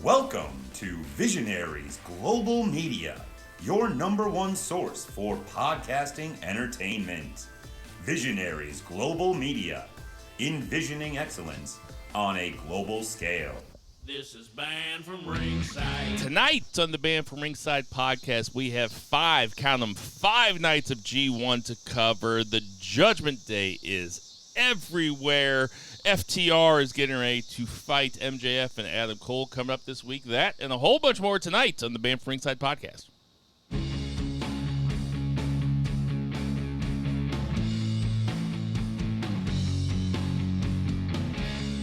Welcome to Visionaries Global Media, your number one source for podcasting entertainment. Visionaries Global Media, envisioning excellence on a global scale. This is Band from Ringside. Tonight on the Band from Ringside podcast, we have five nights of G1 to cover. The Judgment Day is everywhere. FTR is getting ready to fight MJF and Adam Cole coming up this week. That and a whole bunch more tonight on the Band from Ringside podcast.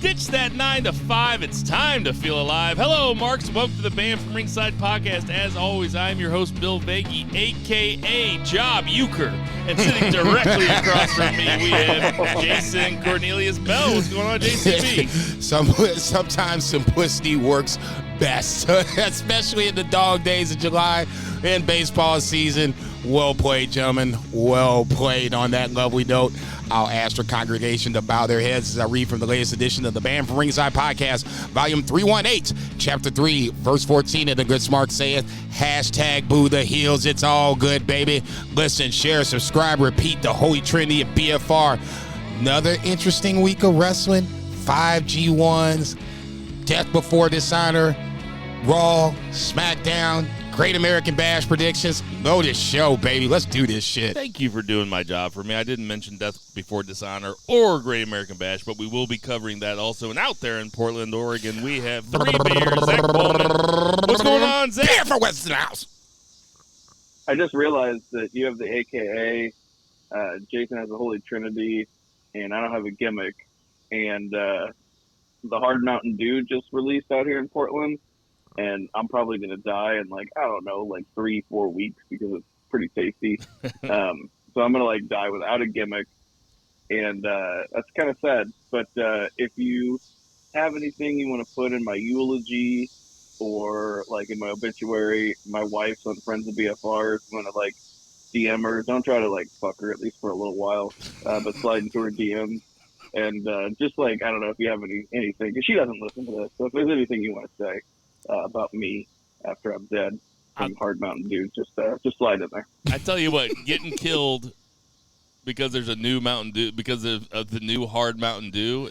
Ditch that 9 to 5. It's time to feel alive. Hello, Marks. Welcome to the Band from Ringside podcast. As always, I'm your host, Bill Vagey, a.k.a. Job Euchre. And sitting directly across from me, we have Jason Cornelius Bell. What's going on, JCB? Sometimes simplicity works best, especially in the dog days of July and baseball season. Well played, gentlemen. Well played on that lovely note. I'll ask the congregation to bow their heads as I read from the latest edition of the Band from Ringside podcast, volume 318, chapter 3, verse 14, and the good smart saith, hashtag boo the heels. It's all good, baby. Listen, share, subscribe, repeat the Holy Trinity of BFR. Another interesting week of wrestling. 5 G1s, Death Before Dishonor, Raw, SmackDown, Great American Bash predictions. Know this show, baby. Let's do this shit. Thank you for doing my job for me. I didn't mention Death Before Dishonor or Great American Bash, but we will be covering that also. And out there in Portland, Oregon, we have 3 beers. Zach Bowman. What's going on, Zach? Beer for Western House. I just realized that you have the AKA, Jason has the Holy Trinity, and I don't have a gimmick. And the Hard Mountain Dew just released out here in Portland. And I'm probably going to die in 3-4 weeks because it's pretty tasty. So I'm going to die without a gimmick. And that's kind of sad. But if you have anything you want to put in my eulogy or in my obituary, my wife's on Friends of BFR, if you want to DM her, don't try to fuck her at least for a little while, but slide into her DMs. And just I don't know if you have anything, because she doesn't listen to this. So if there's anything you want to say about me after I'm dead from Hard Mountain Dew, just slide in there. I tell you what, getting killed because there's a new Mountain Dew, because of the new Hard Mountain Dew,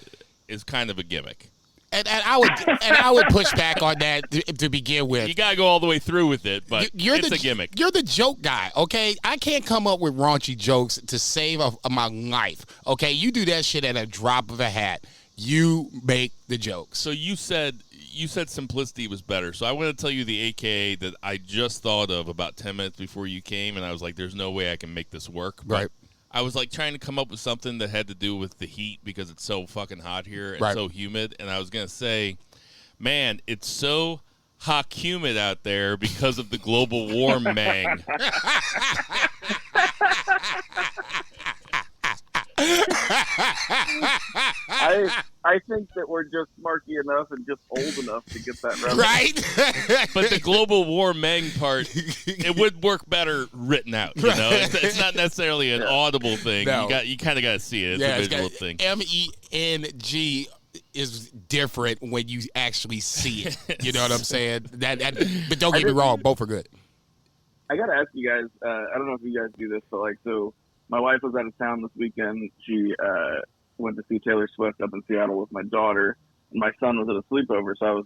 is kind of a gimmick. And I would push back on that to begin with. You gotta go all the way through with it, but it's a gimmick. You're the joke guy, okay? I can't come up with raunchy jokes to save my life, okay? You do that shit at a drop of a hat. You make the jokes. So you said simplicity was better. So I want to tell you the AKA that I just thought of about 10 minutes before you came, and I was like, there's no way I can make this work. But right. I was trying to come up with something that had to do with the heat because it's so fucking hot here and right. so humid. And I was going to say, man, it's so hot humid out there because of the global warming. I think that we're just smarky enough and just old enough to get that reference. Right? But the global warming part, it would work better written out. You know, it's not necessarily an audible thing. No. You kind of got to see it. It's a visual thing. MENG is different when you actually see it. You know what I'm saying? But don't get me wrong, both are good. I got to ask you guys, I don't know if you guys do this, but so my wife was out of town this weekend. She went to see Taylor Swift up in Seattle with my daughter, and my son was at a sleepover, so I was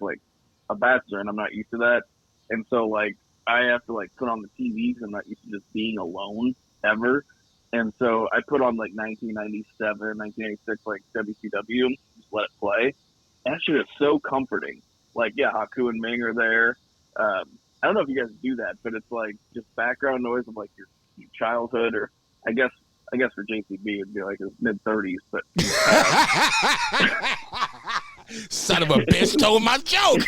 a bachelor, and I'm not used to that. And so I have to put on the TV because I'm not used to just being alone ever. And so I put on 1997, 1986 WCW, and just let it play. And that shit is so comforting. Haku and Ming are there. I don't know if you guys do that, but it's just background noise of your childhood, or I guess for JCB it'd be his mid-30s, but son of a bitch stole my joke.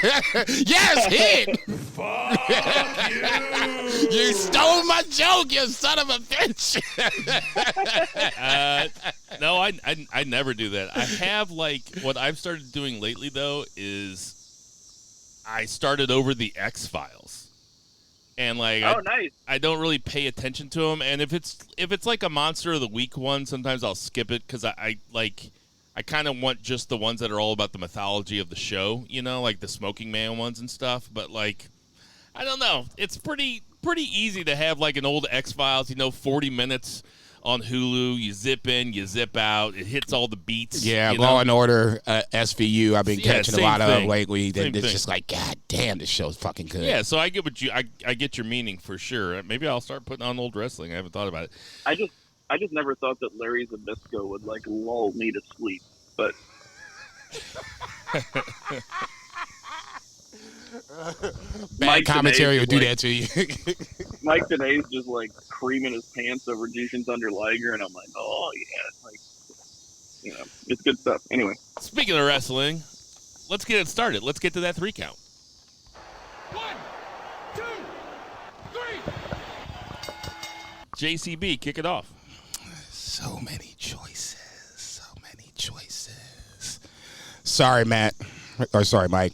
Yes, hit. Fuck you! You stole my joke, you son of a bitch. No, I never do that. I have what I've started doing lately though is I started over the X-Files. And nice. I don't really pay attention to them. And if it's a Monster of the Week one, sometimes I'll skip it because I I kind of want just the ones that are all about the mythology of the show, like the Smoking Man ones and stuff. But, like, I don't know. It's pretty easy to have, like, an old X-Files, 40 minutes on Hulu. You zip in, you zip out. It hits all the beats. Yeah, Law and Order, SVU. I've been catching a lot of lately. It's just like, God damn, this show's fucking good. Yeah, so I get I get your meaning for sure. Maybe I'll start putting on old wrestling. I haven't thought about it. I just never thought that Larry Zbyszko would like lull me to sleep, but bad commentary will do that to you. Mike Tenay's just like creaming his pants over Jushin Thunder Liger, and I'm like, oh yeah, like, it's good stuff. Anyway, speaking of wrestling, let's get it started. Let's get to that 3 count. 1, 2, 3. JCB, kick it off. So many choices. Sorry, Matt. Or sorry, Mike.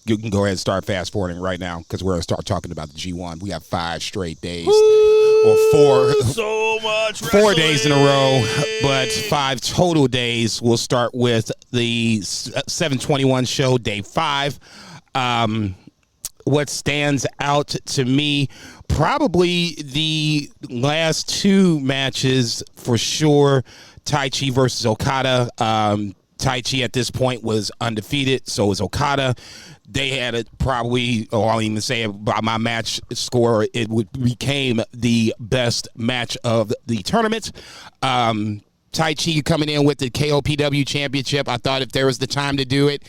You can go ahead and start fast forwarding right now because we're going to start talking about the G1. We have 5 straight days. Or 4. So much wrestling. 4 days in a row, but 5 total days. We'll start with the 721 show, day 5. What stands out to me, probably the last 2 matches for sure. Taichi versus Okada. Taichi at this point was undefeated, so was Okada. They had it probably, I'll even say by my match score, it became the best match of the tournament. Taichi coming in with the KOPW championship. I thought if there was the time to do it,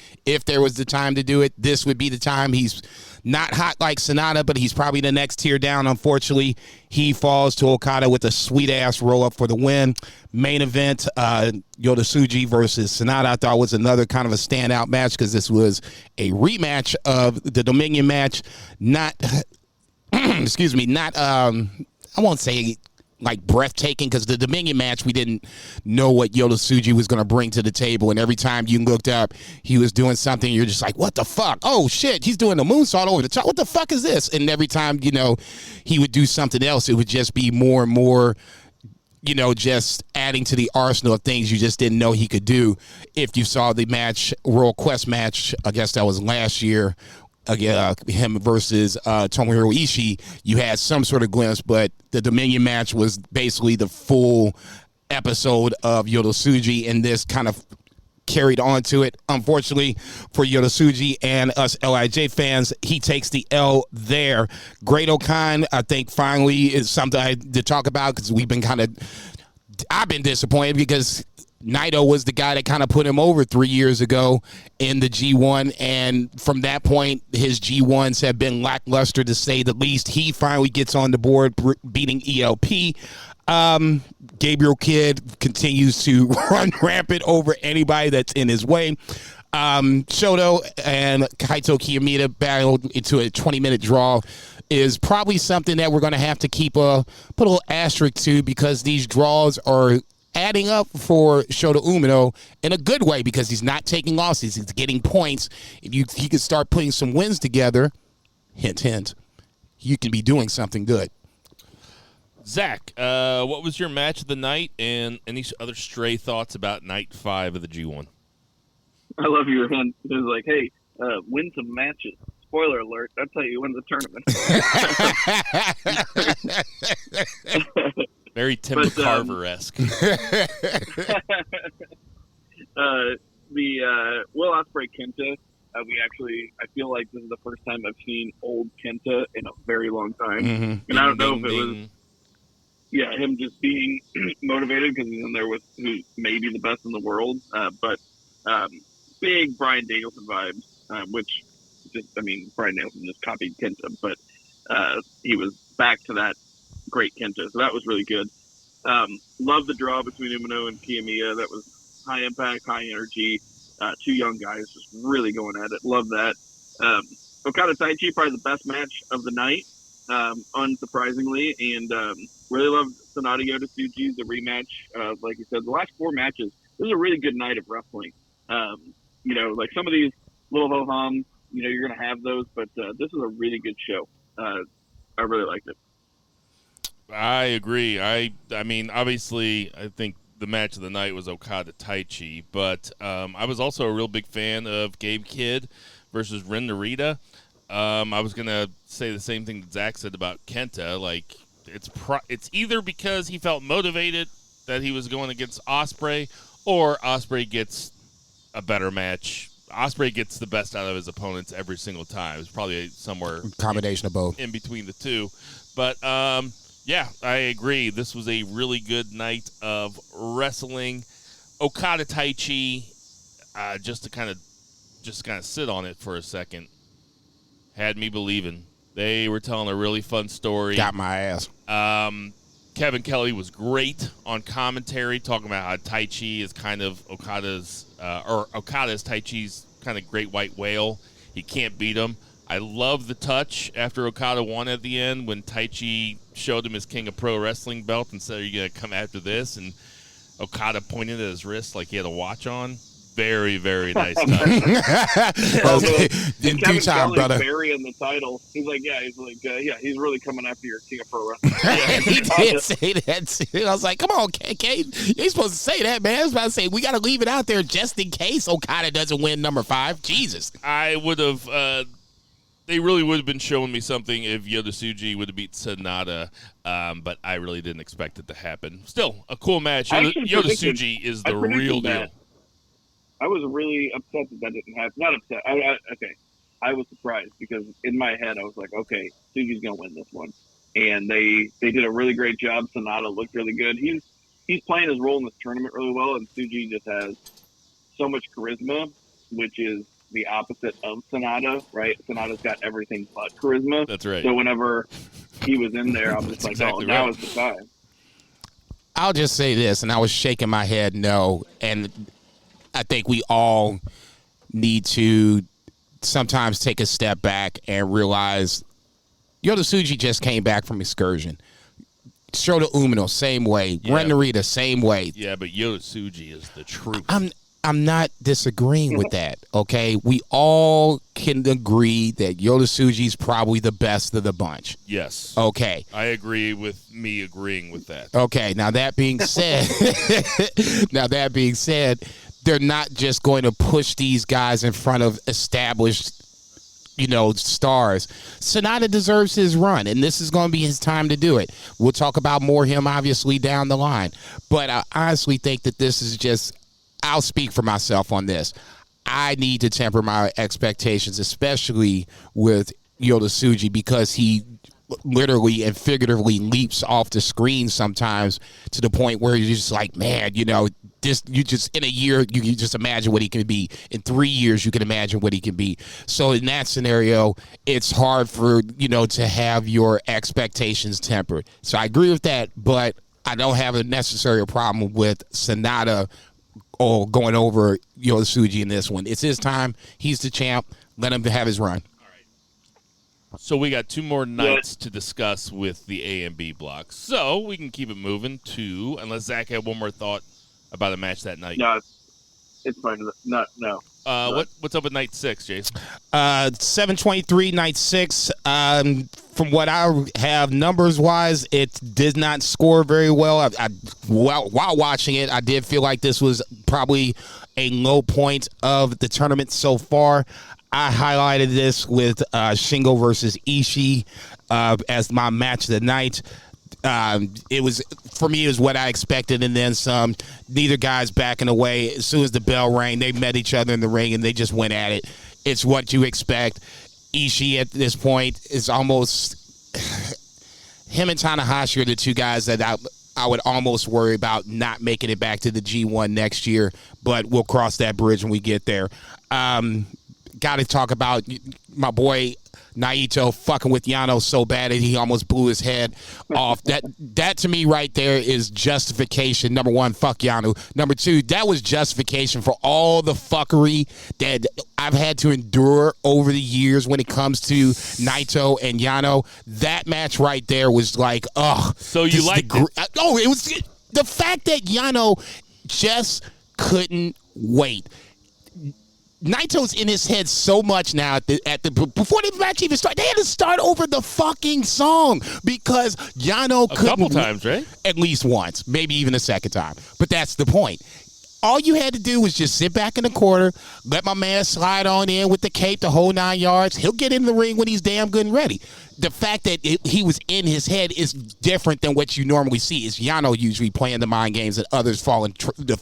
this would be the time. He's not hot like Sonata, but he's probably the next tier down. Unfortunately, he falls to Okada with a sweet-ass roll-up for the win. Main event, Yoda versus Sonata, I thought was another kind of a standout match because this was a rematch of the Dominion match. Not, excuse me, not, I won't say like breathtaking because the Dominion match, we didn't know what Yoda was going to bring to the table. And every time you looked up, he was doing something. You're just like, what the fuck? Oh shit. He's doing the moonsault over the top. What the fuck is this? And every time, he would do something else, it would just be more and more, just adding to the arsenal of things you just didn't know he could do. If you saw the match, Royal Quest match, I guess that was last year, him versus Tomohiro Ishii, you had some sort of glimpse, but the Dominion match was basically the full episode of Yoda and this kind of carried on to it. Unfortunately for Yoda and us LIJ fans, he takes the L there. Great-O-Khan, I think, finally is something I had to talk about because I've been disappointed because Naito was the guy that kind of put him over 3 years ago in the G1, and from that point, his G1s have been lackluster to say the least. He finally gets on the board, beating ELP. Gabriel Kidd continues to run rampant over anybody that's in his way. Shoto and Kaito Kiyomiya battled into a 20-minute draw is probably something that we're going to have to put a little asterisk to because these draws are adding up for Shota Umino in a good way because he's not taking losses. He's getting points. If he could start putting some wins together, hint, hint, you can be doing something good. Zach, what was your match of the night and any other stray thoughts about night 5 of the G1? I love your hint. It was like, hey, win some matches. Spoiler alert, that's how you win the tournament. Very Tim Carver-esque. The Will Ospreay Kenta, I feel like this is the first time I've seen old Kenta in a very long time. Mm-hmm. And I don't know if it was, him just being motivated because he's in there with who's maybe the best in the world. But big Bryan Danielson vibes, which Bryan Danielson just copied Kenta, but he was back to that great Kenta, so that was really good. Love the draw between Umino and Kiyomiya. That was high impact, high energy. 2 young guys just really going at it. Love that. Okada Taichi, probably the best match of the night, unsurprisingly, and really love Sonata Yoda Tsuji's the rematch. Like you said, the last 4 matches, this is a really good night of wrestling. Like some of these little ho-hums, you're going to have those, but this is a really good show. I really liked it. I agree. I mean, obviously, I think the match of the night was Okada Taichi, but I was also a real big fan of Gabe Kidd versus Ren Narita. I was gonna say the same thing that Zach said about Kenta. Like it's either because he felt motivated that he was going against Ospreay, or Ospreay gets a better match. Ospreay gets the best out of his opponents every single time. It's probably somewhere combination of both in between the two. But yeah, I agree. This was a really good night of wrestling. Okada Taichi, just to kind of sit on it for a second, had me believing. They were telling a really fun story. Got my ass. Kevin Kelly was great on commentary, talking about how Taichi is kind of Okada's Taichi's kind of great white whale. He can't beat him. I love the touch after Okada won at the end when Taichi showed him his King of Pro Wrestling belt and said, "Are you going to come after this?" And Okada pointed at his wrist like he had a watch on. Very, very nice touch. In due time, brother. Burying the title. He's like, he's really coming after your King of Pro Wrestling. He did say that too. I was like, come on, Kate. You ain't supposed to say that, man. I was about to say, we got to leave it out there just in case Okada doesn't win number 5. Jesus. I would have, they really would have been showing me something if Yota Tsuji would have beat Sonata, but I really didn't expect it to happen. Still, a cool match. Yota Tsuji is the real deal. I was really upset that didn't happen. Not upset. Okay. I was surprised because in my head I was like, okay, Tsuji's going to win this one. And they did a really great job. Sonata looked really good. He's playing his role in this tournament really well, and Tsuji just has so much charisma, which is the opposite of Sonata, right? Sonata's got everything but charisma. That's right. So whenever he was in there, I was just like, exactly now right. is the time. I'll just say this, and I was shaking my head no, and I think we all need to sometimes take a step back and realize Yota Tsuji just came back from excursion. Shota Umino, same way. Yeah. Ren Narita, same way. Yeah, but Yota Tsuji is the truth. I'm not disagreeing with that, okay? We all can agree that Yota Tsuji's probably the best of the bunch. Yes. Okay. I agree with me agreeing with that. Okay, now that being said, they're not just going to push these guys in front of established, stars. Sonata deserves his run, and this is going to be his time to do it. We'll talk about more him, obviously, down the line. But I honestly think that this is just, I'll speak for myself on this. I need to temper my expectations, especially with Yota Tsuji, because he literally and figuratively leaps off the screen sometimes to the point where you're just like, man, in a year, you can just imagine what he can be. In 3 years, you can imagine what he can be. So in that scenario, it's hard for, to have your expectations tempered. So I agree with that, but I don't have a necessary problem with Sonata or going over Yota Tsuji in this one. It's his time. He's the champ. Let him have his run. So we got 2 more nights to discuss with the A and B blocks. So we can keep it moving to, unless Zach had one more thought about a match that night. No, it's fine. No. What's up with night 6, Jason? 723, night 6. From what I have numbers-wise, it did not score very well. While watching it, I did feel like this was probably a low point of the tournament so far. I highlighted this with Shingo versus Ishii as my match of the night. It was what I expected, and then some. Neither guy's backing away. As soon as the bell rang, they met each other in the ring, and they just went at it. It's what you expect. Ishii at this point is almost him and Tanahashi are the 2 guys that I would almost worry about not making it back to the G1 next year, but we'll cross that bridge when we get there. Got to talk about my boy Naito fucking with Yano so bad that he almost blew his head off. That to me right there is justification. Number 1, fuck Yano. Number 2, that was justification for all the fuckery that I've had to endure over the years when it comes to Naito and Yano. That match right there was like, ugh. So you liked it? Oh, it was the fact that Yano just couldn't wait. Naito's in his head so much now before the match even started. They had to start over the fucking song because Yano couldn't. A couple times, right? At least once, maybe even a second time. But that's the point. All you had to do was just sit back in the corner, let my man slide on in with the cape the whole 9 yards. He'll get in the ring when he's damn good and ready. The fact that he was in his head is different than what you normally see. It's Yano usually playing the mind games and others falling the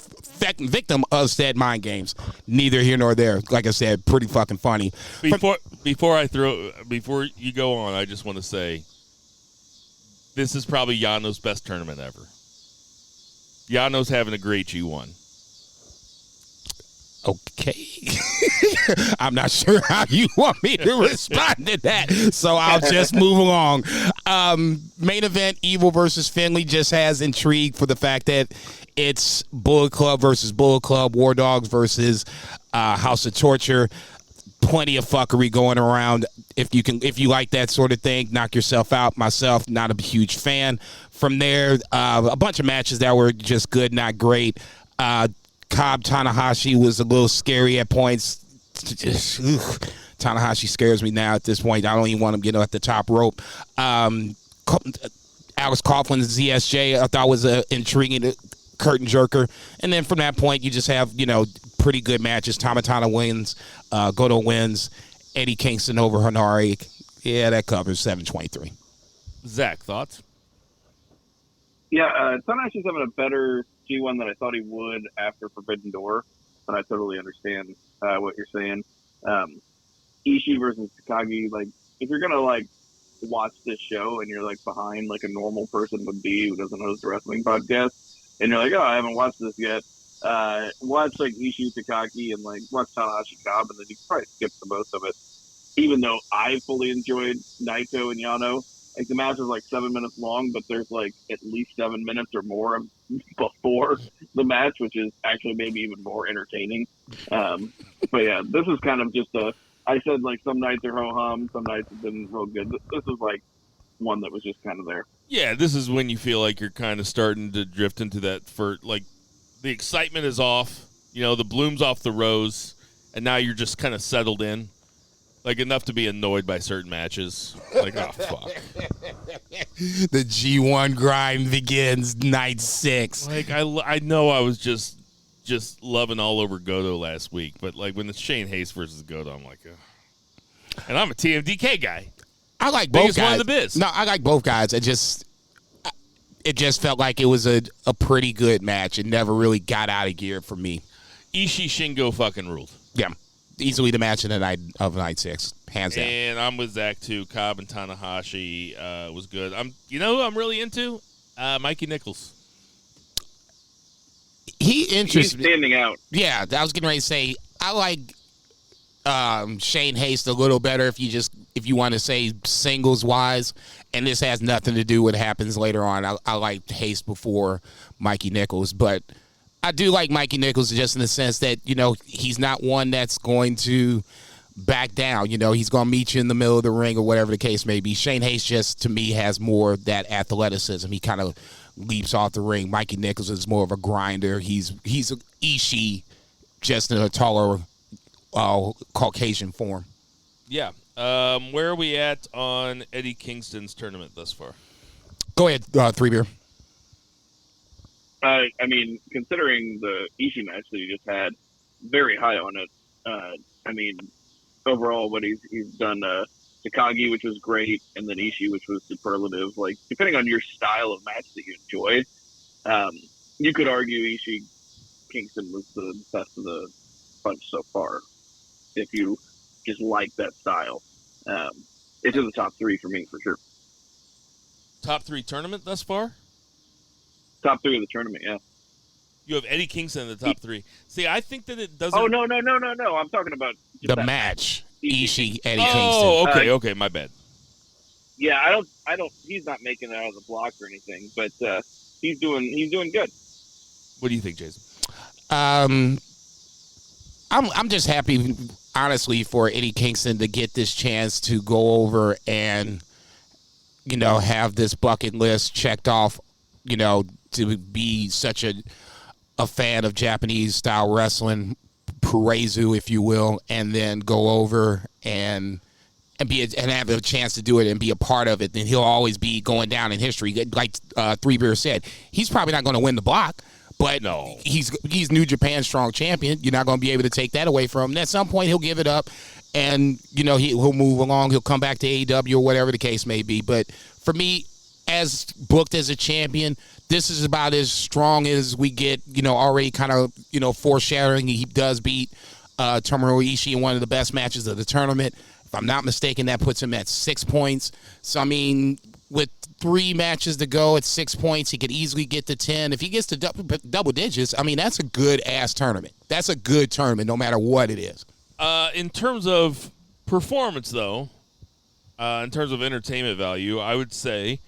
victim of said mind games. Neither here nor there. Like I said, pretty fucking funny. Before you go on, I just want to say this is probably Yano's best tournament ever. Yano's having a great G1. Okay. I'm not sure how you want me to respond to that, so I'll just move along. Main event, Evil versus Finley, just has intrigue for the fact that it's Bullet Club versus Bullet Club, War Dogs versus House of Torture. Plenty of fuckery going around. If you like that sort of thing, knock yourself out. Myself, not a huge fan. From there, a bunch of matches that were just good, not great. Cobb Tanahashi was a little scary at points. Tanahashi scares me now at this point. I don't even want him getting at the top rope. Alex Coughlin, ZSJ, I thought was an intriguing curtain jerker. And then from that point, you just have, pretty good matches. Tamatana wins. Goto wins. Eddie Kingston over Hanari. Yeah, that covers 723. Zach, thoughts? Yeah, Tanahashi's having a better G1 than I thought he would after Forbidden Door, but I totally understand what you're saying. Ishii versus Takagi, if you're gonna watch this show and you're behind a normal person would be who doesn't host a wrestling podcast, and you're I haven't watched this yet. Watch Ishii Takagi and watch Tanahashi Cobb, and then you can probably skip the most of it. Even though I fully enjoyed Naito and Yano. The match is 7 minutes long, but there's at least 7 minutes or more before the match, which is actually maybe even more entertaining. But yeah, this is kind of just I said some nights are ho-hum, some nights have been real good. This is one that was just kind of there. Yeah, this is when you feel like you're kind of starting to drift into that the excitement is off, the bloom's off the rose, and now you're just kind of settled in. Enough to be annoyed by certain matches. Oh, fuck. The G1 grind begins night 6. I know I was just loving all over Goto last week, but when it's Shane Hayes versus Goto, I'm ugh. And I'm a TMDK guy. I like both Biggest guys. One of the biz. No, I like both guys. It just felt like it was a pretty good match. It never really got out of gear for me. Ishii Shingo fucking ruled. Yeah. Easily the match of night 6, hands down. And I'm with Zach too. Cobb and Tanahashi was good. Who I'm really into? Mikey Nichols. He's standing out. Yeah, I was getting ready to say I like Shane Haste a little better if you want to say singles wise, and this has nothing to do with what happens later on. I like Haste before Mikey Nichols, but I do like Mikey Nichols just in the sense that, he's not one that's going to back down. He's going to meet you in the middle of the ring or whatever the case may be. Shane Hayes just, to me, has more of that athleticism. He kind of leaps off the ring. Mikey Nichols is more of a grinder. He's an Ishii, just in a taller Caucasian form. Yeah. Where are we at on Eddie Kingston's tournament thus far? Go ahead, 3-beer. I mean, considering the Ishii match that he just had, very high on it. Overall, what he's done, Takagi, which was great, and then Ishii, which was superlative. Depending on your style of match that you enjoy, you could argue Ishii Kingston was the best of the bunch so far. If you just like that style, it's in the top 3 for me for sure. Top 3 tournament thus far? Top 3 of the tournament, yeah. You have Eddie Kingston in the top 3. See, I think that it doesn't... Oh, no. I'm talking about... The match. Ishii, Eddie Kingston. Oh, okay, my bad. Yeah, I don't... He's not making it out of the block or anything, but he's doing good. What do you think, Jason? I'm just happy, honestly, for Eddie Kingston to get this chance to go over and, have this bucket list checked off, to be such a fan of Japanese style wrestling, Purezu, if you will, and then go over and have a chance to do it and be a part of it, then he'll always be going down in history. Like Three Beer said, he's probably not going to win the block, but No. he's New Japan Strong Champion. You're not going to be able to take that away from him. And at some point, he'll give it up, and he'll move along. He'll come back to AEW or whatever the case may be. But for me, as booked as a champion, this is about as strong as we get. Already kind of foreshadowing. He does beat Tomohiro Ishii in one of the best matches of the tournament. If I'm not mistaken, that puts him at 6 points. So, I mean, with 3 matches to go at 6 points, he could easily get to 10. If he gets to double digits, I mean, that's a good-ass tournament. That's a good tournament, no matter what it is. In terms of performance, though, in terms of entertainment value, I would say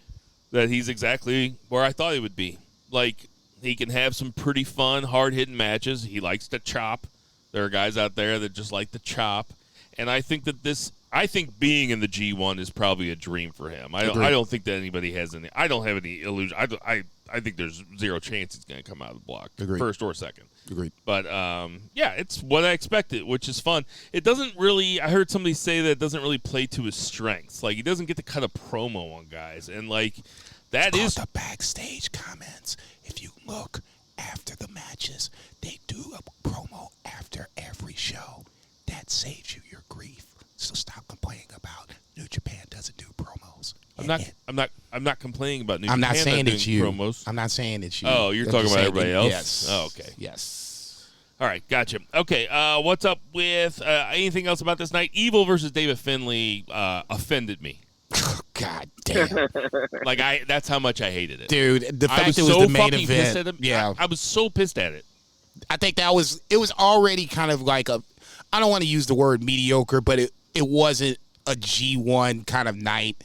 that he's exactly where I thought he would be. Like, he can have some pretty fun, hard-hitting matches. He likes to chop. There are guys out there that just like to chop. And I think that being in the G1 is probably a dream for him. I don't think that anybody has any. I don't have any illusion. I think there's zero chance he's going to come out of the block, first or second. Agreed. But yeah, it's what I expected, which is fun. It doesn't really. I heard somebody say that it doesn't really play to his strengths. Like, he doesn't get to cut a promo on guys, and like that it's is called the backstage comments. If you look after the matches, they do a promo after every show. That saves you your grief. So stop complaining about New Japan doesn't do promos. I'm not complaining about New Japan. I'm not saying it's you. Promos. I'm not saying it's you. Oh, you're talking about everybody else? Yes. Oh, okay. Yes. All right, gotcha. Okay, what's up with anything else about this night? Evil versus David Finlay offended me. God damn. That's how much I hated it. Dude, the fact it was so the main fucking event. pissed at him. Yeah. I was so pissed at it. I think it was already kind of like I don't want to use the word mediocre, but it wasn't a G1 kind of night.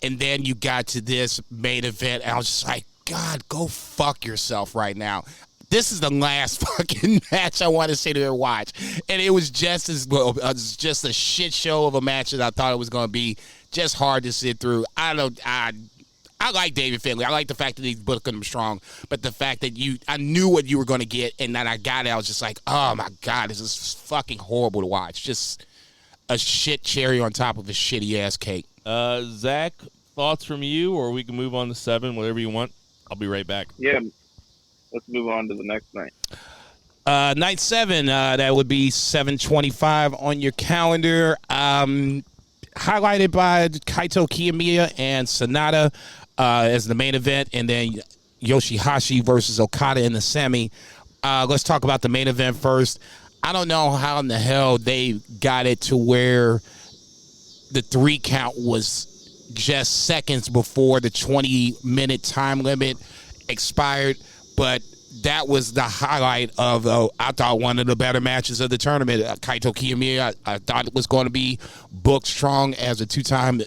And then you got to this main event, and I was just like, God, go fuck yourself right now. This is the last fucking match I want to sit there and watch. And it was just just a shit show of a match that I thought it was going to be. Just hard to sit through. I like David Finlay. I like the fact that he's booking him strong, but the fact that I knew what you were going to get, and then I got it, I was just like, oh my God, this is fucking horrible to watch. Just a shit cherry on top of a shitty ass cake. Zach, thoughts from you, or we can move on to 7, whatever you want. I'll be right back. Yeah, let's move on to the next night. Night 7, that would be 7/25 on your calendar. Highlighted by Kaito Kiyomiya and Sonata as the main event, and then Yoshihashi versus Okada in the semi. Let's talk about the main event first. I don't know how in the hell they got it to where the 3 count was just seconds before the 20-minute time limit expired, but that was the highlight of, I thought, one of the better matches of the tournament. Kaito Kiyomiya, I thought it was going to be booked strong as a 2-time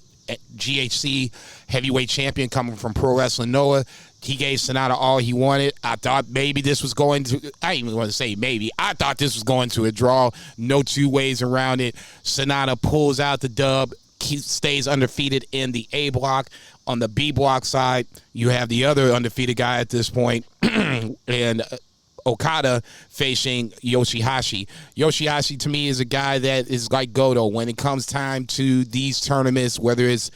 GHC heavyweight champion coming from Pro Wrestling Noah. He gave Sonata all he wanted. I thought maybe this was going to, I didn't even want to say maybe, I thought this was going to a draw. No 2 ways around it. Sonata pulls out the dub, stays undefeated in the A block. On the B block side, you have the other undefeated guy at this point, and Okada facing Yoshihashi. Yoshihashi, to me, is a guy that is like Goto. When it comes time to these tournaments, whether it's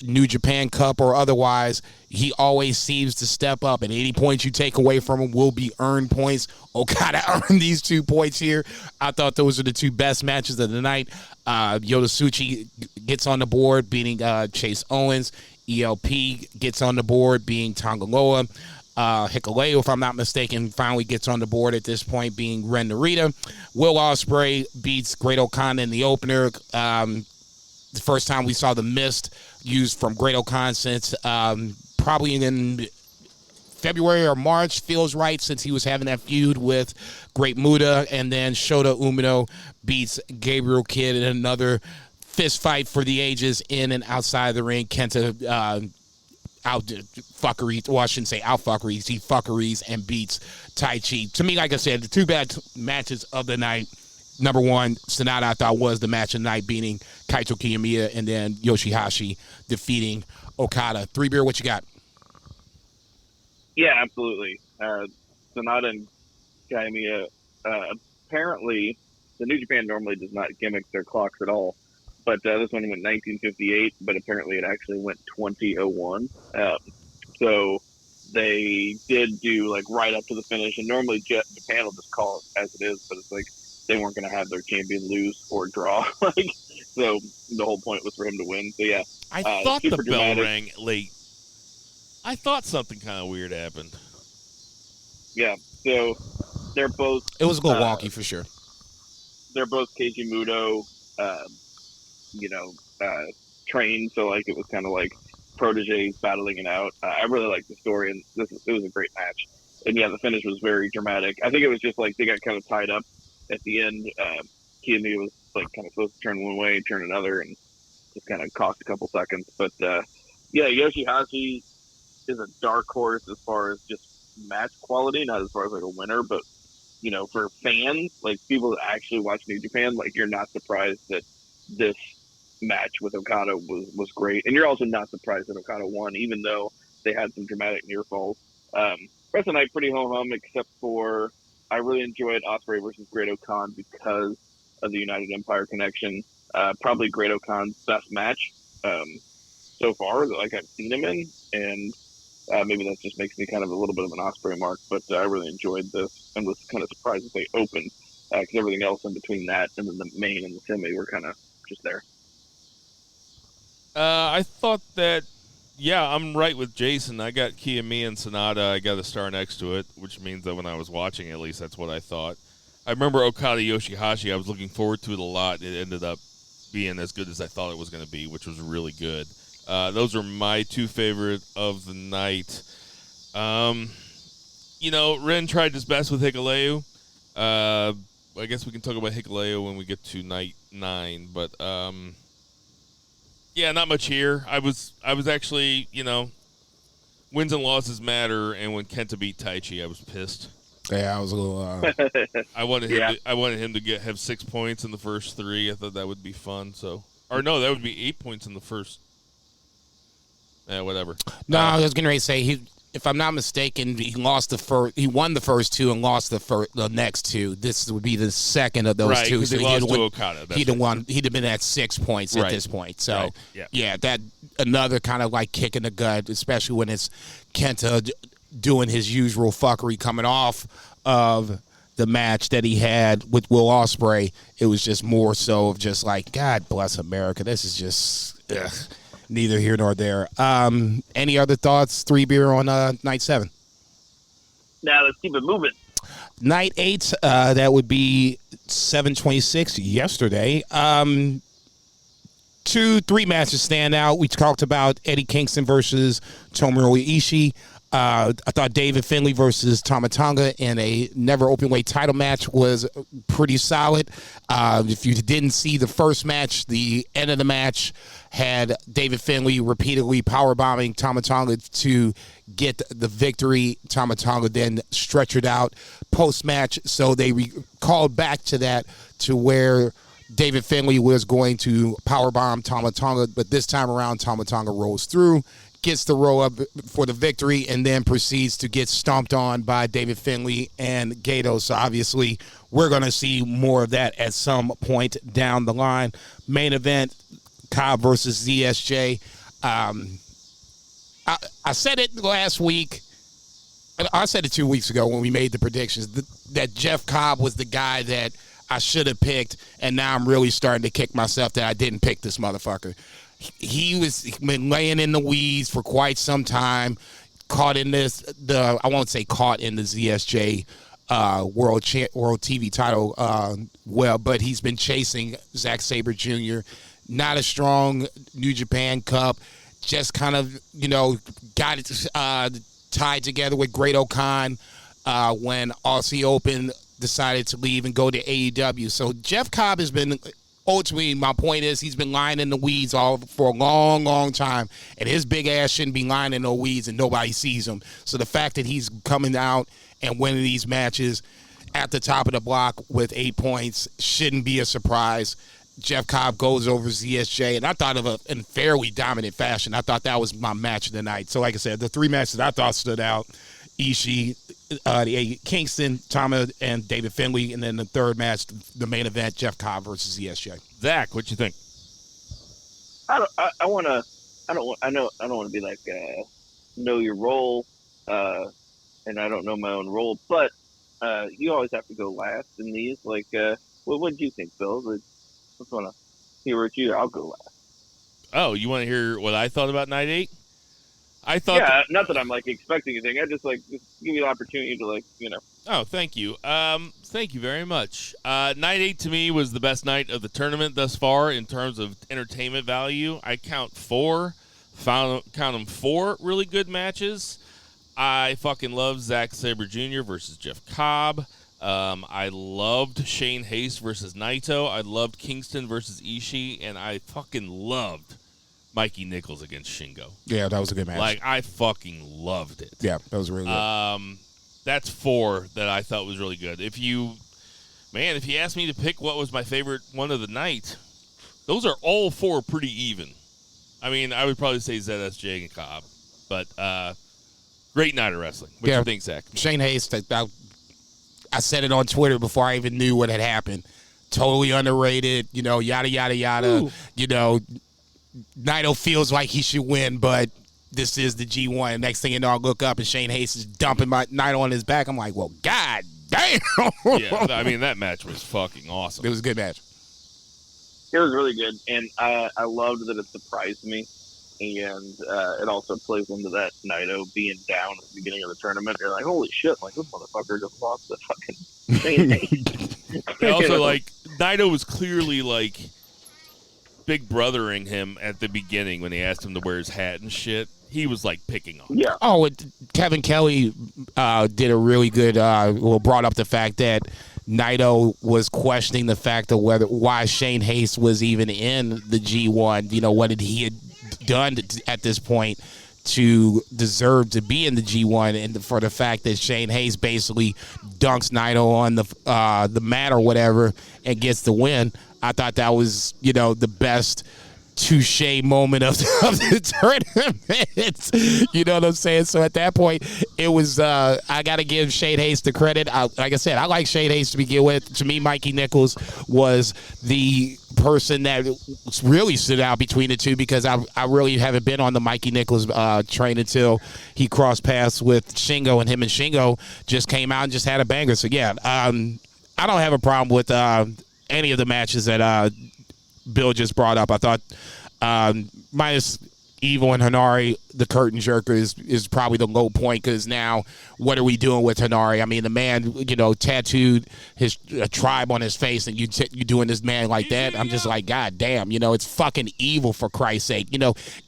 New Japan Cup or otherwise, he always seems to step up, and any points you take away from him will be earned points. Okada earned these 2 points here. I thought those are the 2 best matches of the night. Yotasuchi gets on the board, beating Chase Owens. ELP gets on the board, being Tangaloa. Hikuleo, if I'm not mistaken, finally gets on the board at this point, being Ren Narita. Will Ospreay beats Great O'Khan in the opener. The first time we saw the mist used from Great O'Khan since probably in February or March, feels right, since he was having that feud with Great Muta. And then Shota Umino beats Gabriel Kidd in another fist fight for the ages in and outside the ring. Kenta out fuckeries. Well, I shouldn't say out fuckeries. He fuckeries and beats Tai Chi. To me, like I said, the 2 bad matches of the night. Number 1, Sonata, I thought, was the match of the night, beating Kaito Kiyomiya, and then Yoshihashi defeating Okada. 3 Beer, what you got? Yeah, absolutely. Sonata and Kiyomiya apparently the New Japan normally does not gimmick their clocks at all. But this one went 1958, but apparently it actually went 2001. So they did do like right up to the finish, and normally Japan will just call it as it is, but it's like they weren't going to have their champion lose or draw. Like, so the whole point was for him to win. So yeah, I thought the bell dramatic. rang late. I thought something kind of weird happened. Yeah, so they're both. It was a little wonky for sure. They're both Keiji Muto, trained. So like it was kind of like proteges battling it out. I really liked the story, and it was a great match. And yeah, the finish was very dramatic. I think it was just like they got kind of tied up at the end. Kiyomiya was like kind of supposed to turn one way, turn another, and just kind of cost a couple seconds. But yeah, Yoshihashi is a dark horse as far as just match quality, not as far as like a winner, but for fans, like people that actually watch New Japan, like you're not surprised that this match with Okada was great, and you're also not surprised that Okada won, even though they had some dramatic near falls. Rest of the night pretty ho-hum, except for I really enjoyed Ospreay versus Great-O-Khan because of the United Empire connection. Probably Great-O-Khan's best match so far that like I've seen him in, and maybe that just makes me kind of a little bit of an Ospreay mark, but I really enjoyed this and was kind of surprised that they opened because everything else in between that and then the main and the semi were kind of just there. I thought that, yeah, I'm right with Jason. I got Kiyomiya and Sonata. I got a star next to it, which means that when I was watching, at least that's what I thought. I remember Okada Yoshihashi. I was looking forward to it a lot. It ended up being as good as I thought it was going to be, which was really good. Those are my two favorite of the night. Ren tried his best with Hikuleo. I guess we can talk about Hikuleo when we get to night 9, but yeah, not much here. I was actually, wins and losses matter, and when Kenta beat Taichi, I was pissed. Yeah, I was a little. I wanted him to have 6 points in the first 3. I thought that would be fun. So, or no, that would be 8 points in the first. Whatever. No, I was getting ready to say if I'm not mistaken, he lost the first. He won the first 2 and lost the next 2. This would be the second of those right, 2. So he lost to Okada. He'd have won. He'd have been at 6 points at this point. So right. yeah, that another kind of like kick in the gut, especially when it's Kenta doing his usual fuckery coming off of the match that he had with Will Ospreay. It was just more so of just like, God bless America. This is just neither here nor there. Any other thoughts? 3 beer on night 7. Now let's keep it moving. Night 8, that would be 7/26 yesterday. 2-3 matches stand out. We talked about Eddie Kingston versus Tomohiro Ishii. I thought David Finlay versus Tama Tonga in a never open weight title match was pretty solid. If you didn't see the first match, the end of the match had David Finlay repeatedly powerbombing Tama Tonga to get the victory. Tama Tonga then stretchered out post-match, so they called back to that to where David Finlay was going to powerbomb Tama Tonga, but this time around Tama Tonga rolls through, gets the roll up for the victory, and then proceeds to get stomped on by David Finlay and Gato. So obviously we're going to see more of that at some point down the line. Main event, Cobb versus ZSJ. I said it last week. I said it 2 weeks ago when we made the predictions that Jeff Cobb was the guy that I should have picked, and now I'm really starting to kick myself that I didn't pick this motherfucker. He's been laying in the weeds for quite some time, caught in I won't say caught in the ZSJ World TV title but he's been chasing Zack Sabre Jr. Not a strong New Japan Cup, just kind of, got it tied together with Great-O-Khan when Aussie Open decided to leave and go to AEW. So Jeff Cobb has been, ultimately, my point is he's been lying in the weeds for a long, long time, and his big ass shouldn't be lying in the weeds and nobody sees him. So the fact that he's coming out and winning these matches at the top of the block with 8 points shouldn't be a surprise. Jeff Cobb goes over ZSJ, and I thought of in fairly dominant fashion. I thought that was my match of the night. So like I said, the 3 matches I thought stood out, Ishii, Kingston, Tama, and David Finlay, and then the third match, the main event, Jeff Cobb versus ESJ. Zach, what you think? I don't want to be like know your role, and I don't know my own role, but you always have to go last in these. Like, what did you think, Bill? I just want to hear what I'll go last. Oh, you want to hear what I thought about Night 8? I thought not that I'm like expecting anything. I just give you an opportunity to Oh, thank you. Thank you very much. Night 8 to me was the best night of the tournament thus far in terms of entertainment value. I count four really good matches. I fucking love Zack Sabre Jr. versus Jeff Cobb. I loved Shane Haste versus Naito. I loved Kingston versus Ishii, and I fucking loved Mikey Nichols against Shingo. Yeah, that was a good match. Like, I fucking loved it. Yeah, that was really good. That's four that I thought was really good. If you asked me to pick what was my favorite one of the night, those are all four pretty even. I mean, I would probably say ZSJ and Cobb, but great night of wrestling. What do you think, Zach? Shane Haste, I said it on Twitter before I even knew what had happened. Totally underrated, yada, yada, yada. Ooh. Naito feels like he should win, but this is the G1. Next thing you know, I look up and Shane Haste is dumping my Naito on his back. I'm like, well, god damn. Yeah, I mean, that match was fucking awesome. It was a good match. It was really good, and I loved that it surprised me, and it also plays into that Naito being down at the beginning of the tournament. You're like, holy shit, like, this motherfucker just lost the fucking Shane Haste. And also, like, Naito was clearly, like, big brothering him at the beginning when they asked him to wear his hat and shit. He was like picking on him. Yeah. Oh, Kevin Kelly did a really good. Brought up the fact that Naito was questioning the fact of why Shane Haste was even in the G1. What did he had done at this point to deserve to be in the G1, and for the fact that Shane Haste basically dunks Naito on the mat or whatever and gets the win. I thought that was, the best touche moment of the tournament. You know what I'm saying? So at that point, it was, I got to give Shane Haste the credit. Like I said, I like Shane Haste to begin with. To me, Mikey Nichols was the person that really stood out between the two, because I really haven't been on the Mikey Nichols train until he crossed paths with Shingo, and him and Shingo just came out and just had a banger. So, yeah, I don't have a problem with any of the matches that Bill just brought up. I thought minus Evil and Hanari, the curtain jerker is probably the low point, because now what are we doing with Hanari? I mean, the man, tattooed his tribe on his face, and you doing this man like that. I'm just like, God damn, it's fucking Evil, for Christ's sake.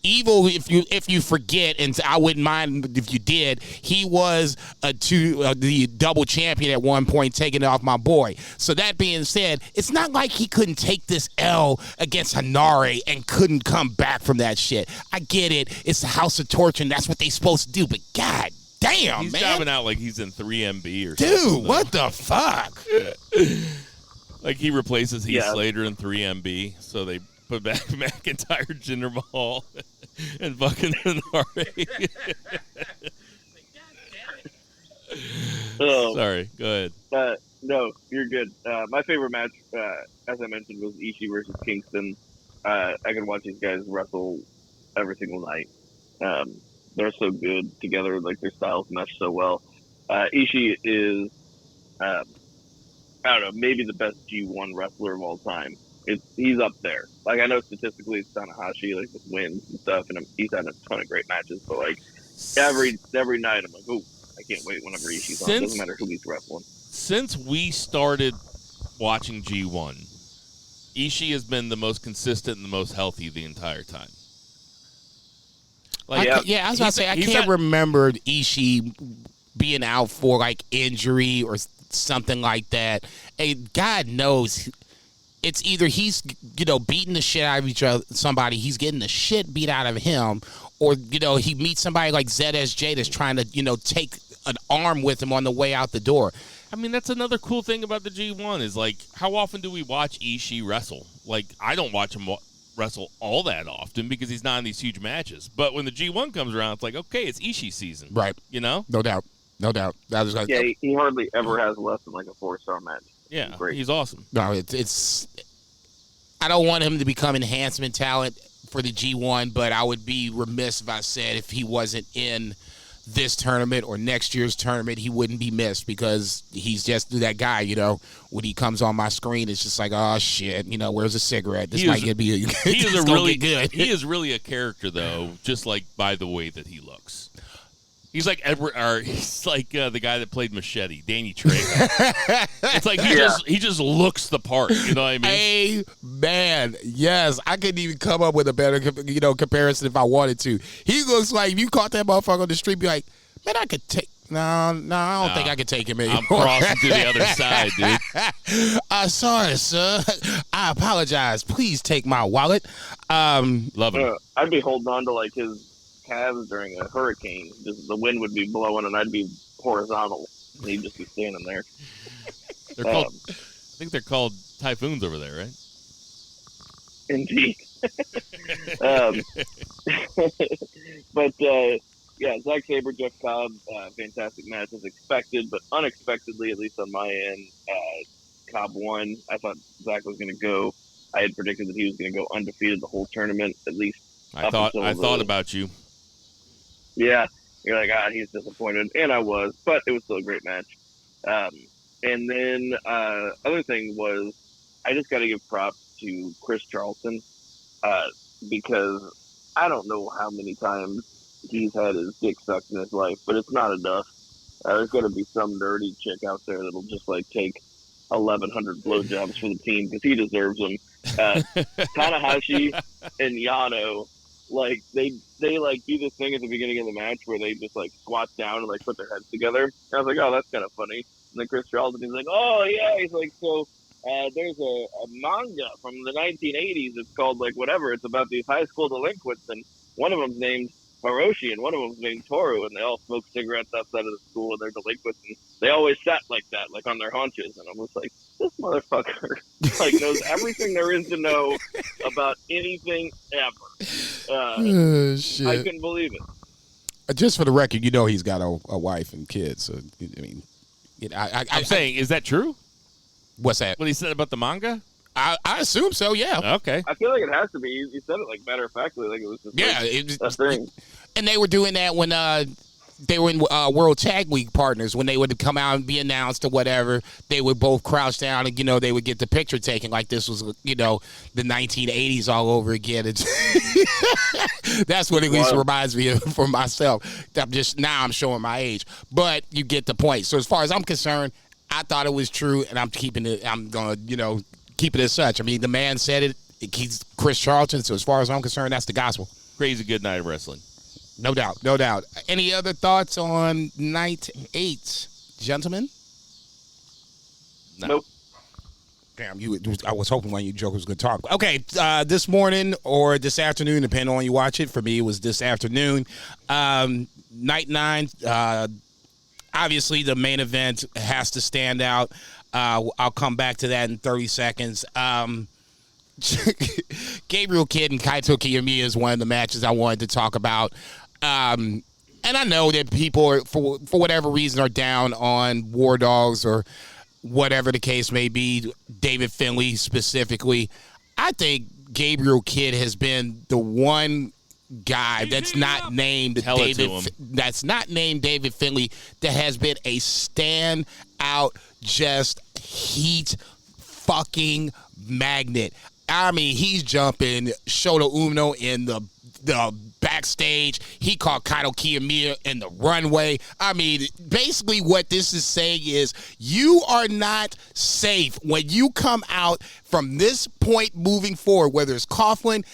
Evil, if you forget, and I wouldn't mind if you did, he was the double champion at one point, taking it off my boy. So that being said, it's not like he couldn't take this L against Hanari and couldn't come back from that shit. I get it. It's the House of Torture, and that's what they supposed to do. But God damn, he's man. He's jobbing out like he's in 3MB or something. Dude, what the fuck? Like, he replaces Heath Slater in 3MB, so they put back McIntyre, Jinder Mahal, and fucking Hanari. Sorry, go ahead. No, you're good. My favorite match, as I mentioned, was Ishii versus Kingston. I can watch these guys wrestle every single night. They're so good together, like their styles mesh so well. Ishii is, I don't know, maybe the best G1 wrestler of all time. He's up there. Like, I know statistically it's Tanahashi, like, with wins and stuff, and he's had a ton of great matches, but like every night I'm like, oh, I can't wait whenever Ishii's on. It doesn't matter who he's wrestling. Since we started watching G1, Ishii has been the most consistent and the most healthy the entire time. Like, I was about to say, I can't remember Ishii being out for, like, injury or something like that. And God knows, it's either he's, beating the shit out of somebody, he's getting the shit beat out of him, or, he meets somebody like ZSJ that's trying to, take an arm with him on the way out the door. I mean, that's another cool thing about the G1 is, like, how often do we watch Ishii wrestle? Like, I don't watch him wrestle all that often because he's not in these huge matches. But when the G1 comes around, it's like, okay, it's Ishii season. Right. You know? No doubt. No doubt. Yeah, he hardly ever has less than like a 4-star match. Yeah, Great. he's awesome. No, it's. I don't want him to become enhancement talent for the G1, but I would be remiss if I said if he wasn't in this tournament or next year's tournament, he wouldn't be missed because he's just that guy, when he comes on my screen, it's just like, oh shit, where's a cigarette? This might get me. He is a really good. He is really a character though, just like by the way that he looks. He's like he's like the guy that played Machete, Danny Trejo. It's like he just looks the part. You know what I mean? Man, yes, I couldn't even come up with a better comparison if I wanted to. He looks like if you caught that motherfucker on the street, be like, man, I could take. No, I don't think I could take him anymore. I'm crossing to the other side, dude. Sorry, sir. I apologize. Please take my wallet. Love it. I'd be holding on to like his calves during a hurricane. Just the wind would be blowing and I'd be horizontal and he'd just be standing there. They're called, I think they're called typhoons over there, right? Indeed. But yeah, Zack Sabre, Jeff Cobb, fantastic match as expected, but unexpectedly, at least on my end, Cobb won. I thought Zack was going to go. I had predicted that he was going to go undefeated the whole tournament, at least. I thought about you. Yeah, you're like, he's disappointed, and I was, but it was still a great match. And then other thing was, I just got to give props to Chris Charlton because I don't know how many times he's had his dick sucked in his life, but it's not enough. There's got to be some nerdy chick out there that'll just like take 1,100 blowjobs for the team because he deserves them. Tanahashi and Yano, like they like do this thing at the beginning of the match where they just like squat down and like put their heads together. And I was like, oh, that's kind of funny. And then Chris Charlton, he's like, oh yeah, he's like, so there's a manga from the 1980s. It's called like whatever. It's about these high school delinquents, and one of them's named Hiroshi and one of them's named Toru, and they all smoke cigarettes outside of the school, and they're delinquents, and they always sat like that, like on their haunches. And I was like, this motherfucker like knows everything there is to know about anything ever. Shit. I couldn't believe it. Just for the record, he's got a wife and kids. So I mean, I'm saying, is that true? What's that? What he said about the manga? I assume so. Yeah. Okay. I feel like it has to be. He said it like matter of factly, like it was just it was a thing. And they were doing that when they were in World Tag League Partners. When they would come out and be announced or whatever, they would both crouch down and they would get the picture taken like this was the 1980s all over again. That's what at least reminds me of for myself. I'm showing my age, but you get the point. So as far as I'm concerned, I thought it was true, and I'm keeping it. I'm gonna keep it as such. I mean, the man said it. He's Chris Charlton. So as far as I'm concerned, that's the gospel. Crazy good night of wrestling. No doubt, no doubt. Any other thoughts on night 8, gentlemen? No. Nope. Damn, I was hoping one of you jokers was going to talk. Okay, this morning or this afternoon, depending on when you watch it. For me, it was this afternoon. Night 9, obviously the main event has to stand out. I'll come back to that in 30 seconds. Gabriel Kidd and Kaito Kiyomiya is one of the matches I wanted to talk about. And I know that people are, for whatever reason, are down on War Dogs or whatever the case may be, David Finlay specifically. I think Gabriel Kidd has been the one guy that's not named David Finlay that has been a standout, just heat fucking magnet. I mean, he's jumping Shota Umino in the backstage. He caught Kaito Kiyomiya in the runway. I mean, basically what this is saying is you are not safe when you come out from this point moving forward, whether it's Coughlin,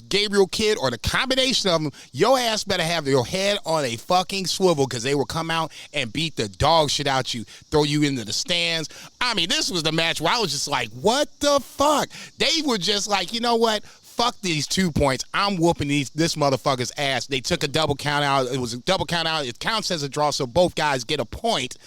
Gabriel Kidd, or the combination of them. Your ass better have your head on a fucking swivel because they will come out and beat the dog shit out you, throw you into the stands. I mean, this was the match where I was just like, what the fuck? They were just like, you know what? Fuck these 2 points. I'm whooping this motherfucker's ass. They took a double count out. It was a double count out. It counts as a draw, so both guys get a point.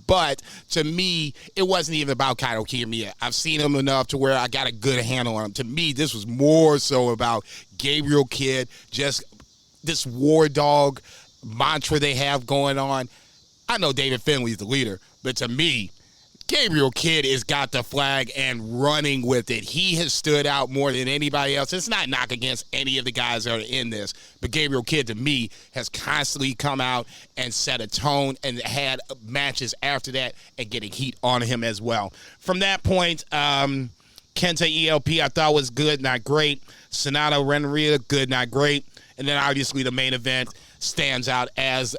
But to me, it wasn't even about Kaito Kiyomiya. I've seen him enough to where I got a good handle on him. To me, this was more so about Gabriel Kidd, just this war dog mantra they have going on. I know David Finley's the leader, but to me, Gabriel Kidd has got the flag and running with it. He has stood out more than anybody else. It's not a knock against any of the guys that are in this, but Gabriel Kidd, to me, has constantly come out and set a tone and had matches after that and getting heat on him as well. From that point, Kenta ELP I thought was good, not great. Sonata Renneria, good, not great. And then obviously the main event stands out as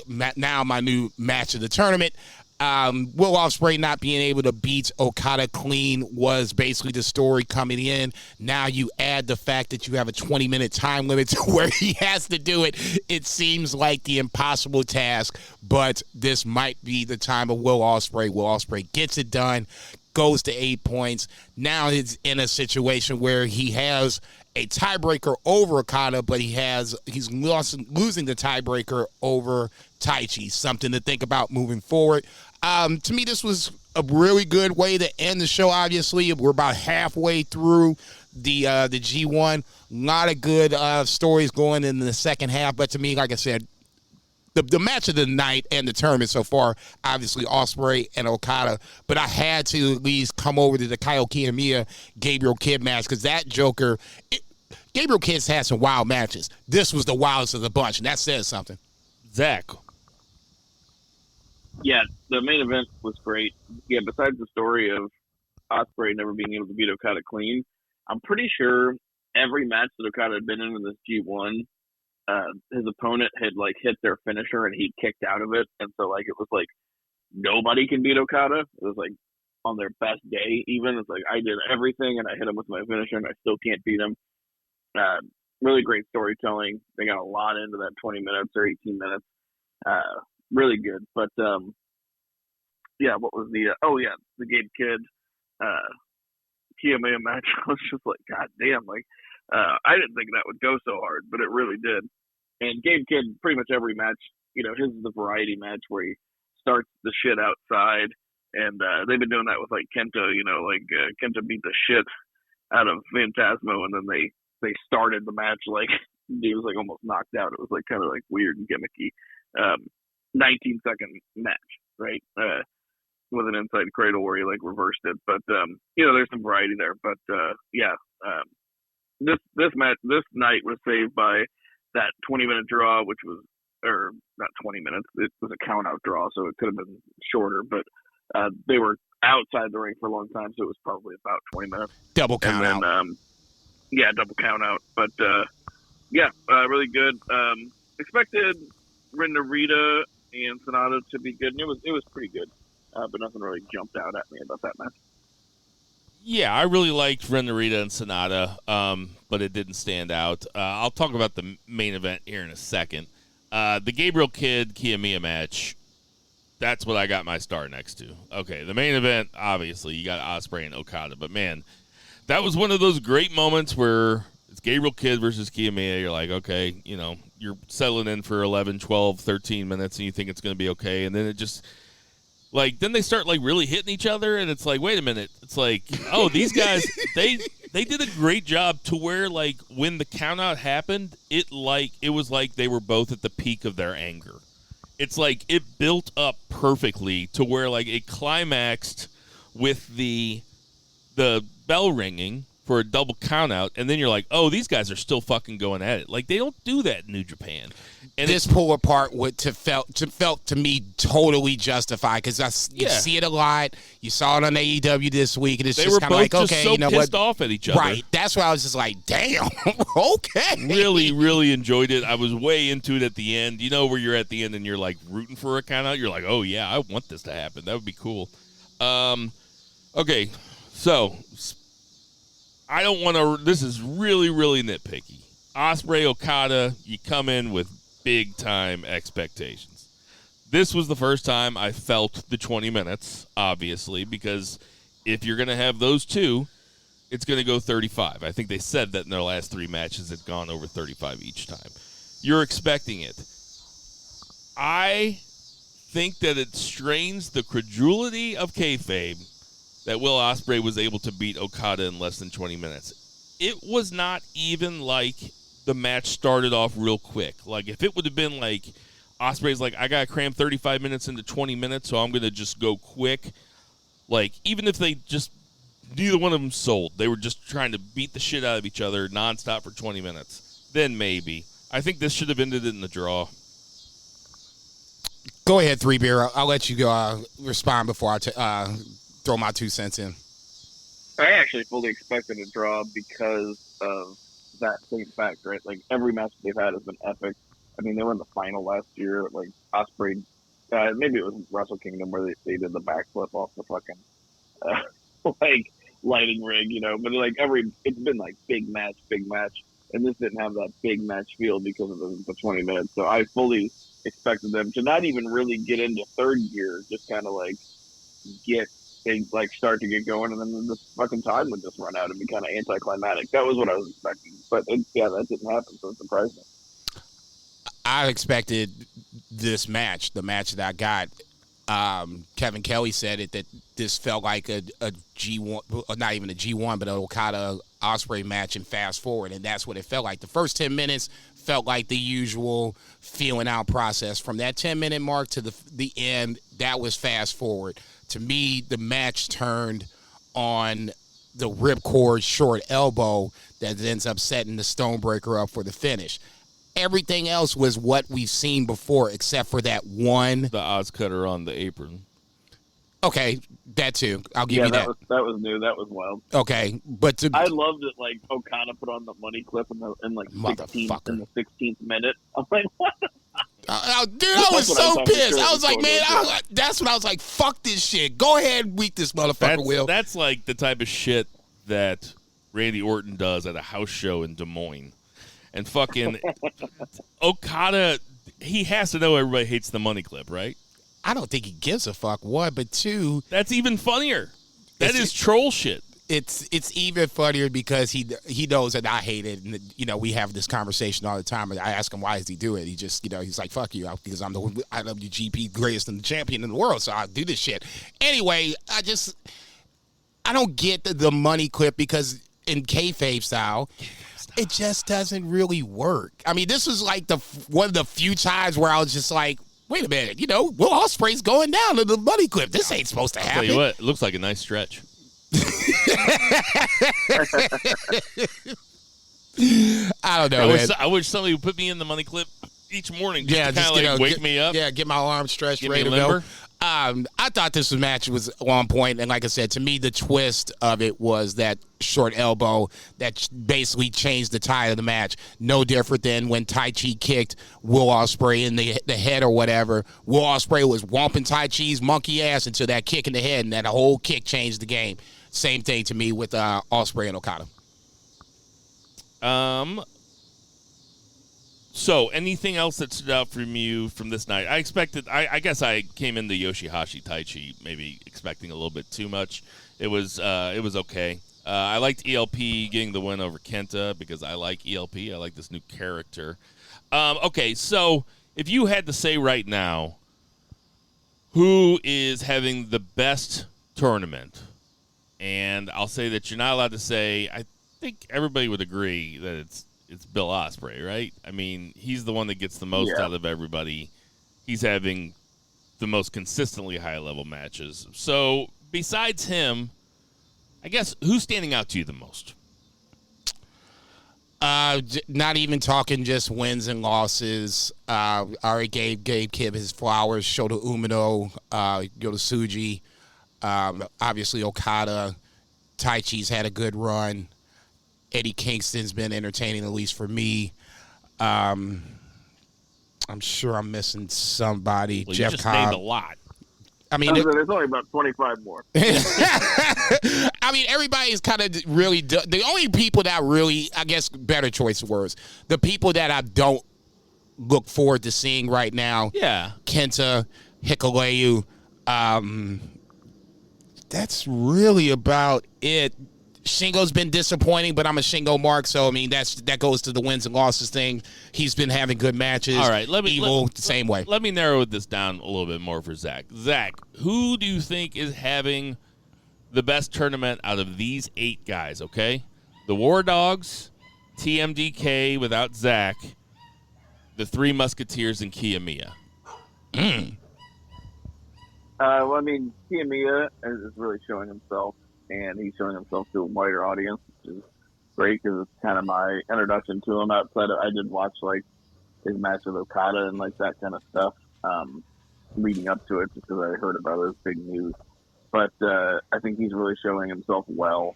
now my new match of the tournament. Will Ospreay not being able to beat Okada clean was basically the story coming in. Now you add the fact that you have a 20-minute time limit to where he has to do it. It seems like the impossible task, but this might be the time of Will Ospreay. Will Ospreay gets it done, goes to 8 points. Now he's in a situation where he has a tiebreaker over Okada, but he's losing the tiebreaker over Taichi. Something to think about moving forward. To me, this was a really good way to end the show. Obviously, we're about halfway through the G1. A lot of good stories going in the second half, but to me, like I said, the match of the night and the tournament so far, obviously Ospreay and Okada, but I had to at least come over to the Kyle Kiyomiya Gabriel Kidd match because that Joker, Gabriel Kidd's had some wild matches. This was the wildest of the bunch, and that says something. Zach. Yeah, the main event was great. Yeah, besides the story of Ospreay never being able to beat Okada clean, I'm pretty sure every match that Okada had been in this G1, his opponent had hit their finisher and he kicked out of it, and so it was nobody can beat Okada. It was on their best day, even it's I did everything and I hit him with my finisher and I still can't beat him. Really great storytelling. They got a lot into that 20 minutes or 18 minutes. Really good. But yeah, what was the Gabe Kidd Kiyomiya match? I was just God damn, I didn't think that would go so hard, but it really did. And Gabe Kidd, pretty much every match, his is the variety match where he starts the shit outside, and they've been doing that with Kenta. Kenta beat the shit out of Phantasmo, and then they started the match he was almost knocked out. It was kind of weird and gimmicky. 19-second match, right? With an inside cradle where he reversed it, but there's some variety there. But this night was saved by that 20-minute draw, which was, or not 20 minutes, it was a count out draw, so it could have been shorter, but they were outside the ring for a long time, so it was probably about 20 minutes. Double count out. Double count out. But really good. Expected Ren Narita and Sonata to be good, and it was pretty good, but nothing really jumped out at me about that match. Yeah, I really liked Ren Narita and Sonata, but it didn't stand out. I'll talk about the main event here in a second. The Gabriel Kidd Kiyomiya match, that's what I got my star next to. Okay, the main event, obviously, you got Ospreay and Okada, but man, that was one of those great moments where it's Gabriel Kidd versus Kiyomiya. You're okay, you're settling in for 11, 12, 13 minutes, and you think it's going to be okay, and then it just... then they start really hitting each other, and it's wait a minute. It's oh, these guys, they did a great job to where when the countout happened, it was they were both at the peak of their anger. It's it built up perfectly to where it climaxed with the bell ringing for a double countout, and then you're oh, these guys are still fucking going at it. They don't do that in New Japan. And this pull apart felt to me totally justified because you see it a lot. You saw it on AEW this week, and it's just kind of okay, so you know pissed what? Off at each other. Right. That's why I was just damn, okay. Really, really enjoyed it. I was way into it at the end. Where you're at the end and you're rooting for a count out. You're oh yeah, I want this to happen. That would be cool. Okay, so I don't want to. This is really, really nitpicky. Ospreay Okada, you come in with big time expectations. This was the first time I felt the 20 minutes, obviously, because if you're going to have those two, it's going to go 35. I think they said that in their last three matches had gone over 35 each time. You're expecting it. I think that it strains the credulity of kayfabe that Will Ospreay was able to beat Okada in less than 20 minutes. It was not even the match started off real quick. If it would have been Ospreay's like, I got to cram 35 minutes into 20 minutes, so I'm going to just go quick. Like, even if they just, neither one of them sold, they were just trying to beat the shit out of each other nonstop for 20 minutes, then maybe. I think this should have ended in the draw. Go ahead, 3 Beer. I'll let you go respond before I throw my 2 cents in. I actually fully expected a draw because of that same fact, right? Like, every match they've had has been epic. I mean, they were in the final last year. Like, Ospreay, maybe it was Wrestle Kingdom where they did the backflip off the fucking, like, lighting rig, you know? But, like, it's been, like, big match. And this didn't have that big match feel because of the 20 minutes. So I fully expected them to not even really get into third gear, just kind of, like, start to get going, and then the fucking time would just run out and be kind of anticlimactic. That was what I was expecting. But, that didn't happen, so it surprised me. I expected this match, the match that I got. Kevin Kelly said that this felt like a G1, not even a G1, but an Okada Ospreay match and fast forward, and that's what it felt like. The first 10 minutes felt like the usual feeling out process. From that 10-minute mark to the end, that was fast forward. To me, the match turned on the ripcord short elbow that ends up setting the Stonebreaker up for the finish. Everything else was what we've seen before, except for that one. The odds cutter on the apron. Okay, that too. I'll give you that. That was new. That was wild. Okay, but I loved it. Like, Okada put on the money clip in the 16th minute. I'm like, what? Dude, I was so pissed. I was like, man, that's when I was like, fuck this shit. Go ahead and weak this motherfucker, Will. That's like the type of shit that Randy Orton does at a house show in Des Moines. And fucking Okada, he has to know everybody hates the money clip, right? I don't think he gives a fuck, one, but two. That's even funnier. That is troll shit. It's even funnier because he knows that I hate it, and we have this conversation all the time. And I ask him why does he do it. He just he's like, fuck you, because I'm the IWGP greatest and the champion in the world, so I do this shit. Anyway, I don't get the money clip because in kayfabe style. It just doesn't really work. I mean, this was like one of the few times where I was just like, wait a minute, Will Ospreay's going down to the money clip. This ain't supposed to happen. I'll tell you what, it looks like a nice stretch. I don't know, man. I wish somebody would put me in the money clip each morning just to kind of wake me up. Yeah, get my arm stretched, get ready to go. I thought this match was on point, and like I said, to me, the twist of it was that short elbow that basically changed the tide of the match. No different than when Tai Chi kicked Will Ospreay in the head or whatever. Will Ospreay was whomping Tai Chi's monkey ass until that kick in the head, and that whole kick changed the game. Same thing to me with Ospreay and Okada. So, anything else that stood out from you from this night? I guess I came into Yoshihashi Taichi maybe expecting a little bit too much. It was okay. I liked ELP getting the win over Kenta because I like ELP. I like this new character. Okay, so if you had to say right now who is having the best tournament, and I'll say that you're not allowed to say, I think everybody would agree that it's Bill Ospreay, right? I mean, he's the one that gets the most out of everybody. He's having the most consistently high-level matches. So, besides him, I guess, who's standing out to you the most? Not even talking just wins and losses. Already gave Kib his flowers. Shota Umino, Yota Tsuji. Obviously, Okada. Taichi's had a good run. Eddie Kingston's been entertaining, at least for me. I'm sure I'm missing somebody. Well, Jeff you just Cobb. named a lot. I mean, there's only about 25 more. I mean, everybody's kind of really the only people that really, I guess, better choice of words, the people that I don't look forward to seeing right now. Yeah, Kenta, Hikuleu. That's really about it. Shingo's been disappointing, but I'm a Shingo mark, so I mean that goes to the wins and losses thing. He's been having good matches. All right, same way. Let me narrow this down a little bit more for Zach. Zach, who do you think is having the best tournament out of these 8 guys? Okay, the War Dogs, TMDK without Zach, the 3 Musketeers, and Kiyomiya. Well, I mean, Kiyomiya is really showing himself, and he's showing himself to a wider audience, which is great because it's kind of my introduction to him. Outside of, I did watch like his match with Okada and like that kind of stuff leading up to it, just because I heard about it as big news. But I think he's really showing himself well.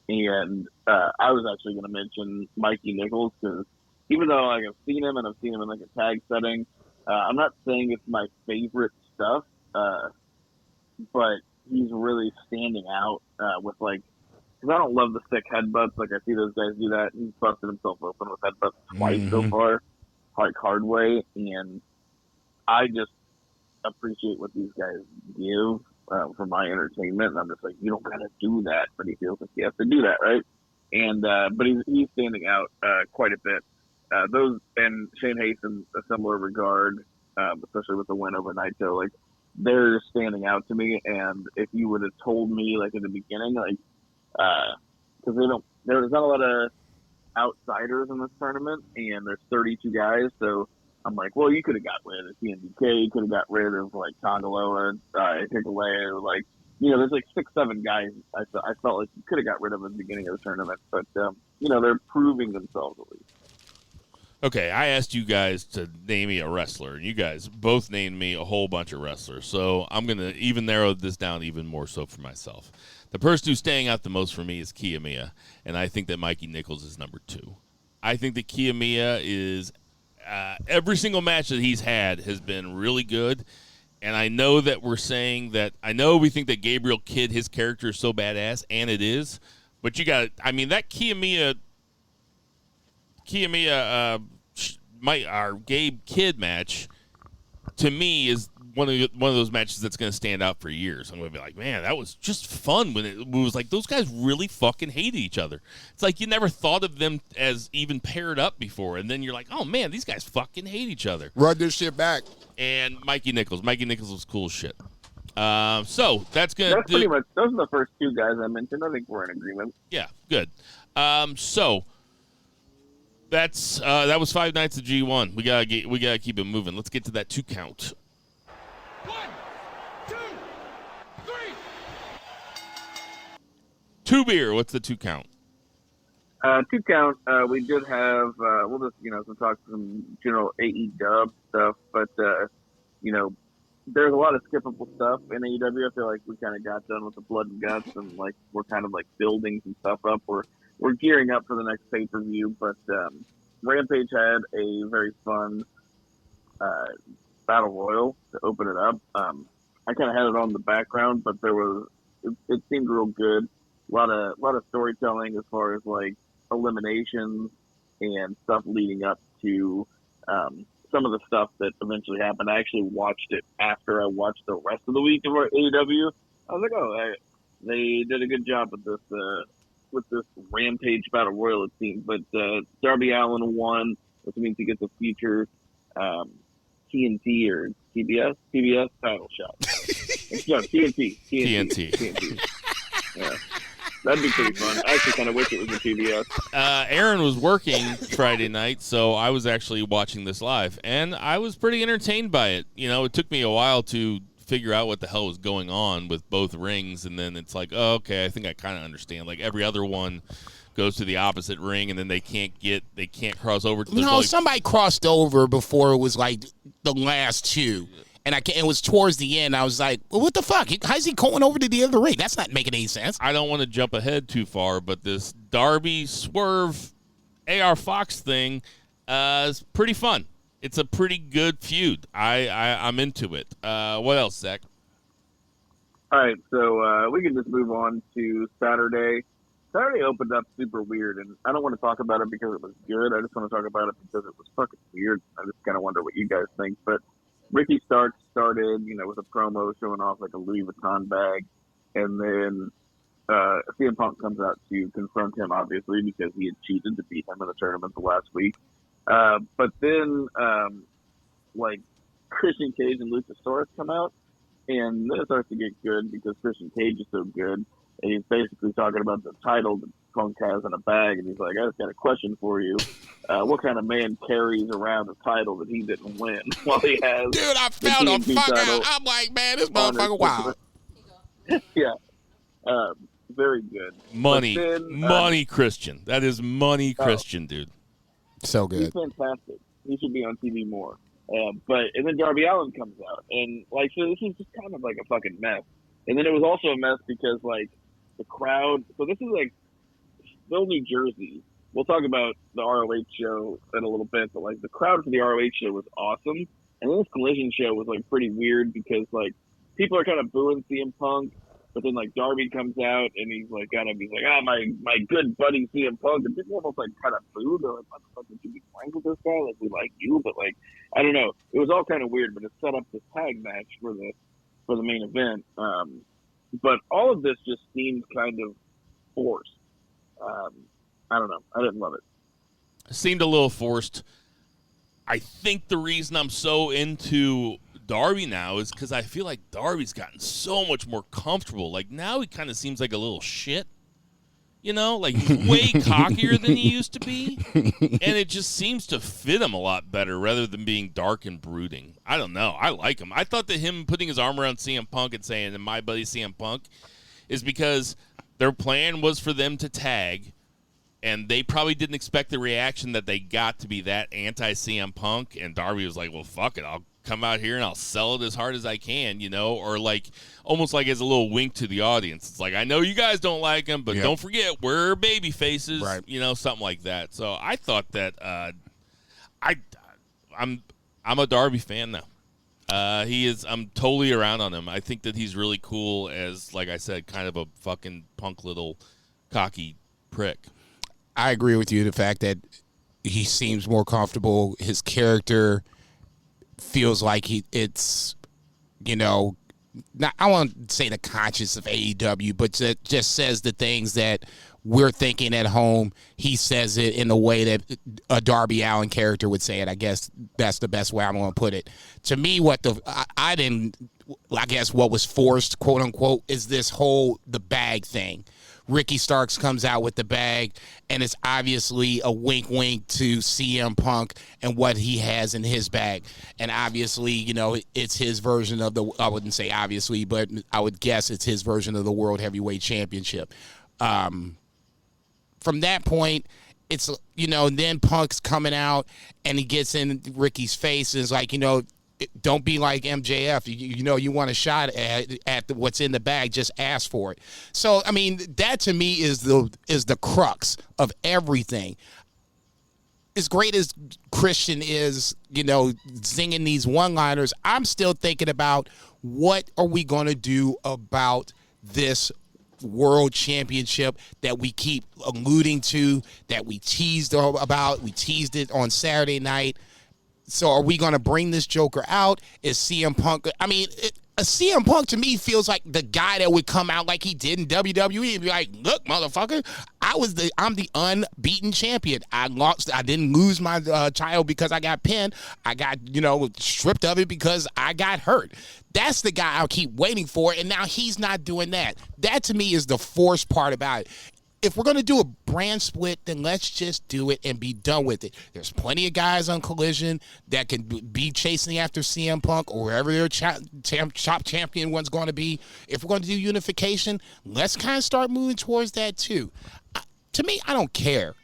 And I was actually going to mention Mikey Nichols because even though like, I've seen him and I've seen him in like a tag setting, I'm not saying it's my favorite stuff, but he's really standing out with like, because I don't love the thick headbutts. Like I see those guys do that. He's busted himself open with headbutts twice so far, like hard way, and I just appreciate what these guys give for my entertainment. And I'm just like, you don't gotta do that, but he feels like he has to do that, right? And but he's standing out quite a bit. Those and Shane Hayes in a similar regard, especially with the win over Naito, like they're standing out to me. And if you would have told me like in the beginning, like because there's not a lot of outsiders in this tournament, and there's 32 guys, so I'm like, well, you could have got rid of TNDK, you could have got rid of like Tongaloa, Hikuleo, like, you know, there's like 6-7 guys I felt like you could have got rid of at the beginning of the tournament, but you know, they're proving themselves at least. Okay, I asked you guys to name me a wrestler, and you guys both named me a whole bunch of wrestlers, so I'm going to even narrow this down even more so for myself. The person who's staying out the most for me is Kiyomiya, and I think that Mikey Nichols is number 2. I think that Kiyomiya is every single match that he's had has been really good, and I know that we're saying that – I know we think that Gabriel Kidd, his character is so badass, and it is, but you got – I mean, that Kiyomiya our Gabe Kidd match, to me, is one of those matches that's going to stand out for years. I'm going to be like, man, that was just fun when it was like those guys really fucking hated each other. It's like you never thought of them as even paired up before, and then you're like, oh man, these guys fucking hate each other. Run this shit back. And Mikey Nichols was cool as shit. So that's going to That's pretty much, those are the first 2 guys I mentioned. I think we're in agreement. Yeah, good. So that's that was 5 nights of G1. We gotta keep it moving. Let's get to that 2 count. 1, 2, 3. 2 beer. What's the 2 count? 2 count. We did have. We'll just some talk some general AE dub stuff, but there's a lot of skippable stuff in AEW. I feel like we kind of got done with the blood and guts, and like we're kind of like building some stuff up. We're gearing up for the next pay-per-view, but Rampage had a very fun battle royal to open it up. I kind of had it on the background, but it seemed real good. A lot of storytelling as far as like eliminations and stuff leading up to some of the stuff that eventually happened. I actually watched it after I watched the rest of the week of our AEW. I was like, oh, they did a good job with this Rampage Battle Royal, it seems. But Darby Allin won, which means he gets a future TNT or TBS title shot. No, TNT. Yeah. That'd be pretty fun. I actually kind of wish it was a TBS. Aaron was working Friday night, so I was actually watching this live, and I was pretty entertained by it. You know, it took me a while to figure out what the hell was going on with both rings, and then it's like, oh, okay, I think I kind of understand. Like every other one goes to the opposite ring, and then they can't cross over. Somebody crossed over before it was like the last 2. And it was towards the end. I was like, well, what the fuck? How's he going over to the other ring? That's not making any sense. I don't want to jump ahead too far, but this Darby Swerve AR Fox thing is pretty fun. It's a pretty good feud. I'm into it. What else, Zach? All right, so we can just move on to Saturday. Saturday opened up super weird, and I don't want to talk about it because it was good. I just want to talk about it because it was fucking weird. I just kind of wonder what you guys think, but Ricky Starks started, with a promo showing off like a Louis Vuitton bag, and then CM Punk comes out to confront him, obviously, because he had cheated to beat him in the tournament the last week. But then, Christian Cage and Luchasaurus come out, and then it starts to get good because Christian Cage is so good, and he's basically talking about the title Punk has in a bag, and he's like, I just got a question for you. What kind of man carries around a title that he didn't win while he has Dude, I the found a TNT fuck title out. I'm like, man, this on his motherfucker wild. Yeah. Very good. Money. But then, Money Christian. That is money Christian, dude. So he's good. fantastic. He should be on TV more. And then Darby Allin comes out, and like, so this is just kind of like a fucking mess. And then it was also a mess because like the crowd. So this is like still New Jersey. We'll talk about the ROH show in a little bit, but like the crowd for the ROH show was awesome, and then this Collision show was like pretty weird because like people are kind of booing CM Punk, but then like Darby comes out and he's like my good buddy CM Punk, and people almost like kind of boo. They're like, what the fuck, would you be friends with this guy? Like, we like you, but like, I don't know. It was all kind of weird, but it set up this tag match for the main event. But all of this just seemed kind of forced. I don't know. I didn't love it. Seemed a little forced. I think the reason I'm so into Darby now is because I feel like Darby's gotten so much more comfortable. Like, now he kind of seems like a little shit. You know, like he's way cockier than he used to be. And it just seems to fit him a lot better rather than being dark and brooding. I don't know. I like him. I thought that him putting his arm around CM Punk and saying, "And my buddy CM Punk," is because their plan was for them to tag, and they probably didn't expect the reaction that they got to be that anti-CM Punk. And Darby was like, well, fuck it. I'll come out here and I'll sell it as hard as I can, you know, or like almost like as a little wink to the audience. It's like, I know you guys don't like him, but don't forget we're baby faces, right? You know, something like that. So I thought that I'm a Darby fan now. He is. I'm totally around on him. I think that he's really cool as, like I said, kind of a fucking punk little cocky prick. I agree with you. The fact that he seems more comfortable, his character feels like it's, you know, not, I won't say the conscience of AEW, but just says the things that we're thinking at home. He says it in the way that a Darby Allin character would say it. I guess that's the best way I'm going to put it. To me, what I guess what was forced, quote unquote, is this whole the bag thing. Ricky Starks comes out with the bag, and it's obviously a wink-wink to CM Punk and what he has in his bag. And obviously, you know, it's his version of I wouldn't say obviously, but I would guess it's his version of the World Heavyweight Championship. From that point, it's, you know, then Punk's coming out, and he gets in Ricky's face and is like, you know, don't be like MJF. You know, you want a shot at what's in the bag, just ask for it. So, I mean, that to me is the crux of everything. As great as Christian is, you know, singing these one-liners, I'm still thinking about what are we going to do about this world championship that we keep alluding to, that we teased about. We teased it on Saturday night. So are we going to bring this Joker out? Is CM Punk? I mean, a CM Punk to me feels like the guy that would come out like he did in WWE and be like, look, motherfucker, I'm the unbeaten champion. I didn't lose my child because I got pinned. I got, you know, stripped of it because I got hurt. That's the guy I'll keep waiting for, and now he's not doing that. That to me is the forced part about it. If we're going to do a brand split, then let's just do it and be done with it. There's plenty of guys on Collision that can be chasing after CM Punk or wherever their top champion one's going to be. If we're going to do unification, let's kind of start moving towards that too. To me, I don't care.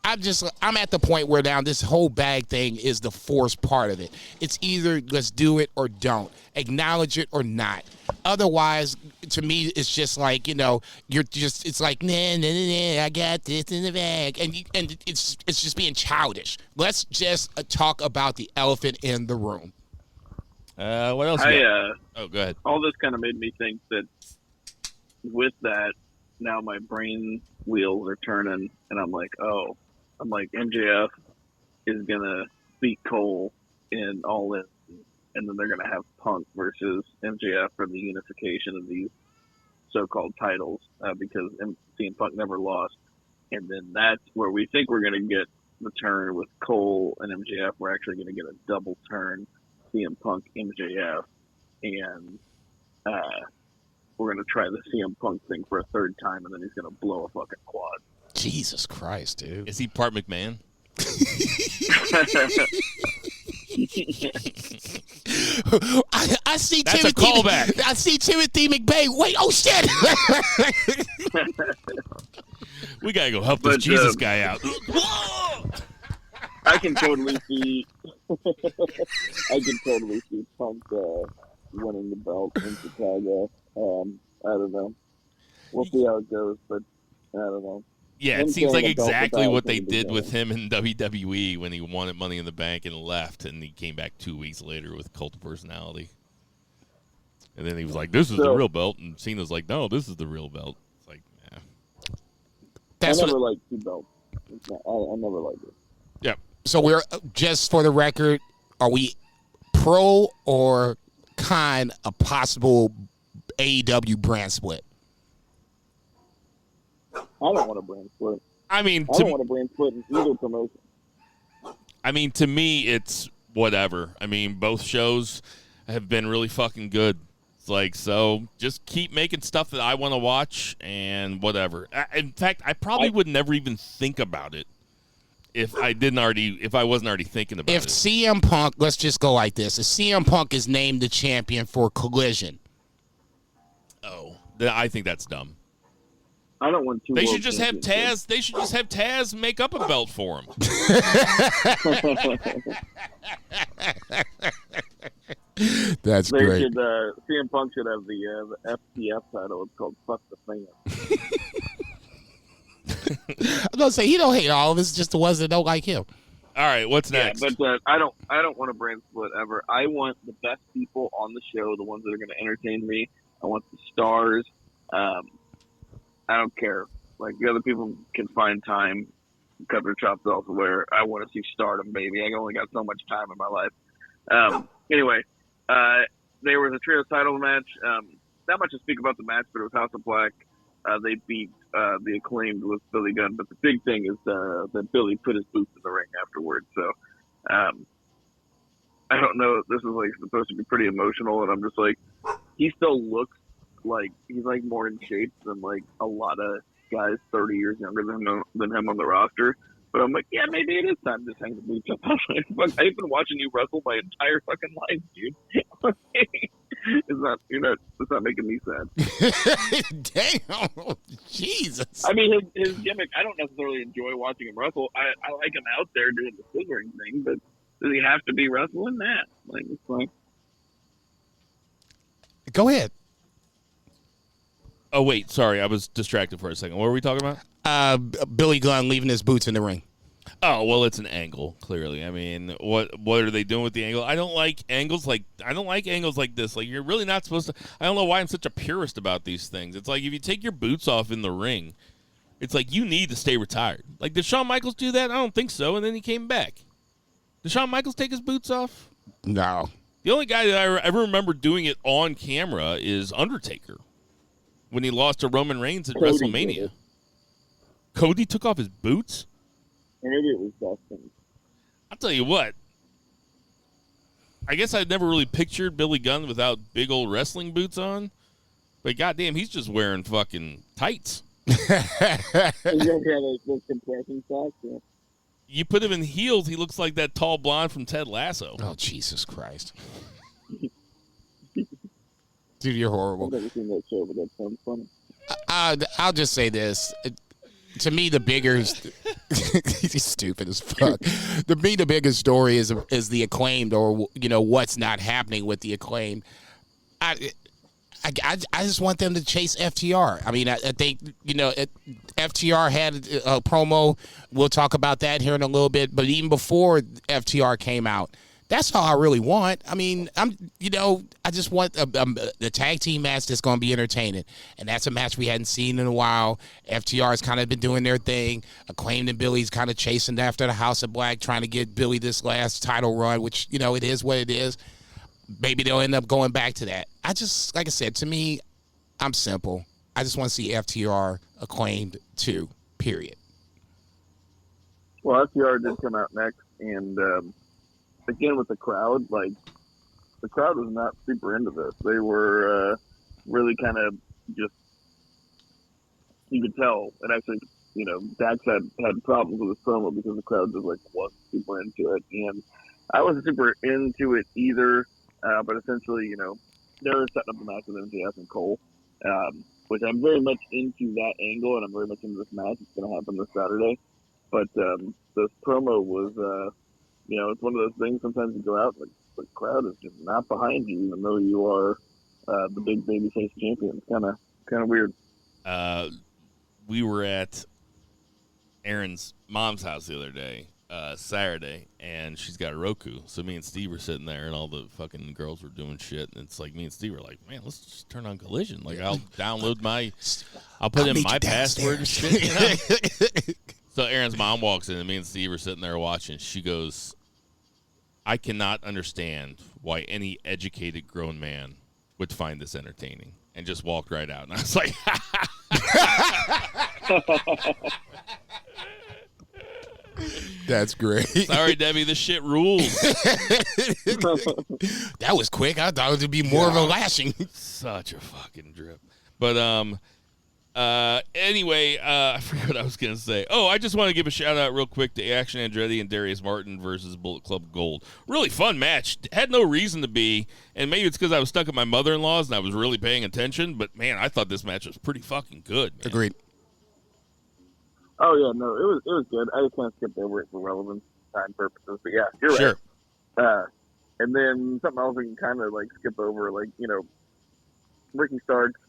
I'm at the point where now this whole bag thing is the forced part of it. It's either let's do it or don't. Acknowledge it or not. Otherwise, to me, it's just like, you know, it's like, nah, I got this in the bag. And it's just being childish. Let's just talk about the elephant in the room. What else? Oh, go ahead. All this kind of made me think that with that, now my brain wheels are turning, and I'm like MJF is gonna beat Cole in All In, and then they're gonna have Punk versus MJF for the unification of these so-called titles because CM Punk never lost, and then that's where we think we're gonna get the turn with Cole and MJF. We're actually gonna get a double turn, CM Punk MJF, and we're gonna try the CM Punk thing for a third time, and then he's gonna blow a fucking quad. Jesus Christ, dude. Is he part McMahon? I see That's Timothy. a callback. I see Timothy McVeigh. Wait, oh shit! We gotta go help this Jesus guy out. I can totally see. I can totally see Punk winning the belt in Chicago. I don't know. We'll see how it goes, but I don't know. Yeah, Him it seems like carrying a belt exactly without what they him did being with him in WWE when he won Money in the Bank and left, and he came back 2 weeks later with Cult of Personality. And then he was like, "This is the real belt," and Cena's like, "No, this is the real belt." It's like, yeah. That's I never liked two belts. I never liked it. Yep. So we're just for the record, are we pro or con a possible AEW brand split? I don't want a brand split. I mean, I don't want a brand split in either promotion. I mean, to me, it's whatever. I mean, both shows have been really fucking good. It's like, so just keep making stuff that I want to watch and whatever. In fact, I probably would never even think about it if I wasn't already thinking about it. If CM Punk, let's just go like this. If CM Punk is named the champion for Collision. Then I think that's dumb. I don't want two. They world should just have championships. Taz. They should just have Taz make up a belt for him. That's They great. should. CM Punk should have the FTF title. It's called "Fuck the Fans." I'm gonna say he don't hate all of us, just the ones that don't like him. All right, what's next? Yeah, but I don't want a brand split ever. I want the best people on the show, the ones that are going to entertain me. I want the stars. I don't care. Like, the other people can find time, cut their chops elsewhere. I want to see stardom, baby. I only got so much time in my life. Anyway, there was a trios title match. Not much to speak about the match, but it was House of Black. They beat the Acclaimed with Billy Gunn. But the big thing is that Billy put his boots in the ring afterwards. So I don't know. This is like supposed to be pretty emotional, and I'm just like, he still looks like he's like more in shape than like a lot of guys 30 years younger than him on the roster. But I'm like, yeah, maybe it is time to hang the boots up. I've been watching you wrestle my entire fucking life, dude. It's not making me sad. Damn, Jesus. I mean, his gimmick, I don't necessarily enjoy watching him wrestle. I like him out there doing the scissoring thing, but does he have to be wrestling that? Like, it's like, Go ahead. Oh, wait, sorry. I was distracted for a second. What were we talking about? Billy Gunn leaving his boots in the ring. Oh, well, it's an angle, clearly. I mean, what are they doing with the angle? I don't like angles like this. Like, you're really not supposed to. I don't know why I'm such a purist about these things. It's like, if you take your boots off in the ring, it's like you need to stay retired. Like, did Shawn Michaels do that? I don't think so, and then he came back. Did Shawn Michaels take his boots off? No. The only guy that I ever remember doing it on camera is Undertaker when he lost to Roman Reigns at Cody WrestleMania. did it. Cody took off his boots? or maybe it was Dustin. I'll tell you what. I guess I'd never really pictured Billy Gunn without big old wrestling boots on. But goddamn, he's just wearing fucking tights. He's got those compression socks. Yeah. You put him in heels, he looks like that tall blonde from Ted Lasso. Oh, Jesus Christ. Dude, you're horrible. I've never seen that show, but that sounds funny. I'll just say this. To me, the bigger he's stupid as fuck. To me, the biggest story is the Acclaimed, or what's not happening with the Acclaimed. I just want them to chase FTR. I mean, I think FTR had a promo. We'll talk about that here in a little bit. But even before FTR came out, that's all I really want. I mean, I just want the tag team match that's going to be entertaining. And that's a match we hadn't seen in a while. FTR has kind of been doing their thing. Acclaimed and Billy's kind of chasing after the House of Black, trying to get Billy this last title run, which, it is what it is. Maybe they'll end up going back to that. Like I said, to me, I'm simple. I just want to see FTR Acclaimed 2, period. Well, FTR did come out next, and again with the crowd, the crowd was not super into this. They were really kind of just, you could tell it actually Dax had problems with his promo because the crowd just like wasn't super into it, and I wasn't super into it either. But essentially, they're setting up the match with MJF and Cole, which I'm very much into that angle, and I'm very much into this match. It's going to happen this Saturday. But this promo was, it's one of those things. Sometimes you go out, like the crowd is just not behind you, even though you are the big babyface champion. It's kind of weird. We were at Aaron's mom's house the other day, Saturday, and she's got a Roku. So me and Steve were sitting there, and all the fucking girls were doing shit. And it's like me and Steve were like, "Man, let's just turn on Collision. Like, I'll download I'll put in my password and shit." So Aaron's mom walks in, and me and Steve are sitting there watching. She goes, "I cannot understand why any educated grown man would find this entertaining," and just walked right out. And I was like, That's great. "Sorry, Debbie, this shit rules." That was quick. I thought it would be more of a lashing. Such a fucking drip. But anyway, I forgot what I was gonna say. Oh, I just want to give a shout out real quick to Action Andretti and Darius Martin versus Bullet Club Gold. Really fun match. Had no reason to be, and maybe it's because I was stuck at my mother-in-law's and I was really paying attention. But man, I thought this match was pretty fucking good. Man. Agreed. Oh yeah, no, it was good. I just kind of skipped over it for relevance time purposes, but yeah, you're sure. Right. And then something else we can kind of like skip over, like Ricky Starks,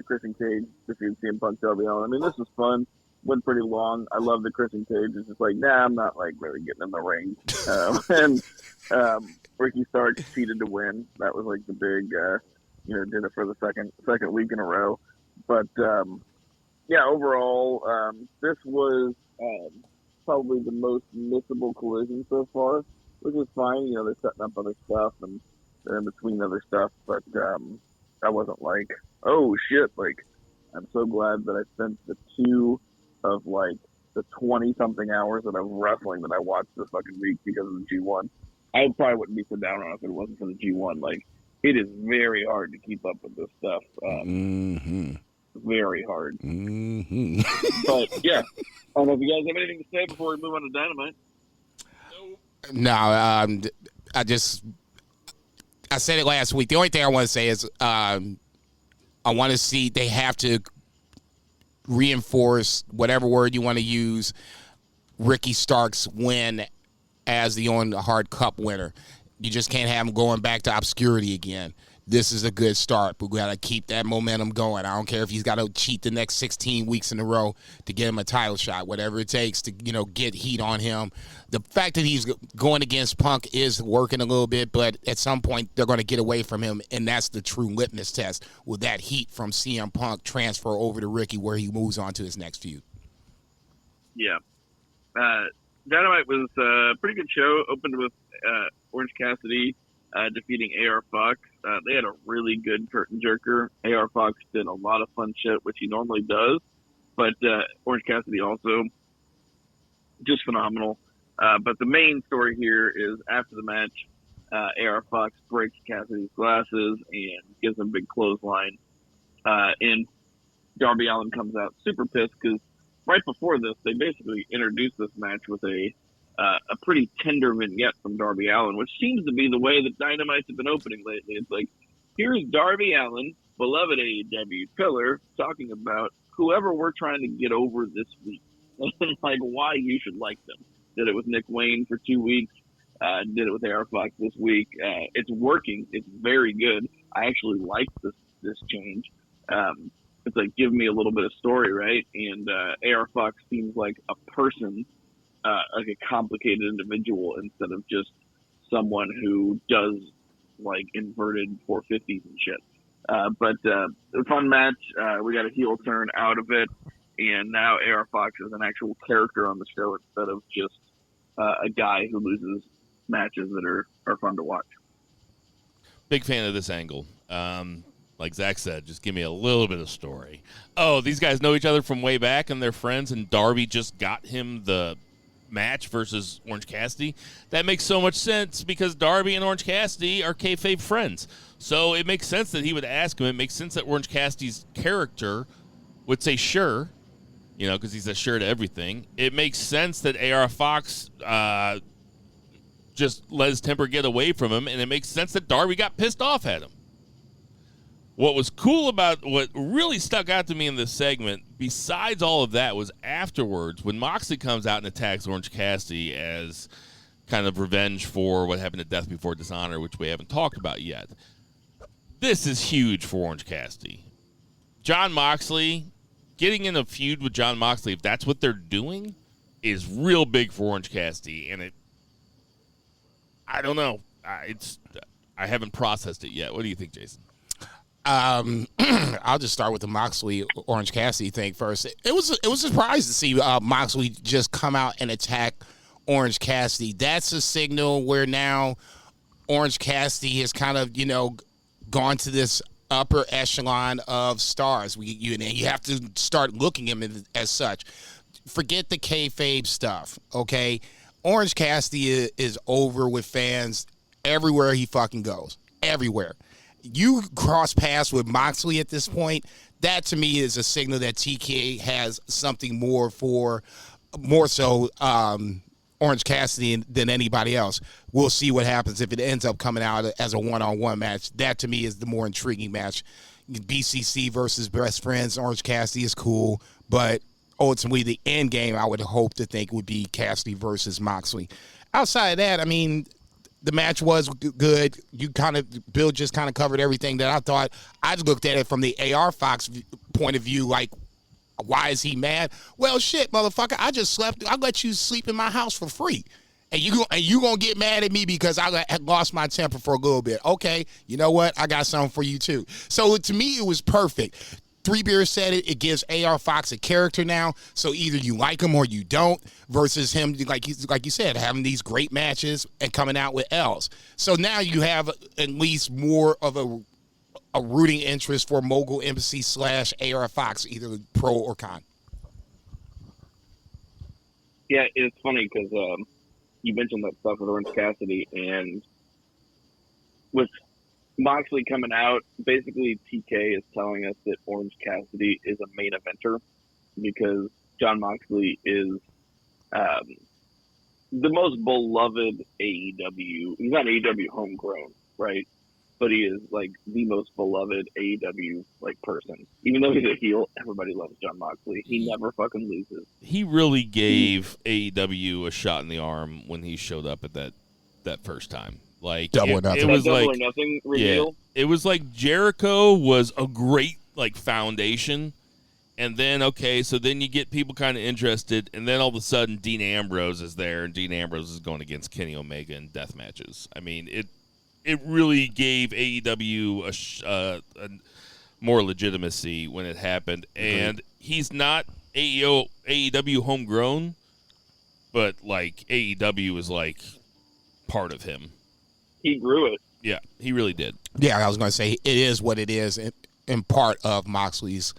Christian Cage defeated CM Punk, Darby Allin. I mean, this was fun. Went pretty long. I love the Christian Cage. It's just like, nah, I'm not like really getting in the ring. And Ricky Starks cheated to win. That was like the big, did it for the second week in a row. But yeah, overall, this was probably the most missable Collision so far, which is fine. They're setting up other stuff and they're in between other stuff, but I wasn't like, oh shit, like I'm so glad that I spent the 2 of like the 20-something hours of wrestling that I watched this fucking week because of the G1. I probably wouldn't be so down on it if it wasn't for the G1. Like, it is very hard to keep up with this stuff. Very hard. Mm-hmm. But yeah, I don't know if you guys have anything to say before we move on to Dynamite. No, I said it last week. The only thing I want to say is I want to see they have to reinforce whatever word you want to use Ricky Starks' win as the Owen Hart Cup winner. You just can't have him going back to obscurity again. This is a good start, but we got to keep that momentum going. I don't care if he's got to cheat the next 16 weeks in a row to get him a title shot, whatever it takes to, get heat on him. The fact that he's going against Punk is working a little bit, but at some point they're going to get away from him, and that's the true litmus test. Will that heat from CM Punk transfer over to Ricky where he moves on to his next feud? Yeah. Dynamite was a pretty good show. Opened with Orange Cassidy defeating AR Fox. They had a really good curtain jerker. AR Fox did a lot of fun shit, which he normally does. But Orange Cassidy also just phenomenal. But the main story here is after the match, AR Fox breaks Cassidy's glasses and gives him a big clothesline. And Darby Allin comes out super pissed because right before this, they basically introduced this match with a pretty tender vignette from Darby Allin, which seems to be the way that Dynamites have been opening lately. It's like, here's Darby Allin, beloved AEW pillar, talking about whoever we're trying to get over this week and like why you should like them. Did it with Nick Wayne for 2 weeks. Did it with AR Fox this week. It's working. It's very good. I actually like this change. It's like, give me a little bit of story, right? And AR Fox seems like a person, like a complicated individual instead of just someone who does like inverted 450s and shit. But a fun match. We got a heel turn out of it. And now AR Fox is an actual character on the show instead of just a guy who loses matches that are fun to watch. Big fan of this angle. Like Zach said, just give me a little bit of story. Oh, these guys know each other from way back and they're friends, and Darby just got him the match versus Orange Cassidy. That makes so much sense because Darby and Orange Cassidy are kayfabe friends. So it makes sense that he would ask him. It makes sense that Orange Cassidy's character would say sure. you know, because he's assured of everything. It makes sense that AR Fox just let his temper get away from him, and it makes sense that Darby got pissed off at him. What was cool about what really stuck out to me in this segment, besides all of that, was afterwards when Moxley comes out and attacks Orange Cassidy as kind of revenge for what happened at Death Before Dishonor, which we haven't talked about yet. This is huge for Orange Cassidy. Jon Moxley, getting in a feud with Jon Moxley, if that's what they're doing, is real big for Orange Cassidy, and I don't know. I haven't processed it yet. What do you think, Jason? I'll just start with the Moxley Orange Cassidy thing first. It was a surprise to see Moxley just come out and attack Orange Cassidy. That's a signal where now Orange Cassidy has kind of, you know, gone to this upper echelon of stars. You have to start looking at him as such. Forget the kayfabe stuff, okay? Orange Cassidy is over with fans everywhere he fucking goes. Everywhere. You cross paths with Moxley at this point, that to me is a signal that TK has something more so Orange Cassidy than anybody else. We'll see what happens if it ends up coming out as a one-on-one match. That to me is the more intriguing match. BCC versus Best Friends, Orange Cassidy is cool, but ultimately the end game I would hope to think would be Cassidy versus Moxley. Outside of that, I mean, the match was good. Bill just kind of covered everything that I thought. I just looked at it from the AR Fox point of view, like, why is he mad? Well, shit, motherfucker, I let you sleep in my house for free. And you gonna get mad at me because I lost my temper for a little bit. Okay, you know what? I got something for you too. So to me, it was perfect. Three Beers said it. It gives AR Fox a character now. So either you like him or you don't. Versus him, like you said, having these great matches and coming out with L's. So now you have at least more of a rooting interest for Mogul Embassy / AR Fox, either pro or con. Yeah, it's funny because you mentioned that stuff with Orange Cassidy, and with Moxley coming out, basically TK is telling us that Orange Cassidy is a main eventer because Jon Moxley is the most beloved AEW. He's not AEW homegrown, right? But he is like the most beloved AEW like person. Even though he's a heel, everybody loves Jon Moxley. He never fucking loses. He really gave AEW a shot in the arm when he showed up at that first time. Like double or nothing. It was double like or nothing reveal. Yeah, it was like Jericho was a great like foundation, and then so then you get people kind of interested, and then all of a sudden Dean Ambrose is there, and Dean Ambrose is going against Kenny Omega in death matches. I mean, it really gave AEW a more legitimacy when it happened, and he's not AEW homegrown, but like AEW is like part of him. He grew it. Yeah, he really did. Yeah, I was going to say it is what it is in part of Moxley's,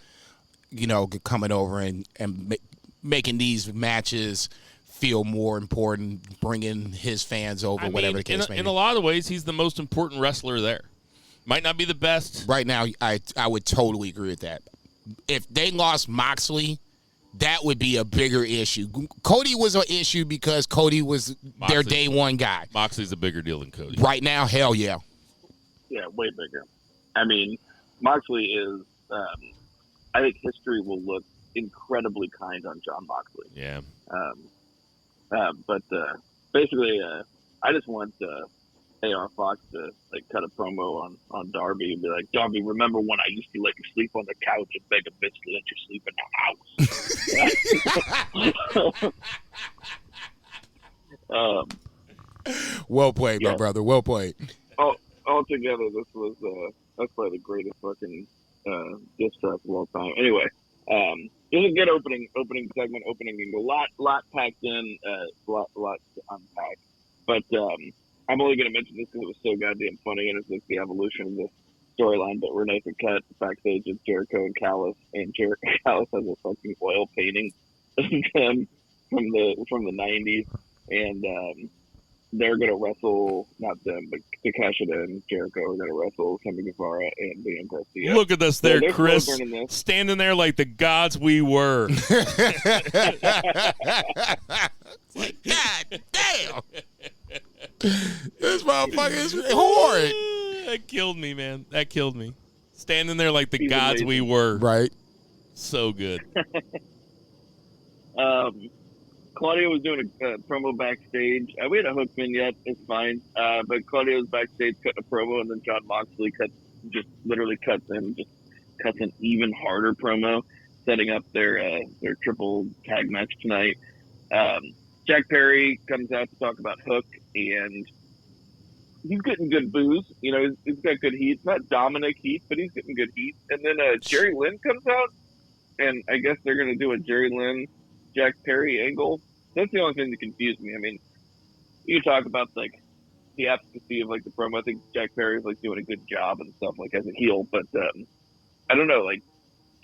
coming over and making these matches feel more important, bringing his fans over, whatever the case may be. In a lot of ways, he's the most important wrestler there. Might not be the best. Right now, I would totally agree with that. If they lost Moxley, that would be a bigger issue. Cody was an issue because Cody was their day one guy. Moxley's a bigger deal than Cody. Right now, hell yeah. Yeah, way bigger. I mean, Moxley is, I think history will look incredibly kind on Jon Moxley. Yeah. But basically, I just want AR Fox to like cut a promo on Darby and be like, Darby, remember when I used to let you sleep on the couch and beg a bitch to let you sleep in the house? Well played, my brother. Well played. Altogether, this was that's probably the greatest fucking diss track of all time. Anyway, it was a good opening segment, opening angle. Lot packed in, lot to unpack. But I'm only going to mention this because it was so goddamn funny, and it's like the evolution of the storyline. But Renee cut backstage with Jericho and Callis, and Callis has a fucking oil painting of them from the 90s, and they're going to wrestle, not them, but Takeshita and Jericho are going to wrestle Sammy Guevara and Liam Garcia. Look at us there, they're Chris, this. standing there like the gods we were. Like, God damn. This motherfucker is horrid. That killed me, man. That killed me. Standing there like the He's gods amazing. we were. Right. So good. Claudio was doing a promo backstage. We had a hook vignette. It's fine. But Claudio was backstage cutting a promo, and then John Moxley cuts an even harder promo, setting up their triple tag match tonight. Jack Perry comes out to talk about Hook, and he's getting good boos. You know, he's got good heat. Not Dominic heat, but he's getting good heat. And then Jerry Lynn comes out, and I guess they're going to do a Jerry Lynn Jack Perry angle. That's the only thing that confused me. I mean, you talk about like the efficacy of like the promo. I think Jack Perry's like doing a good job and stuff like as a heel, but I don't know. Like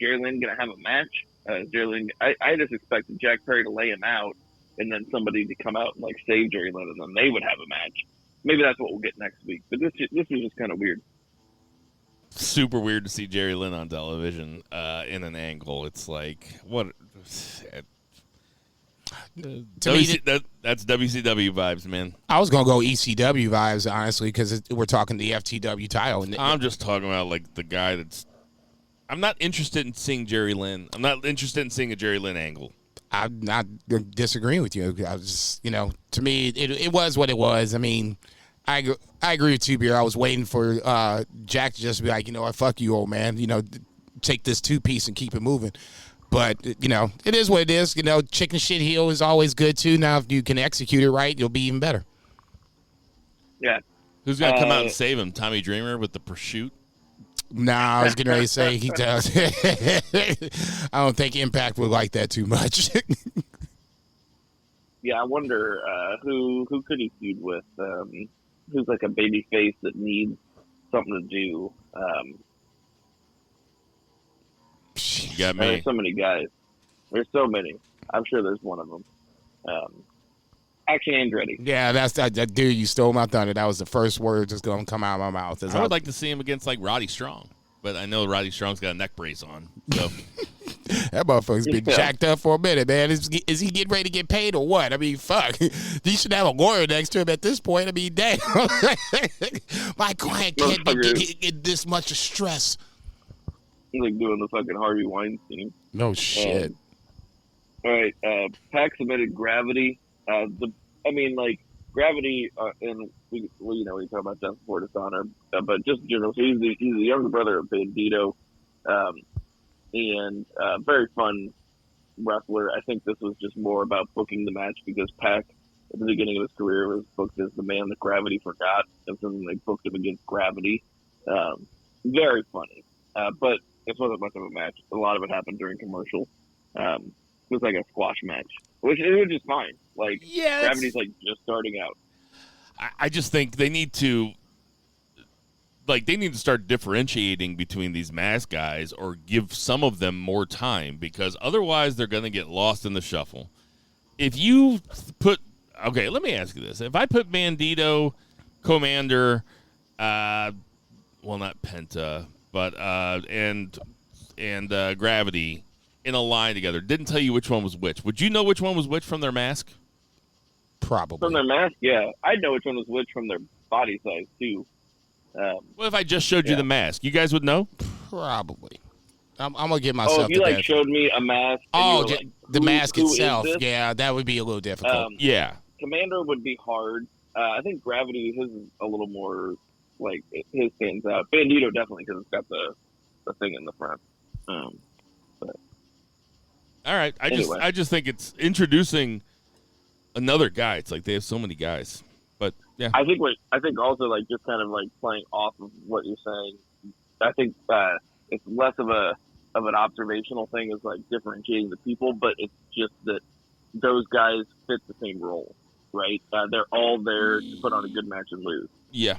Jerry Lynn gonna have a match? Jerry Lynn, I just expected Jack Perry to lay him out and then somebody to come out and like save Jerry Lynn, and then they would have a match. Maybe that's what we'll get next week. But this is just kind of weird. Super weird to see Jerry Lynn on television in an angle. It's like what. That's WCW vibes, man. I was going to go ECW vibes, honestly, because we're talking the FTW title. And I'm just talking about, like, the guy that's... I'm not interested in seeing Jerry Lynn. I'm not interested in seeing a Jerry Lynn angle. I'm not disagreeing with you. I was just, to me, it was what it was. I mean, I agree with Two-Beer. I was waiting for Jack to just be like, fuck you, old man. Take this two-piece and keep it moving. But, it is what it is. Chicken shit heel is always good, too. Now, if you can execute it right, you'll be even better. Yeah. Who's going to come out and save him? Tommy Dreamer with the prosciutto? Nah, I was getting ready to say he does. I don't think Impact would like that too much. Yeah, I wonder who could he feud with? Who's like a baby face that needs something to do? You got me. There's so many guys. There's so many. I'm sure there's one of them. Action Andretti. Yeah, that's that dude. You stole my thunder. That was the first word that's going to come out of my mouth. I would like to see him against like Roddy Strong, but I know Roddy Strong's got a neck brace on. So that motherfucker's been jacked up for a minute, man. Is he getting ready to get paid or what? I mean, fuck. He should have a lawyer next to him at this point. I mean, damn. My client can't be getting this much stress. He's like doing the fucking Harvey Weinstein. No shit. All right, Pac submitted Gravity. Gravity, and we talk about Death Before Dishonor, but just in general, so he's the younger brother of Bandito, and very fun wrestler. I think this was just more about booking the match because Pac, at the beginning of his career, was booked as the man that Gravity forgot, and so then they booked him against Gravity. Very funny, but it wasn't much of a match. A lot of it happened during commercial. It was like a squash match, which is fine. Like, yeah, Gravity's like just starting out. I just think they need to start differentiating between these mask guys or give some of them more time because otherwise they're going to get lost in the shuffle. If you put, okay, let me ask you this. If I put Bandito, Commander, not Penta, but, and Gravity in a line together, didn't tell you which one was which, would you know which one was which from their mask? Probably. From their mask, yeah. I'd know which one was which from their body size, too. What if I just showed you the mask? You guys would know? Probably. I'm going to give myself if you, showed me a mask. The mask itself. Yeah, that would be a little difficult. Yeah. Commander would be hard. I think Gravity, his is a little more, his stands out. Bandito, definitely, because it's got the thing in the front. But all right. I just think it's introducing another guy. It's like they have so many guys. But yeah. I think also just kind of playing off of what you're saying. I think it's less of an observational thing as differentiating the people, but it's just that those guys fit the same role, right? They're all there to put on a good match and lose. Yeah.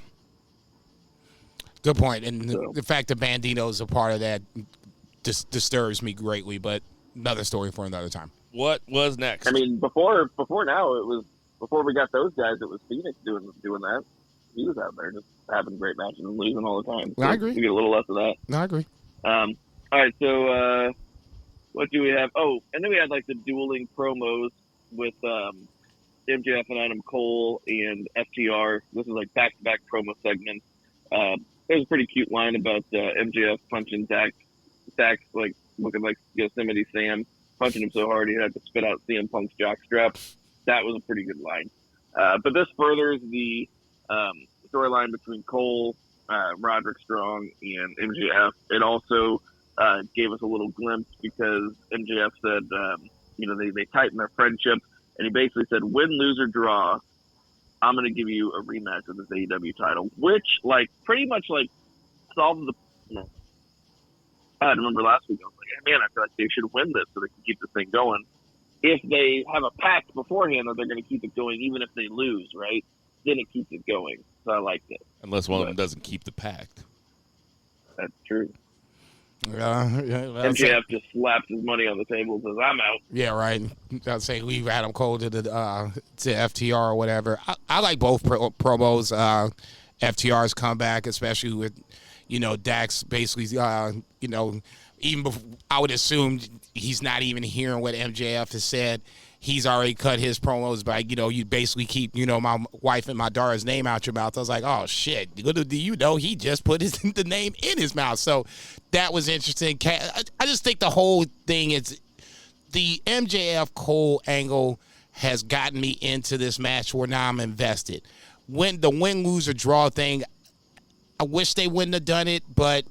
Good point. And the fact that Bandito is a part of that disturbs me greatly, but another story for another time. What was next? I mean, before now, it was before we got those guys, it was Phoenix doing that. He was out there just having great matches and losing all the time. So I agree. We get a little less of that. I agree. All right, so what do we have? Oh, and then we had like the dueling promos with MJF and Adam Cole and FTR. This is like back-to-back promo segments. There's a pretty cute line about MJF punching Zach, like looking like Yosemite Sam, punching him so hard he had to spit out CM Punk's jockstrap. That was a pretty good line. But this furthers the storyline between Cole, Roderick Strong, and MJF. It also gave us a little glimpse because MJF said, they tightened their friendship, and he basically said, win, lose, or draw, I'm going to give you a rematch of this AEW title, which, like, pretty much, like, solved the I remember last week, I was like, man, I feel like they should win this so they can keep this thing going. If they have a pact beforehand that they're going to keep it going, even if they lose, right, then it keeps it going. So I liked it. Unless one of them doesn't keep the pact. That's true. MJF MJF just slaps his money on the table and says, I'm out. Yeah, right. I'd say leave Adam Cole to the to FTR or whatever. I like both promos. FTR's comeback, especially with, Dax basically, even before, I would assume he's not even hearing what MJF has said. He's already cut his promos by, you basically keep, my wife and my daughter's name out your mouth. I was like, oh, shit. Little do you know, he just put the name in his mouth. So that was interesting. I just think the whole thing is the MJF Cole angle has gotten me into this match where now I'm invested. When the win, lose, or draw thing, I wish they wouldn't have done it, but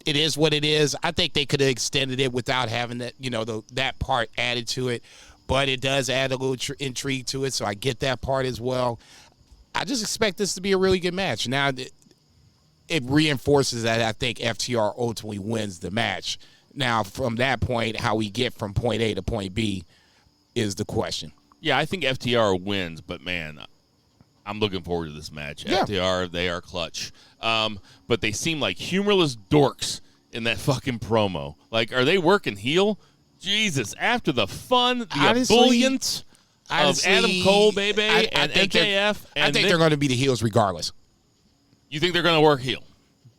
it is what it is. I think they could have extended it without having that, that part added to it. But it does add a little intrigue to it, so I get that part as well. I just expect this to be a really good match. Now, it reinforces that I think FTR ultimately wins the match. Now, from that point, how we get from point A to point B is the question. Yeah, I think FTR wins, but, man, I'm looking forward to this match. Yeah. FTR, they are clutch. But they seem like humorless dorks in that fucking promo. Like, are they working heel? Jesus, after the fun, the ebullience of Adam Cole, baby, and MJF. I think they're going to be the heels regardless. You think they're going to work heel?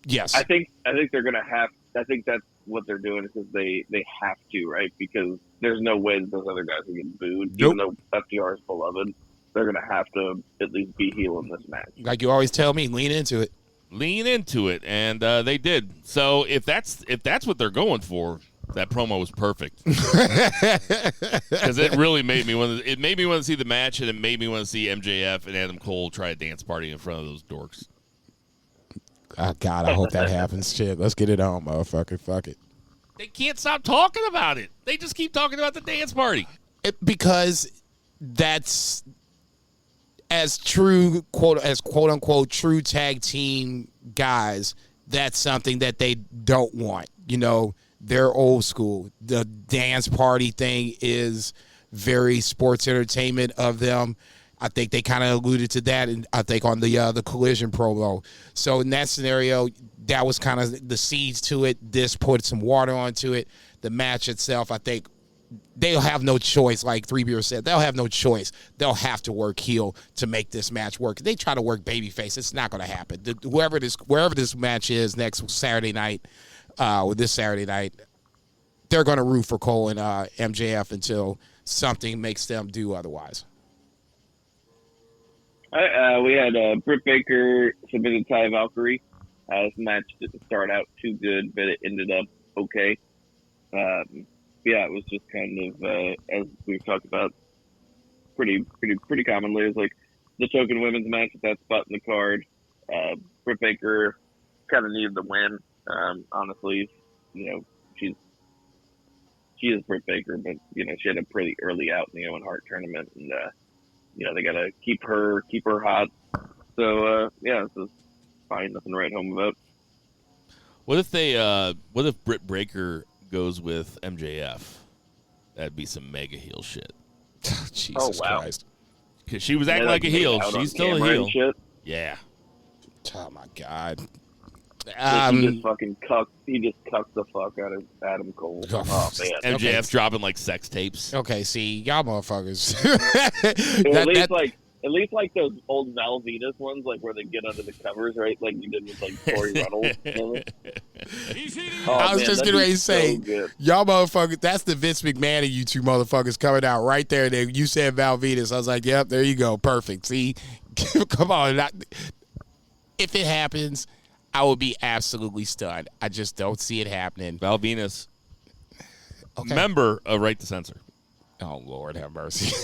Yes. I think they're going to have – I think that's what they're doing because they have to, right? Because there's no way that those other guys are getting booed. Nope. Even though FTR is beloved, they're going to have to at least be heel in this match. Like you always tell me, lean into it. Lean into it, and they did. So if that's what they're going for – that promo was perfect because it really made me want to see the match, and it made me want to see MJF and Adam Cole try a dance party in front of those dorks. Oh, God, I hope that happens. Shit, let's get it on, motherfucker. Fuck it. They can't stop talking about it. They just keep talking about the dance party. Because that's as true, quote unquote, true tag team guys. That's something that they don't want. They're old school. The dance party thing is very sports entertainment of them. I think they kind of alluded to that, and I think on the Collision promo. So in that scenario, that was kind of the seeds to it. This put some water onto it. The match itself, I think they'll have no choice. Like Three Beer said, they'll have no choice. They'll have to work heel to make this match work. If they try to work babyface, it's not going to happen. Wherever this match is next Saturday night. This Saturday night, they're going to root for Cole and MJF until something makes them do otherwise. We had Britt Baker submitted Ty Valkyrie. This match didn't start out too good, but it ended up okay. It was just kind of, as we've talked about pretty commonly, it was like the token women's match at that spot in the card. Britt Baker kind of needed the win. Honestly, she is Britt Baker, but she had a pretty early out in the Owen Hart tournament, and they got to keep her hot. So this is fine, nothing to write home about. What if Britt Baker goes with MJF? That'd be some mega heel shit. Jesus Christ! Because she was acting like a heel, she's still a heel. Yeah. Oh my God. He just fucking cucked. He just cucked the fuck out of Adam Cole. Oh man. MJF dropping like sex tapes. Okay, see, y'all motherfuckers. At least like those old Val Venus ones, like where they get under the covers, right? Like you did with like Corey Reynolds. I was just getting ready to say, y'all motherfuckers, that's the Vince McMahon of you two motherfuckers coming out right there. You said Val Venus. I was like, yep, there you go. Perfect. See, come on. If it happens, I will be absolutely stunned. I just don't see it happening. Val Venus, member of Right to Censor. Oh, Lord have mercy.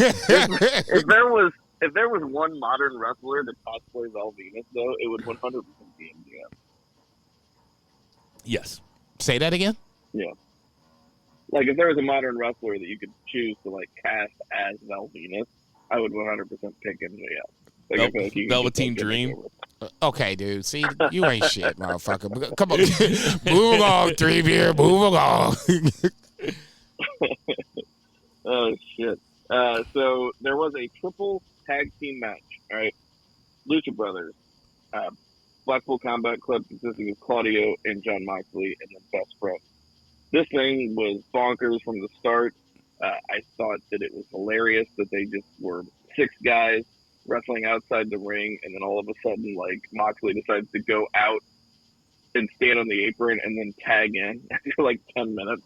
If there was one modern wrestler to cosplay Val Venus, though, it would 100% be MJF. Yes. Say that again? Yeah. Like, if there was a modern wrestler that you could choose to, like, cast as Val Venus, I would 100% pick MJF. Like, I feel like Velveteen Dream. Okay, dude. See, you ain't shit, motherfucker. Come on. Move along, 3 Beer. Move along. Oh, shit. So there was a triple tag team match, all right? Lucha Brothers, Blackpool Combat Club consisting of Claudio and John Moxley and their best friend. This thing was bonkers from the start. I thought that it was hilarious that they just were 6 guys wrestling outside the ring, and then all of a sudden, like, Moxley decides to go out and stand on the apron and then tag in for like 10 minutes.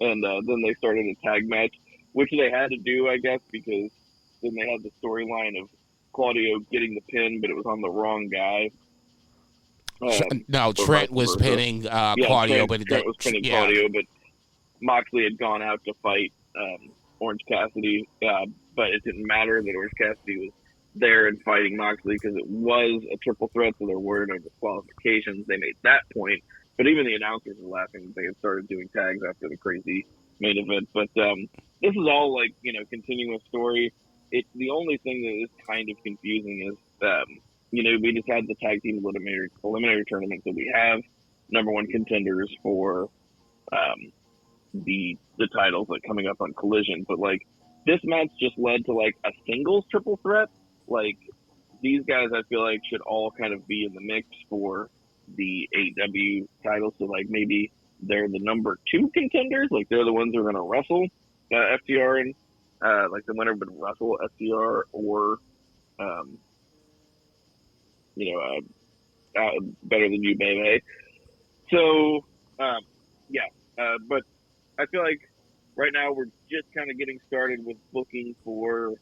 And then they started a tag match, which they had to do, I guess, because then they had the storyline of Claudio getting the pin, but it was on the wrong guy. No, Trent was pinning Claudio. Trent was pinning Claudio, but Moxley had gone out to fight Orange Cassidy, but it didn't matter that Orange Cassidy was there and fighting Moxley because it was a triple threat, so there were no disqualifications. They made that point, but even the announcers were laughing that they had started doing tags after the crazy main event. But this is all like, continuing a story. The only thing that is kind of confusing is, we just had the tag team eliminator tournament, so we have number 1 contenders for the titles like coming up on Collision. But like this match just led to like a singles triple threat. Like these guys, I feel like should all kind of be in the mix for the AEW titles. So like maybe they're the number 2 contenders. Like they're the ones who are going to wrestle FTR and like the winner would wrestle FTR or Better Than You, baby. So but I feel like right now we're just kind of getting started with booking for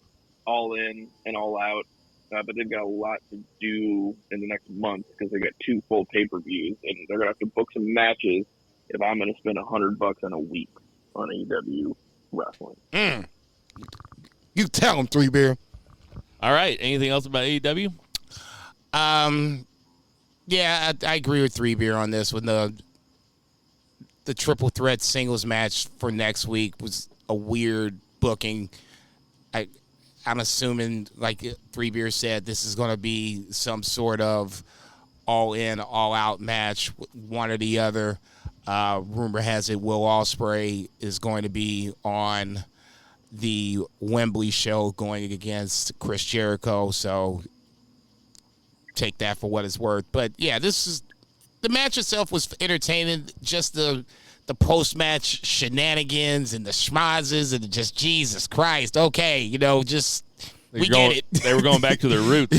All In and All Out, but they've got a lot to do in the next month because they got 2 full pay-per-views, and they're gonna have to book some matches if I'm gonna spend $100 in a week on AEW wrestling. You tell them, 3 Beer. All right. Anything else about AEW? Yeah, I agree with 3 Beer on this. When the triple threat singles match for next week was a weird booking. I'm assuming, like 3 Beer said, this is going to be some sort of all in, all out match, one or the other. Rumor has it Will Ospreay is going to be on the Wembley show going against Chris Jericho, so take that for what it's worth. But yeah, the match itself was entertaining. Just the post-match shenanigans and the schmazes and just Jesus Christ. Okay, we get it. They were going back to their roots.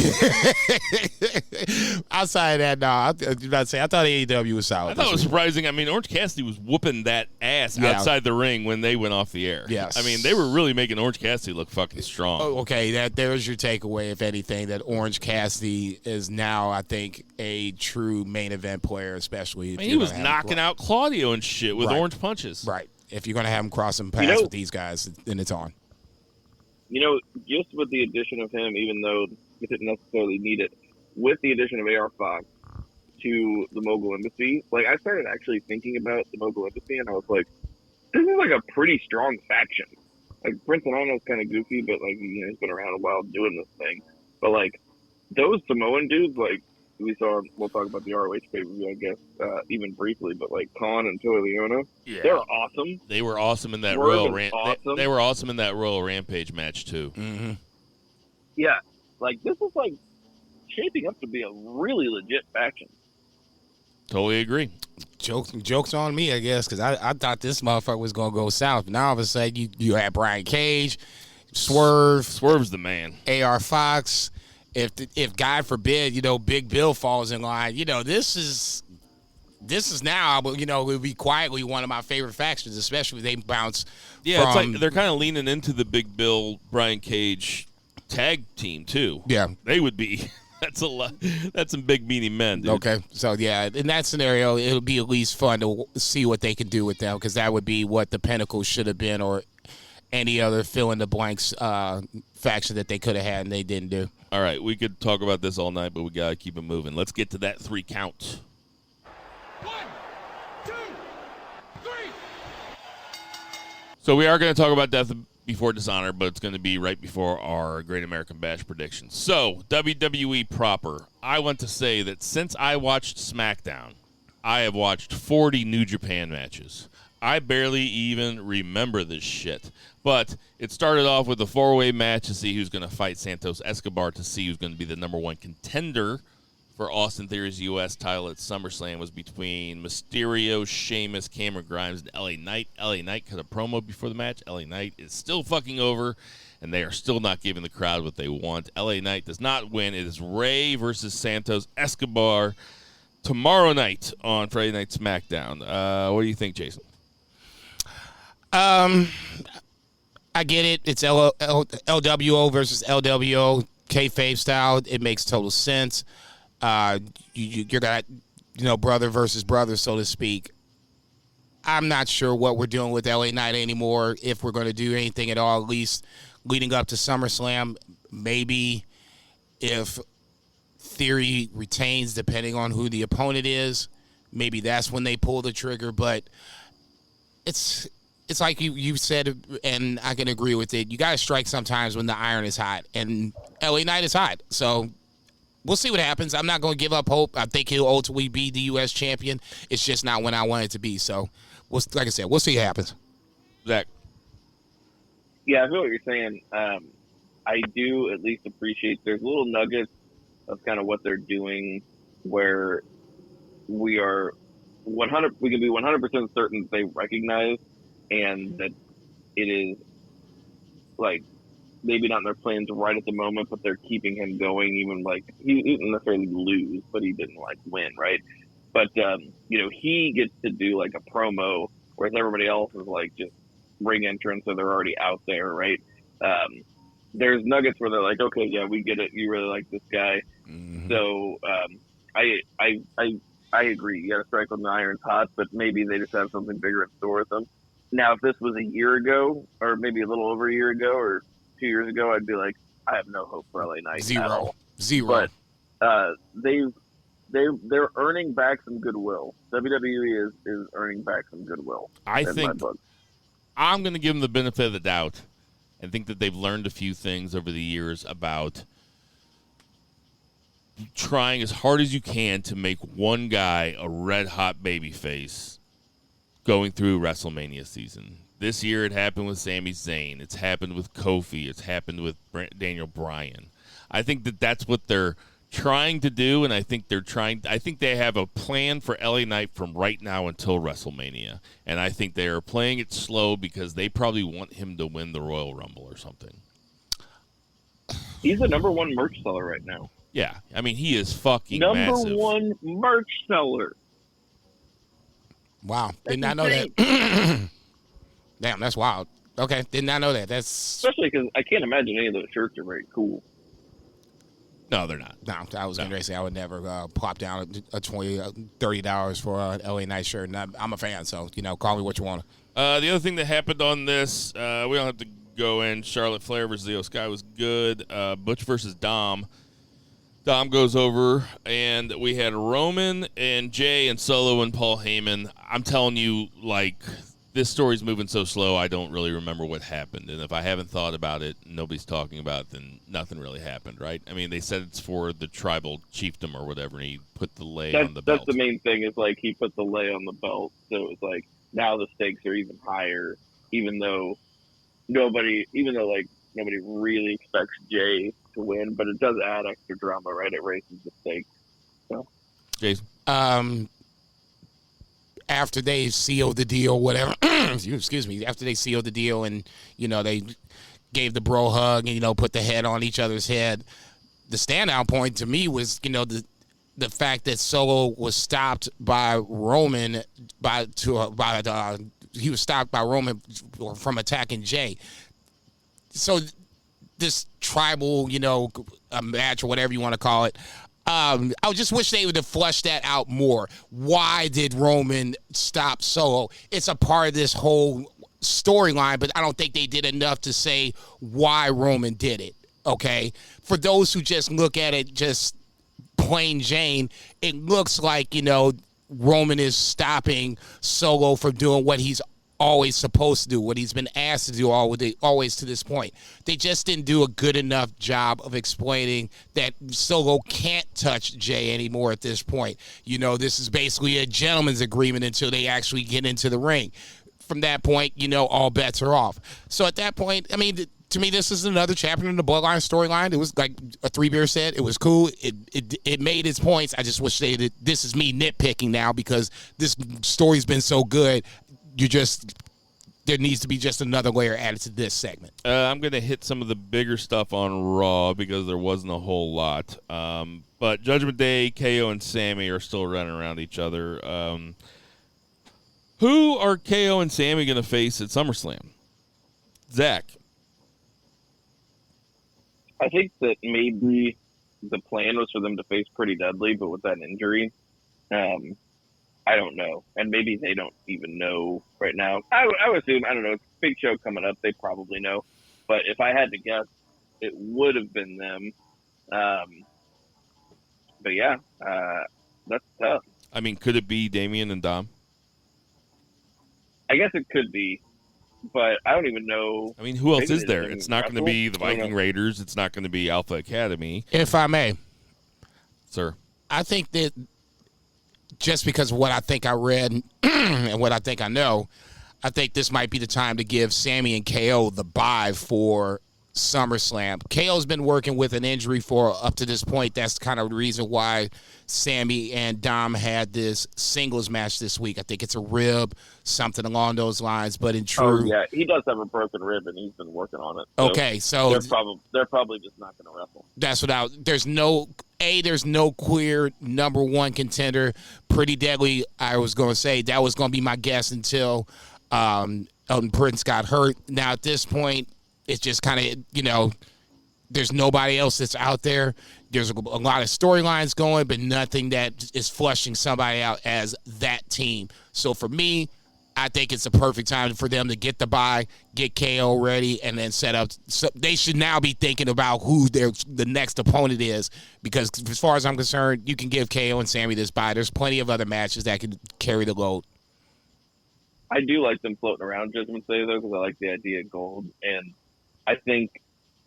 Outside of that, no, I was about to say, I thought AEW was solid. I thought it was surprising. I mean, Orange Cassidy was whooping that ass outside the ring when they went off the air. Yes. I mean, they were really making Orange Cassidy look fucking strong. Oh, okay, there's your takeaway, if anything, that Orange Cassidy is now, I think, a true main event player, especially if he was knocking out Claudio and shit with orange punches. Right. If you're going to have him crossing paths with these guys, then it's on. Just with the addition of him, even though we didn't necessarily need it, with the addition of AR Fox to the Mogul Embassy, like I started actually thinking about the Mogul Embassy, and I was like, this is like a pretty strong faction. Like Prince Nano's kind of goofy, but like he's been around a while doing this thing. But like those Samoan dudes, like we saw, we'll talk about the ROH pay-per-view, I guess, even briefly, but like Khan and Toy Leona, they're awesome. They were awesome in that They were awesome in that Royal Rampage match too. Mm-hmm. Yeah, like this is like shaping up to be a really legit faction. Totally agree. Jokes on me, I guess, because I thought this motherfucker was going to go south. Now, all of a sudden, you had Brian Cage, Swerve. Swerve's the man. AR Fox. If God forbid, Big Bill falls in line, this is now, it would be quietly one of my favorite factions, especially if they bounce. Yeah, it's like they're kind of leaning into the Big Bill, Brian Cage tag team, too. Yeah. They would be. That's a lot. That's some big meaty men, dude. Okay, so yeah, in that scenario, it'll be at least fun to see what they can do with them, because that would be what the Pinnacle should have been, or any other fill in the blanks faction that they could have had and they didn't do. All right, we could talk about this all night, but we gotta keep it moving. Let's get to that 3 count. 1, 2, 3. So we are going to talk about Death Before Dishonor, but it's going to be right before our Great American Bash predictions. So, WWE proper. I want to say that since I watched SmackDown, I have watched 40 New Japan matches. I barely even remember this shit. But it started off with a 4-way match to see who's going to fight Santos Escobar, to see who's going to be the number 1 contender for Austin Theory's U.S. title at SummerSlam. Was between Mysterio, Sheamus, Cameron Grimes, and LA Knight. LA Knight cut a promo before the match. LA Knight is still fucking over, and they are still not giving the crowd what they want. LA Knight does not win. It is Ray versus Santos Escobar tomorrow night on Friday Night SmackDown. What do you think, Jason? I get it. It's LWO versus LWO, kayfabe style. It makes total sense. You got, brother versus brother, so to speak. I'm not sure what we're doing with LA Knight anymore, if we're going to do anything at all, at least leading up to SummerSlam. Maybe if Theory retains, depending on who the opponent is, maybe that's when they pull the trigger. But it's like you said, and I can agree with it. You got to strike sometimes when the iron is hot, and LA Knight is hot. So we'll see what happens. I'm not going to give up hope. I think he'll ultimately be the U.S. champion. It's just not when I want it to be. So, like I said, we'll see what happens. Zach? Yeah, I feel what you're saying. I do at least appreciate there's little nuggets of kind of what they're doing where we are we can be 100% certain that they recognize and that it is like maybe not in their plans right at the moment, but they're keeping him going. Even like he didn't necessarily lose, but he didn't like win, right? But he gets to do like a promo, whereas everybody else is like just ring entrance, so they're already out there, right? There's nuggets where they're like, okay, yeah, we get it. You really like this guy, so I agree. You got to strike when the iron's hot, but maybe they just have something bigger in store with them. Now, if this was a year ago, or maybe a little over a year ago, or 2 years ago, I'd be like, I have no hope for LA Knight. Zero. But they're earning back some goodwill. WWE is earning back some goodwill. I think I'm going to give them the benefit of the doubt. I think that they've learned a few things over the years about trying as hard as you can to make one guy a red-hot babyface going through WrestleMania season. This year it happened with Sami Zayn. It's happened with Kofi. It's happened with Daniel Bryan. I think that that's what they're trying to do, and I think they have a plan for LA Knight from right now until WrestleMania. And I think they are playing it slow because they probably want him to win the Royal Rumble or something. He's the number 1 merch seller right now. Yeah, I mean, he is fucking number massive. 1 merch seller. Wow, did not know that. Damn, that's wild. Okay, did not know that. That's especially because I can't imagine any of those shirts are very cool. No, they're not. No, I was going to say I would never plop down a $20, $30 for an LA Knight shirt. And I'm a fan, so, call me what you want. The other thing that happened on this, we don't have to go in. Charlotte Flair versus Io Sky was good. Butch versus Dom. Dom goes over, and we had Roman and Jay and Solo and Paul Heyman. I'm telling you, like, this story's moving so slow, I don't really remember what happened. And if I haven't thought about it, nobody's talking about it, then nothing really happened, right? I mean, they said it's for the tribal chiefdom or whatever, and he put the lei on the belt. That's the main thing, is like he put the lei on the belt. So it's like now the stakes are even higher, even though nobody really expects Jay to win, but it does add extra drama, right? It raises the stakes. So, Jason? after they sealed the deal, whatever. Excuse me. After they sealed the deal, and they gave the bro hug and put the head on each other's head. The standout point to me was the fact that Solo was stopped by Roman he was stopped by Roman from attacking Jay. So this tribal, a match or whatever you want to call it, I just wish they would have fleshed that out more. Why did Roman stop Solo? It's a part of this whole storyline, but I don't think they did enough to say why Roman did it, okay? For those who just look at it just plain Jane, it looks like, Roman is stopping Solo from doing what he's always supposed to do, what he's been asked to do always to this point. They just didn't do a good enough job of explaining that Solo can't touch Jay anymore at this point. This is basically a gentleman's agreement until they actually get into the ring. From that point, all bets are off. So at that point, to me, this is another chapter in the Bloodline storyline. It was like a Three Beer said. It was cool. It made its points. I just wish this is me nitpicking now because this story's been so good. There needs to be just another layer added to this segment. I'm going to hit some of the bigger stuff on Raw because there wasn't a whole lot. But Judgment Day, KO, and Sami are still running around each other. Who are KO and Sami going to face at SummerSlam? Zach. I think that maybe the plan was for them to face Pretty Deadly, but with that injury, I don't know. And maybe they don't even know right now. I would assume, I don't know, it's a big show coming up. They probably know. But if I had to guess, it would have been them. But yeah, that's tough. Could it be Damian and Dom? I guess it could be. But I don't even know. Who else is there? It's not going to be the Viking Raiders. It's not going to be Alpha Academy. If I may. Sir. I think that just because of what I think I read and what I think I know, I think this might be the time to give Sami and KO the bye for SummerSlam. KO's been working with an injury for up to this point. That's kind of the reason why Sami and Dom had this singles match this week. I think it's a rib, something along those lines. But in true, yeah, he does have a broken rib, and he's been working on it. So okay, so they're probably just not going to wrestle. That's what there's no queer number one contender. Pretty Deadly, I was going to say that was going to be my guess until Elton Prince got hurt. Now at this point, it's just kind of, there's nobody else that's out there. There's a lot of storylines going, but nothing that is flushing somebody out as that team. So for me, I think it's a perfect time for them to get the bye, get KO ready, and then set up. So they should now be thinking about who the next opponent is, because as far as I'm concerned, you can give KO and Sami this bye. There's plenty of other matches that can carry the load. I do like them floating around Judgment Day, though, because I like the idea of gold. And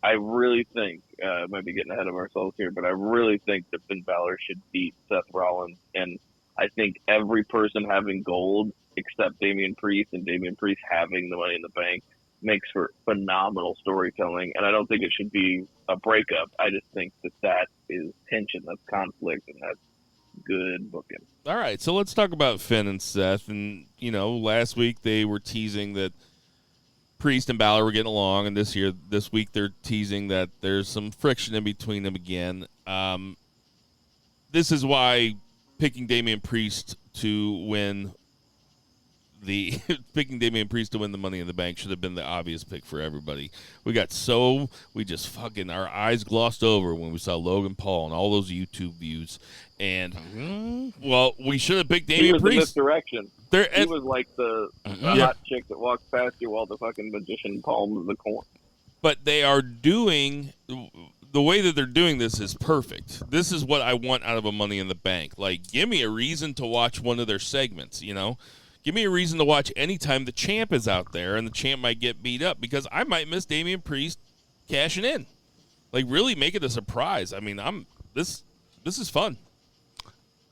I really think, might be getting ahead of ourselves here, but I really think that Finn Balor should beat Seth Rollins. And I think every person having gold except Damian Priest, and Damian Priest having the Money in the Bank, makes for phenomenal storytelling. And I don't think it should be a breakup. I just think that is tension, that's conflict, and that's good booking. All right, so let's talk about Finn and Seth. And, last week they were teasing that Priest and Balor were getting along, and this week they're teasing that there's some friction in between them again. This is why picking Damian Priest to win the Money in the Bank should have been the obvious pick for everybody. We just fucking, our eyes glossed over when we saw Logan Paul and all those YouTube views. And, well, we should have picked Damian Priest. He was in misdirection. He was like the hot chick that walks past you while the fucking magician palms the coin. But they are doing, the way that they're doing this is perfect. This is what I want out of a Money in the Bank. Like, give me a reason to watch one of their segments, Give me a reason to watch anytime the champ is out there and the champ might get beat up, because I might miss Damian Priest cashing in. Like, really make it a surprise. This is fun.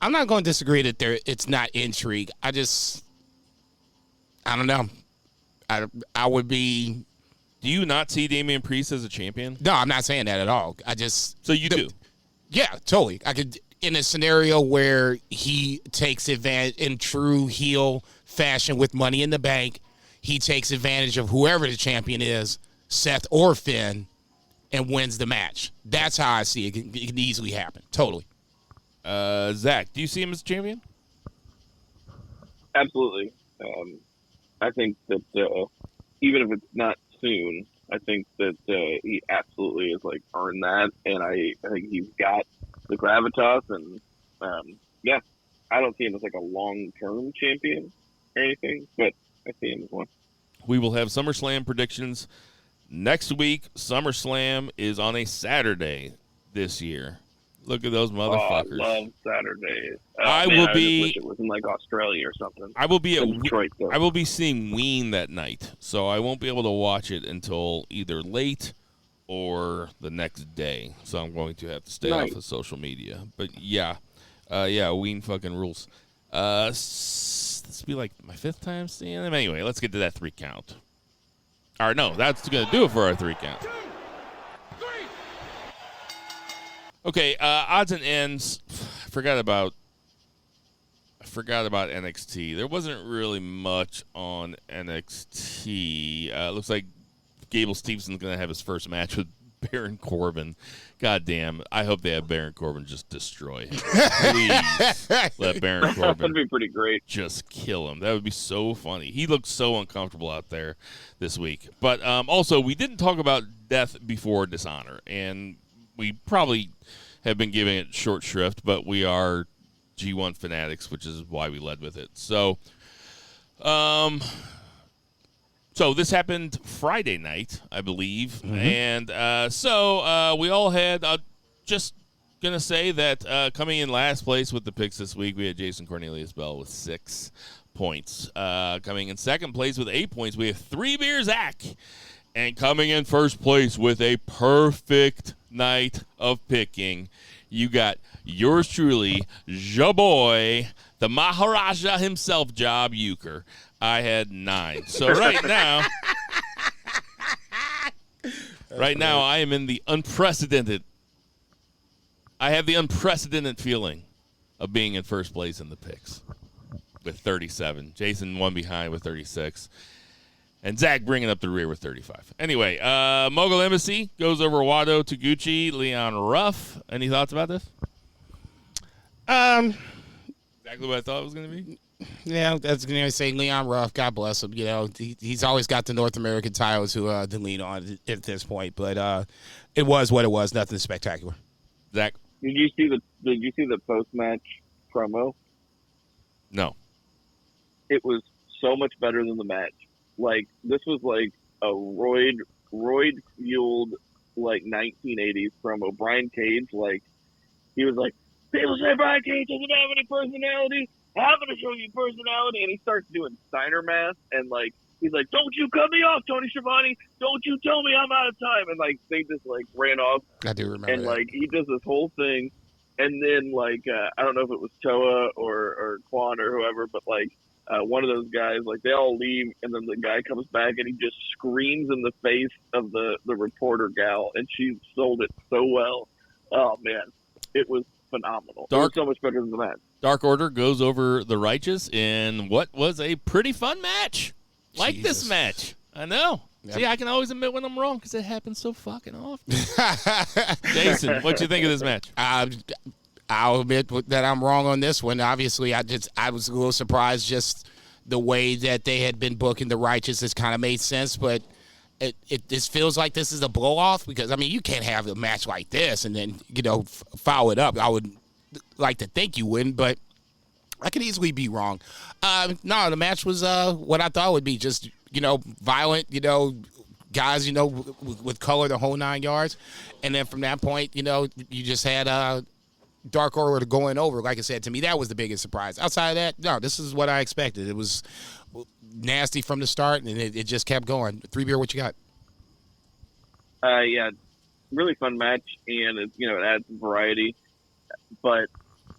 I'm not going to disagree that it's not intrigue. I don't know. I would be. Do you not see Damian Priest as a champion? No, I'm not saying that at all. So you do? Yeah, totally. I could. in a scenario where he takes advantage in true heel fashion with Money in the Bank, he takes advantage of whoever the champion is, Seth or Finn, and wins the match. That's how I see it. It can easily happen. Totally. Zach, do you see him as champion? Absolutely. I think that even if it's not soon, I think that he absolutely has like earned that, and I think he's got the gravitas, and yeah, I don't see him as like a long-term champion or anything, but I see him as one. We will have SummerSlam predictions next week. SummerSlam is on a Saturday this year. Look at those motherfuckers. Oh, I love Saturdays. I man, will I be. just wish it was in like Australia or something. I will be at Detroit, though. I will be seeing Ween that night, so I won't be able to watch it until either late or the next day. So I'm going to have to stay off of social media. But yeah, Ween fucking rules. This will be like my 5th time seeing him. Anyway, let's get to that 3 count. All right, no, that's going to do it for our 3 count. Okay, odds and ends. I forgot about NXT. There wasn't really much on NXT. Looks like Gable Stevenson's going to have his first match with Baron Corbin. God damn. I hope they have Baron Corbin just destroy him. Please let Baron Corbin That'd be pretty great. just kill him. That would be so funny. He looked so uncomfortable out there this week. But also, we didn't talk about Death Before Dishonor, and we probably have been giving it short shrift, but we are G1 fanatics, which is why we led with it. So, so this happened Friday night, I believe, and so we all had. Just gonna say that coming in last place with the picks this week, we had Jason Cornelius Bell with 6 points. Coming in second place with 8 points, we have 3 Beer Zach. And coming in first place with a perfect night of picking, you got yours truly, ja boy, the Maharaja himself, Job Euchre. I had 9. So right now, I am in the unprecedented. I have the unprecedented feeling of being in first place in the picks with 37. Jason one behind with 36. And Zach bringing up the rear with 35. Anyway, Mogul Embassy goes over Wado, Taguchi, Leon Ruff. Any thoughts about this? Exactly what I thought it was going to be. Yeah, that's going to say Leon Ruff. God bless him. You know, he's always got the North American titles to lean on at this point. But it was what it was. Nothing spectacular. Zach, did you see the post match promo? No. It was so much better than the match. Like, this was like a roid fueled like 1980s promo. Brian Cage, like, he was like, people say Brian Cage doesn't have any personality. I'm gonna show you personality, and he starts doing Steiner math, and like he's like, don't you cut me off, Tony Schiavone. Don't you tell me I'm out of time. And like they just like ran off. I do remember. And that. like he does this whole thing, and then like I don't know if it was Toa or Quan or whoever, but like one of those guys, like they all leave, and then the guy comes back and he just screams in the face of the reporter gal, and she sold it so well. Oh man, it was phenomenal. It was so much better than the match. Dark Order goes over the Righteous in what was a pretty fun match. Like Jesus. this match. I know. Yep. See, I can always admit when I'm wrong because it happens so fucking often. Jason, what you think of this match? I'll admit that I'm wrong on this one. Obviously, I was a little surprised just the way that they had been booking the Righteous. Has kind of made sense, but it just feels like this is a blow-off because, I mean, you can't have a match like this and then, foul it up. I would like to think you wouldn't, but I could easily be wrong. No, the match was what I thought it would be, just, violent, guys, with color the whole 9 yards. And then from that point, you just had Dark Order going over. Like I said, to me, that was the biggest surprise. Outside of that, no, this is what I expected. It was nasty from the start, and it just kept going. 3 Beer, what you got? Yeah, really fun match, and it adds variety. But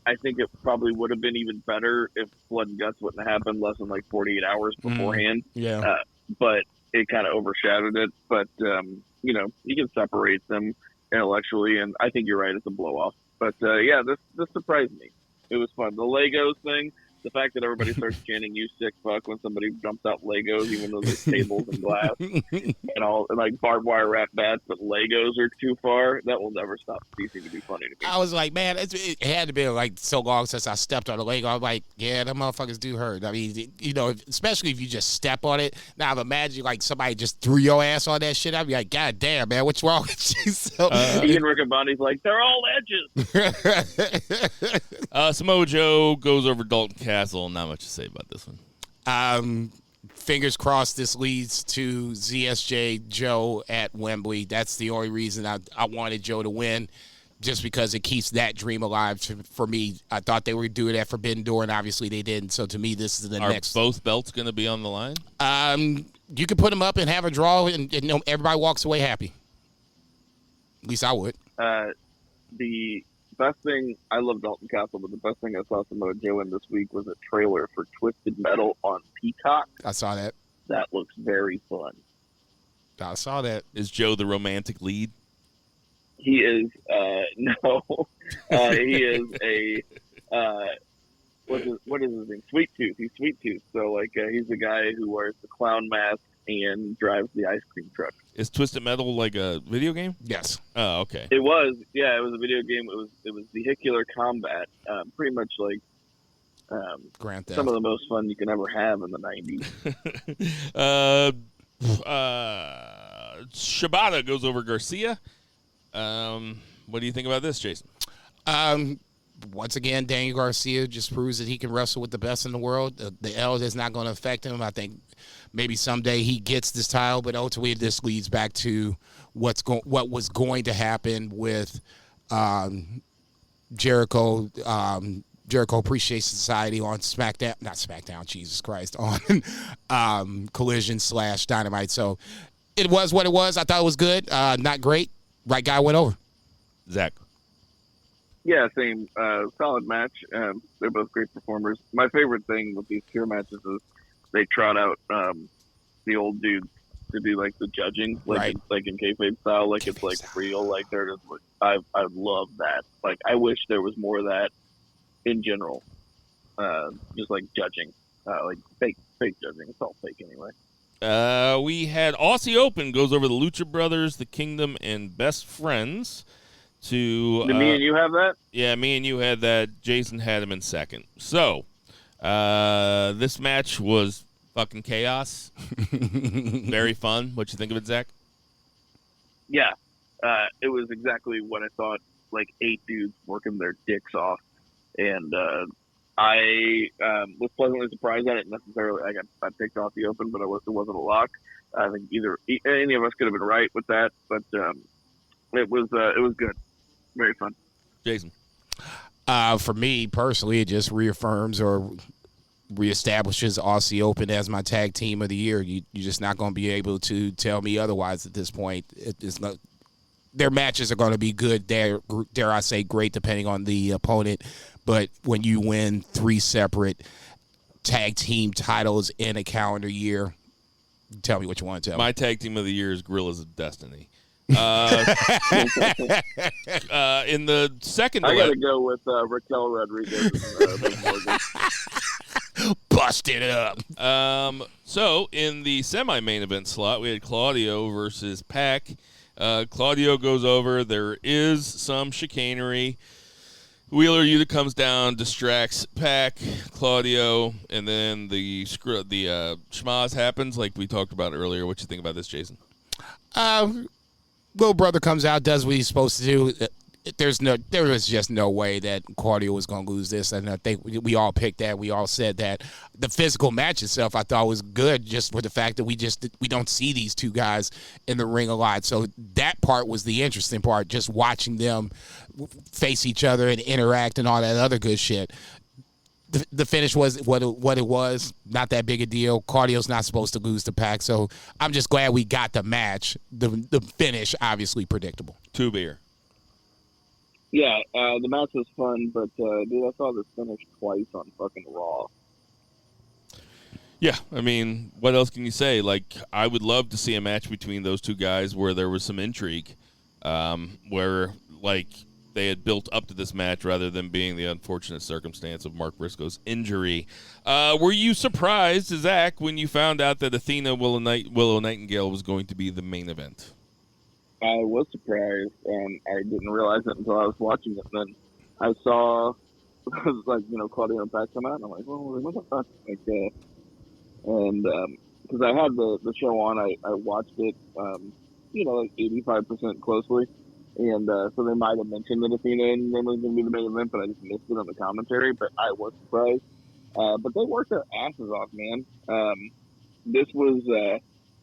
I think it probably would have been even better if Blood and Guts wouldn't have happened less than like 48 hours beforehand. Yeah. But it kind of overshadowed it. But, you can separate them intellectually, and I think you're right, it's a blow-off. But yeah, this surprised me. It was fun. The Legos thing, the fact that everybody starts chanting "You sick fuck" when somebody jumps out Legos, even though there's tables and glass and like barbed wire wrap bats, but Legos are too far. That will never stop ceasing to be funny to me. I was like, man, it had to be like so long since I stepped on a Lego. I'm like, yeah, them motherfuckers do hurt. I mean, especially if you just step on it. Now, imagine like somebody just threw your ass on that shit. I'd be like, God damn, man, what's wrong with you? So, Ian Riccaboni's like, they're all edges. Samoa Joe goes over Dalton Castle. Not much to say about this one. Fingers crossed this leads to ZSJ Joe at Wembley. That's the only reason I wanted Joe to win, just because it keeps that dream alive for me. I thought they were doing that Forbidden Door, and obviously they didn't. So to me, this is the next. Are both belts going to be on the line? You could put them up and have a draw, and everybody walks away happy. At least I would. The best thing, I love Dalton Castle, but the best thing I saw Samoa Joe in this week was a trailer for Twisted Metal on Peacock. I saw that. That looks very fun. I saw that. Is Joe the romantic lead? He is, no. He is a, what is his name? Sweet Tooth. He's Sweet Tooth. So, like, he's the guy who wears the clown mask and drives the ice cream truck. Is Twisted Metal like a video game? Yes. Oh, okay. It was a video game. It was vehicular combat, pretty much like Grand Theft. some of the most fun you can ever have in the 90s. Shibata goes over Garcia. What do you think about this, Jason? Once again, Daniel Garcia just proves that he can wrestle with the best in the world. The L is not going to affect him. I think maybe someday he gets this title, but ultimately this leads back to what was going to happen with Jericho. Jericho Appreciation Society on SmackDown, not SmackDown, Jesus Christ, on Collision / Dynamite. So it was what it was. I thought it was good. Not great. Right guy went over. Zach. Yeah, same. Solid match. They're both great performers. My favorite thing with these pure matches is they trot out the old dudes to do like the judging, like in kayfabe style, like it's like real, like they're just. I love that. Like I wish there was more of that in general. Just like judging, like fake judging. It's all fake anyway. We had Aussie Open goes over the Lucha Brothers, the Kingdom, and Best Friends. To Did me and you have that? Yeah, me and you had that. Jason had him in second. So, this match was fucking chaos. Very fun. What you think of it, Zach? Yeah, it was exactly what I thought. Like 8 dudes working their dicks off, and I was pleasantly surprised at it. Necessarily, I picked off the Open, but it wasn't a lock. I think any of us could have been right with that, but it was good. Very fun. Jason. For me personally, it just reaffirms or reestablishes Aussie Open as my tag team of the year. You're just not going to be able to tell me otherwise at this point. Their matches are going to be good, dare I say great, depending on the opponent. But when you win 3 separate tag team titles in a calendar year, tell me what you want to tell me. My tag team of the year is Gorillas of Destiny. In the second, I gotta go with Raquel Rodriguez. Busted it up. So in the semi-main event slot, we had Claudio versus Pac. Claudio goes over. There is some chicanery. Wheeler Yuta comes down, distracts Pac, Claudio, and then the schmaz happens, like we talked about earlier. What you think about this, Jason? Little brother comes out, does what he's supposed to do. There was just no way that Claudio was going to lose this, and I think we all picked that. We all said that. The physical match itself, I thought was good, just for the fact that we don't see these two guys in the ring a lot. So that part was the interesting part, just watching them face each other and interact and all that other good shit. The finish was what it was. Not that big a deal. Claudio's not supposed to lose to Pac, so I'm just glad we got the match. The finish, obviously predictable. 2 beer. Yeah, the match was fun, but dude, I saw this finish twice on fucking Raw. Yeah, I mean, what else can you say? Like, I would love to see a match between those two guys where there was some intrigue, where, like, they had built up to this match rather than being the unfortunate circumstance of Mark Briscoe's injury. Were you surprised, Zach, when you found out that Athena Willow Nightingale was going to be the main event? I was surprised, and I didn't realize it until I was watching it. And then I saw, Claudio and Pac come out, and I'm like, well, what the fuck? Because I had the show on, I watched it, 85% closely. And so they might have mentioned that Athena and them was going to be the main event, but I just missed it on the commentary. But I was surprised. But they worked their asses off, man. This was,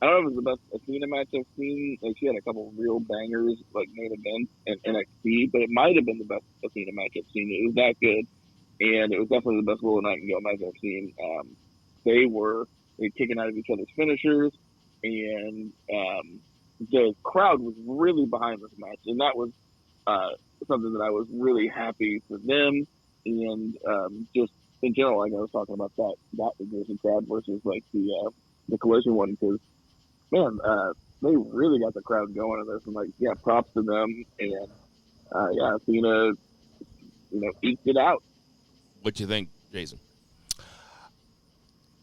I don't know if it was the best Athena match I've seen. Like, she had a couple of real bangers, like main events and NXT, but it might have been the best Athena match I've seen. It was that good. And it was definitely the best Willow Nightingale match I've seen. They were kicking out of each other's finishers, and the crowd was really behind this match, and that was something that I was really happy for them, and just in general, like I was talking about that Ignition crowd versus like the Collision one, because man, they really got the crowd going in this, and like, yeah, props to them, and Athena, eked it out. What you think, Jason?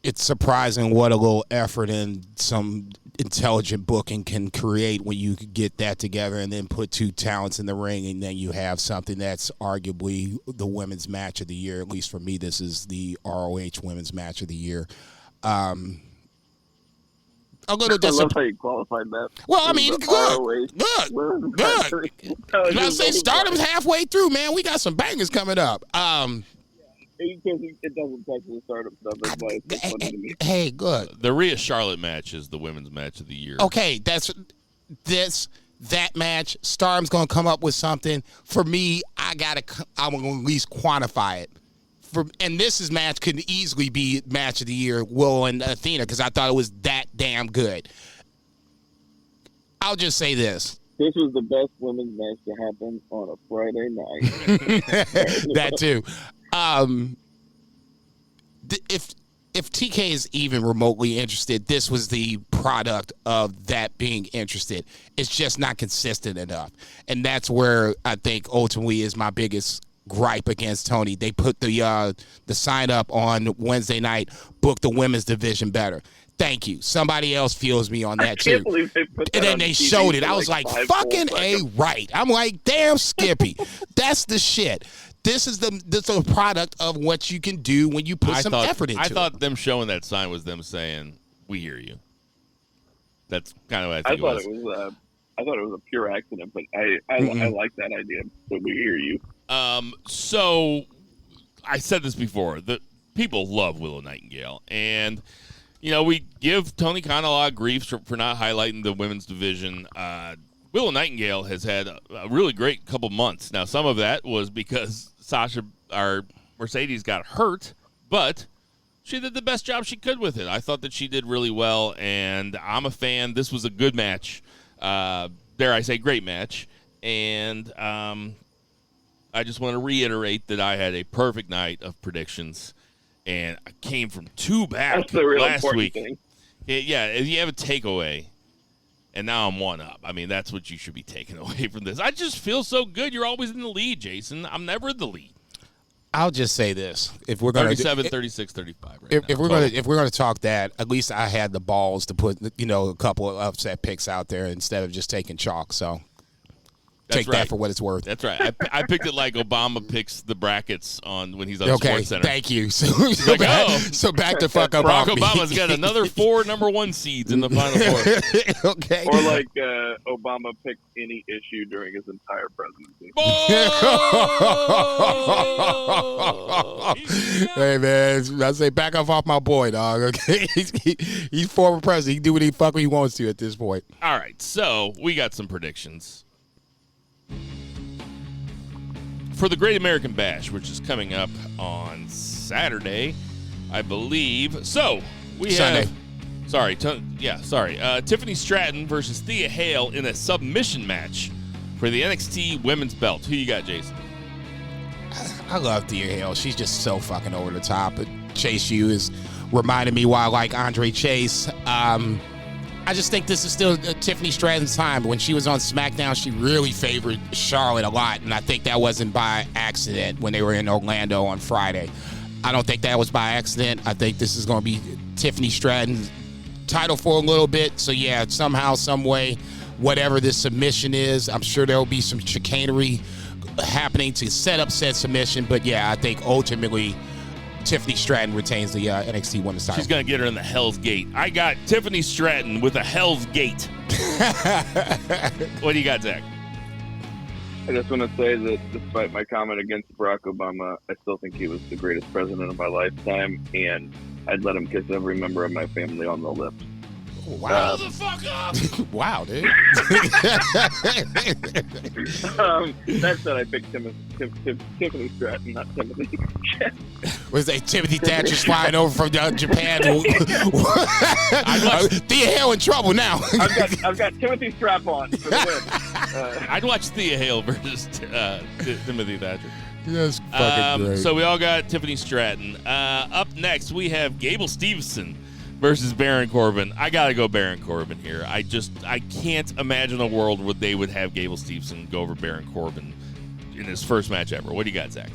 It's surprising what a little effort and some intelligent booking can create when you get that together and then put two talents in the ring, and then you have something that's arguably the women's match of the year. At least for me, this is the ROH women's match of the year. A little I love how you qualified that. Well, I mean, good. I say Stardom's halfway through, man. We got some bangers coming up. Because it doesn't touch the Stardom stuff. That's why it's funny to me. Hey, good. The Rhea Charlotte match is the women's match of the year. Okay, that match. Stardom's gonna come up with something. For me, I'm gonna at least quantify it. And this match could easily be match of the year, Willow and Athena, because I thought it was that damn good. I'll just say this. This was the best women's match to happen on a Friday night. That too. If TK is even remotely interested, this was the product of that being interested. It's just not consistent enough. And that's where I think ultimately is my biggest gripe against Tony. They put the sign up on Wednesday night, book the women's division better. Thank you. Somebody else feels me on that too. And then they showed it. I was like, fucking A right. I'm like, damn, Skippy. That's the shit. This is the product of what you can do when you put some effort into it. I thought them showing that sign was them saying, we hear you. That's kind of what I think it was. I thought it was a pure accident, but I like that idea that we hear you. So I said this before, the people love Willow Nightingale, and we give Tony Khan a lot of grief for not highlighting the women's division. Willow Nightingale has had a really great couple months. Now, some of that was because Mercedes got hurt, but she did the best job she could with it. I thought that she did really well, and I'm a fan. This was a good match. Dare I say, great match. And I just want to reiterate that I had a perfect night of predictions, and I came from 2 back That's the real last week. Thing. Yeah, if you have a takeaway, and now I'm 1 up. I mean, that's what you should be taking away from this. I just feel so good. You're always in the lead, Jason. I'm never in the lead. I'll just say this: if we're going 37, 36, 35. If we're going to talk that, at least I had the balls to put a couple of upset picks out there instead of just taking chalk. So take that for what it's worth. That's right. I picked it like Obama picks the brackets on when he's on Sports Center. Thank you. So back to fuck up. Barack Obama's got another 4 number 1 seeds in the Final Four. Okay. Or like Obama picked any issue during his entire presidency. Hey man, I say back off my boy, dog. Okay, he's former president. He can do what he wants to at this point. All right, so we got some predictions for the Great American Bash, which is coming up on Saturday, I believe. So we have Tiffany Stratton versus Thea Hale in a submission match for the NXT Women's Belt. Who you got, Jason? I love Thea Hale. She's just so fucking over the top. Chase U is reminding me why I like Andre Chase. I I just think this is still Tiffany Stratton's time. When she was on SmackDown, she really favored Charlotte a lot, and I think that wasn't by accident when they were in Orlando on Friday. I don't think that was by accident. I think this is going to be Tiffany Stratton's title for a little bit. So, yeah, somehow, some way, whatever this submission is, I'm sure there will be some chicanery happening to set up said submission. But, yeah, I think ultimately Tiffany Stratton retains the NXT Women's title. She's going to get her in the Hell's Gate. I got Tiffany Stratton with a Hell's Gate. What do you got, Zach? I just want to say that despite my comment against Barack Obama, I still think he was the greatest president of my lifetime, and I'd let him kiss every member of my family on the lips. Wow. Hold the fuck up! Wow, dude. That said, I picked Tiffany Stratton, not Timothy. Was that Timothy Thatcher's flying over from Japan? Thea Hale in trouble now. I've got Timothy Strap on for the win. I'd watch Thea Hale versus Timothy Thatcher. That's fucking great. So we all got Tiffany Stratton. Up next, we have Gable Steveson versus Baron Corbin. I gotta go Baron Corbin here. I can't imagine a world where they would have Gable Steveson go over Baron Corbin in his first match ever. What do you got, Zach?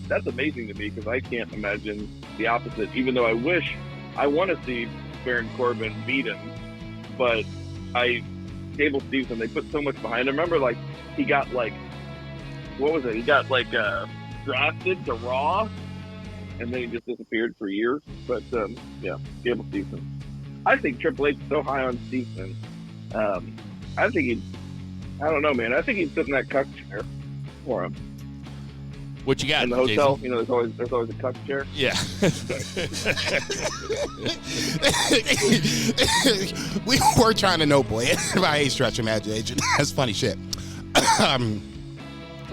That's amazing to me because I can't imagine the opposite. Even though I want to see Baron Corbin beat him, but Gable Steveson, they put so much behind him. Remember, like he got what was it? He got drafted to Raw. And then he just disappeared for years. But, yeah, Gable Steveson. I think Triple H is so high on Steveson. I don't know, man. I think he'd sit in that cuck chair for him. What you got, in the hotel? Jason? There's always a cuck chair. Yeah. We were trying to know, boy, by a stretch of imagination. That's funny shit.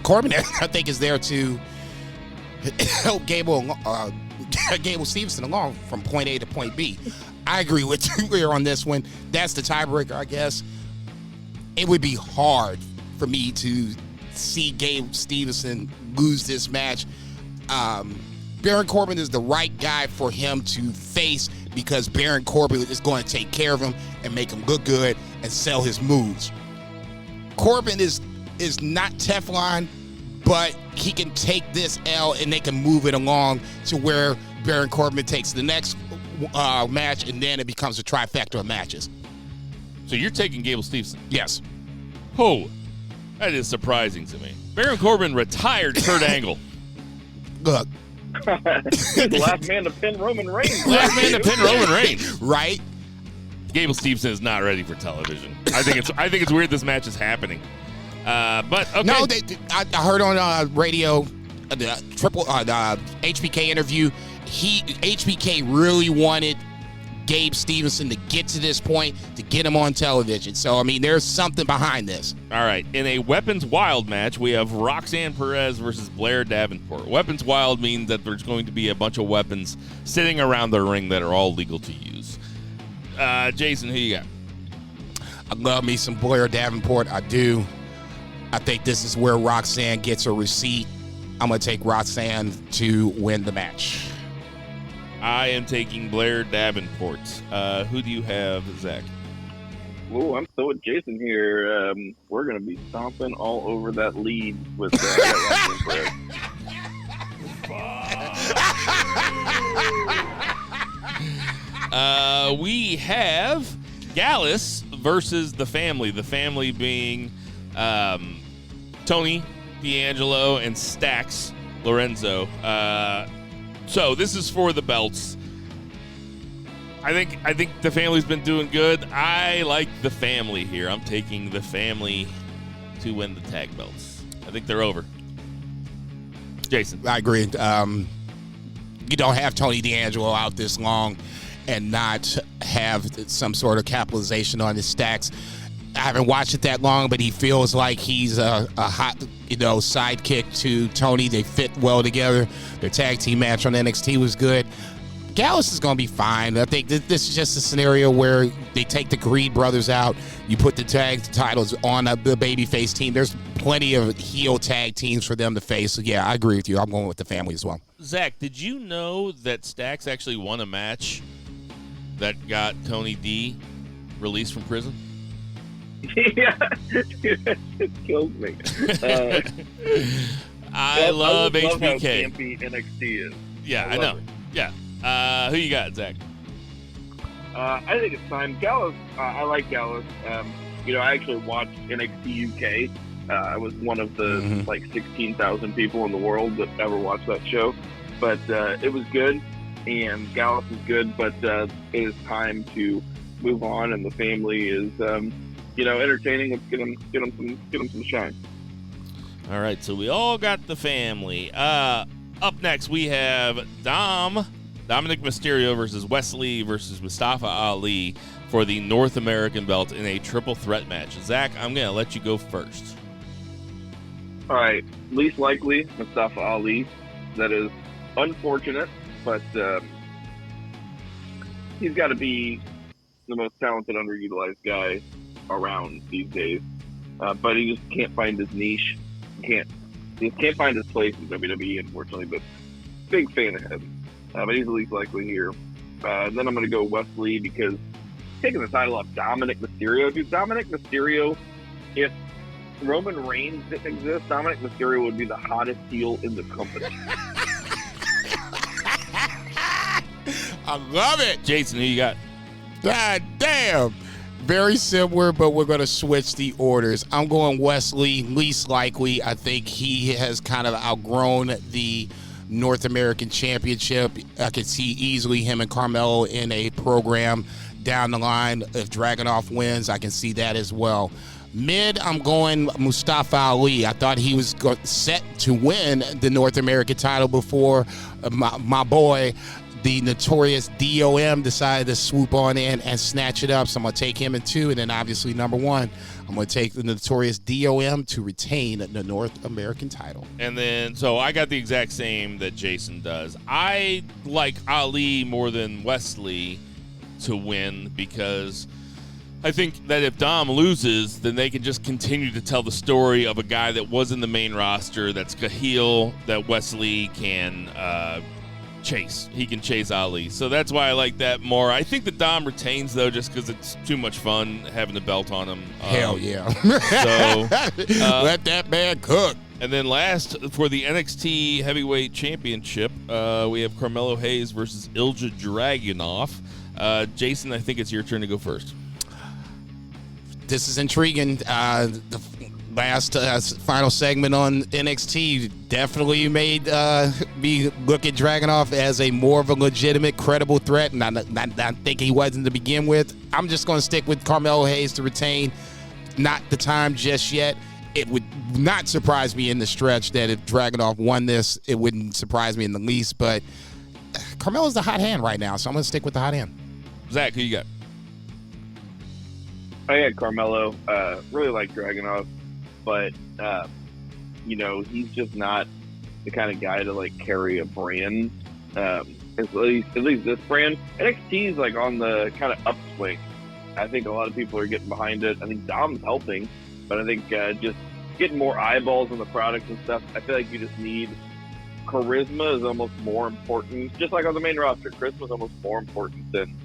Corbin, I think, is there to help Gable Steveson along from point A to point B. I agree with you here on this one. That's the tiebreaker, I guess. It would be hard for me to see Gable Steveson lose this match. Baron Corbin is the right guy for him to face because Baron Corbin is going to take care of him and make him look good and sell his moves. Corbin is not Teflon, but he can take this L and they can move it along to where Baron Corbin takes the next match, and then it becomes a trifecta of matches. So you're taking Gable Steveson? Yes. Oh, that is surprising to me. Baron Corbin retired Kurt Angle. Look. The last man to pin Roman Reigns. Last man to pin Roman Reigns. Right? Gable Steveson is not ready for television. I think it's weird this match is happening. But okay. No, I heard on radio, the HBK interview, HBK really wanted Gabe Stevenson to get to this point to get him on television. So, I mean, there's something behind this. All right. In a Weapons Wild match, we have Roxanne Perez versus Blair Davenport. Weapons Wild means that there's going to be a bunch of weapons sitting around the ring that are all legal to use. Jason, who you got? I love me some Blair Davenport. I do. I think this is where Roxanne gets her receipt. I'm going to take Roxanne to win the match. I am taking Blair Davenport. Who do you have, Zach? Oh, I'm still with Jason here. We're going to be stomping all over that lead with we have Gallus versus the family. The family being Tony D'Angelo and Stax Lorenzo. So this is for the belts. I think the family's been doing good. I like the family here. I'm taking the family to win the tag belts. I think they're over. Jason. I agree. You don't have Tony D'Angelo out this long and not have some sort of capitalization on his stacks. I haven't watched it that long, but he feels like he's a hot, sidekick to Tony. They fit well together. Their tag team match on NXT was good. Gallus is going to be fine. I think this is just a scenario where they take the Creed brothers out. You put the tag titles on the babyface team. There's plenty of heel tag teams for them to face. So, yeah, I agree with you. I'm going with the family as well. Zach, did you know that Stax actually won a match that got Tony D released from prison? Yeah, it kills me. I love how HBK. campy NXT is. Yeah, I love know. it. Yeah. Who you got, Zach? I think it's time. Gallus, I like Gallus. I actually watched NXT UK. I was one of the 16,000 people in the world that ever watched that show. But it was good, and Gallus is good, but it is time to move on, and the family is, entertaining. Let's get them some shine. All right, so we all got the family. Up next, we have Dominic Mysterio versus Wesley versus Mustafa Ali for the North American belt in a triple threat match. Zach, I'm going to let you go first. All right, least likely, Mustafa Ali. That is unfortunate, but he's got to be the most talented, underutilized guy around these days. But he just can't find his niche. He can't find his place in WWE, unfortunately, but big fan of him. But he's the least likely here. Then I'm going to go Wesley because taking the title off Dominic Mysterio. Dude, Dominic Mysterio, if Roman Reigns didn't exist, Dominic Mysterio would be the hottest heel in the company. I love it. Jason, who you got? God damn. Very similar, but we're going to switch the orders. I'm going Wesley, least likely. I think he has kind of outgrown the North American Championship. I could see easily him and Carmelo in a program down the line. If Dragunov wins, I can see that as well. Mid, I'm going Mustafa Ali. I thought he was set to win the North American title before my boy, the notorious DOM, decided to swoop on in and snatch it up. So I'm going to take him in 2. And then obviously number 1, I'm going to take the notorious DOM to retain the North American title. And then, so I got the exact same that Jason does. I like Ali more than Wesley to win because I think that if Dom loses, then they can just continue to tell the story of a guy that was in the main roster that's a heel that Wesley can chase. He can chase Ali. So that's why I like that more. I think that Dom retains, though, just because it's too much fun having the belt on him. Hell yeah. So let that man cook. And then last, for the NXT Heavyweight Championship, we have Carmelo Hayes versus Ilja Dragunov. Jason, I think it's your turn to go first. This is intriguing. The last final segment on NXT definitely made me look at Dragunov as a more of a legitimate, credible threat, and I think he wasn't to begin with. I'm just going to stick with Carmelo Hayes to retain. Not the time just yet. It would not surprise me in the stretch that if Dragunov won this, it wouldn't surprise me in the least, but Carmelo's the hot hand right now, so I'm going to stick with the hot hand. Zach, who you got? I had Carmelo. Really like Dragunov, but he's just not the kind of guy to like carry a brand. At least this brand. NXT is like on the kind of upswing. I think a lot of people are getting behind it. I think Dom's helping, but I think just getting more eyeballs on the product and stuff. I feel like you just need charisma is almost more important. Just like on the main roster, charisma is almost more important than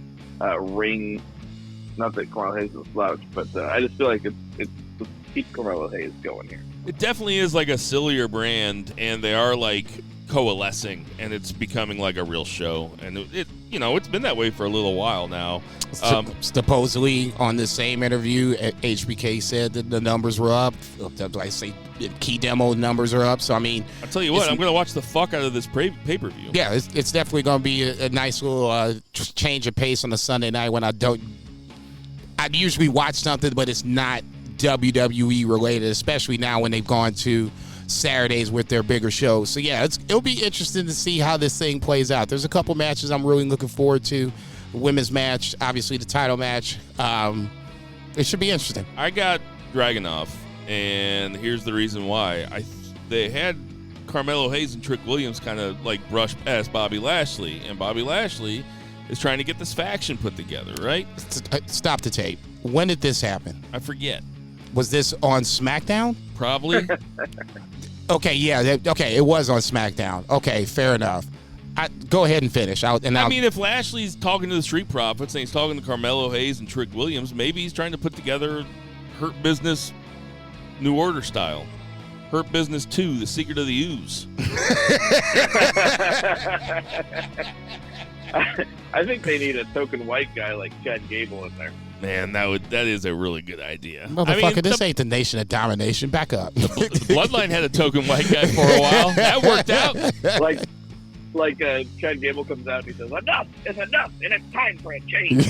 ring. Not that Carmelo Hayes is a slouch, but I just feel like it's to keep Carmelo Hayes going here. It definitely is like a sillier brand, and they are like coalescing, and it's becoming like a real show. And it's been that way for a little while now. Supposedly on the same interview, HBK said that the numbers were up. I say key demo numbers are up. So I mean, I'll tell you what, I'm going to watch the fuck out of this pay-per-view. Yeah, it's definitely going to be a nice little change of pace on a Sunday night when I'd usually watch something, but it's not WWE related, especially now when they've gone to Saturdays with their bigger shows. So yeah, it'll be interesting to see how this thing plays out. There's a couple matches I'm really looking forward to. The women's match, obviously the title match. It should be interesting. I got Dragunov, and here's the reason why. They had Carmelo Hayes and Trick Williams kind of like brush past Bobby Lashley, and Bobby Lashley is trying to get this faction put together, right? Stop the tape. When did this happen? I forget. Was this on SmackDown? Probably. Okay, yeah. Okay, it was on SmackDown. Okay, fair enough. Go ahead and finish. I mean, if Lashley's talking to the Street Profits and he's talking to Carmelo Hayes and Trick Williams, maybe he's trying to put together Hurt Business New Order style. Hurt Business 2, The Secret of the Ooze. I think they need a token white guy like Chad Gable in there. Man, that is a really good idea. Motherfucker, this ain't the Nation of Domination. Back up. The Bloodline had a token white guy for a while. That worked out. Like Chad Gable comes out and he says, "Enough is enough, and it's time for a change."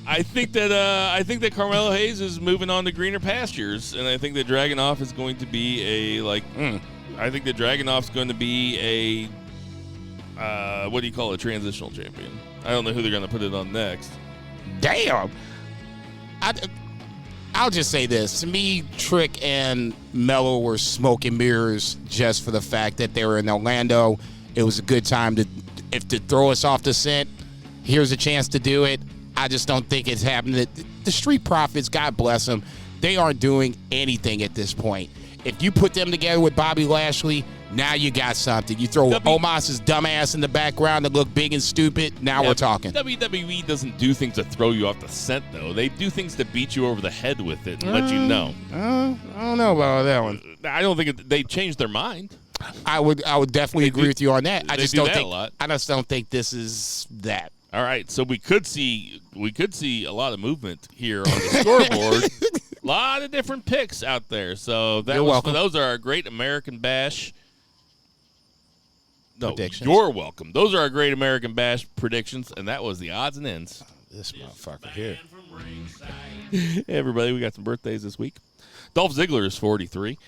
I think that Carmelo Hayes is moving on to greener pastures, and I think that Dragunov is going to be I think that Dragunov's going to be a what do you call it, transitional champion? I don't know who they're going to put it on next. Damn. I'll just say this. To me, Trick and Mello were smoke and mirrors just for the fact that they were in Orlando. It was a good time to throw us off the scent. Here's a chance to do it. I just don't think it's happening. The Street Profits, God bless them, they aren't doing anything at this point. If you put them together with Bobby Lashley, now you got something. You throw Omos's dumbass in the background to look big and stupid, now we're talking. WWE doesn't do things to throw you off the scent, though. They do things to beat you over the head with it and let you know. I don't know about that one. I don't think they changed their mind. I would definitely agree with you on that. I just don't think this is that. All right, so we could see a lot of movement here on the scoreboard. A lot of different picks out there. So those are our Great American Bash. No, predictions. You're welcome. Those are our Great American Bash predictions, and that was the odds and ends. This motherfucker here. Hey, everybody, we got some birthdays this week. Dolph Ziggler is 43.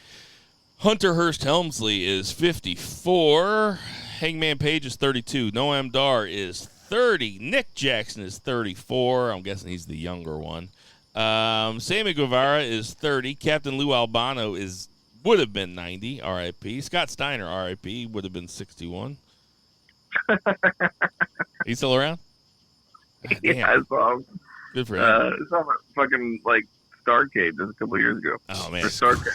Hunter Hearst Helmsley is 54. Hangman Page is 32. Noam Dar is 30. Nick Jackson is 34. I'm guessing he's the younger one. Sammy Guevara is 30. Captain Lou Albano would have been 90, R.I.P. Scott Steiner, R.I.P., would have been 61. He's still around? Yeah, I saw him. Good for him. I saw him at fucking, Starrcade just a couple of years ago. Oh, man.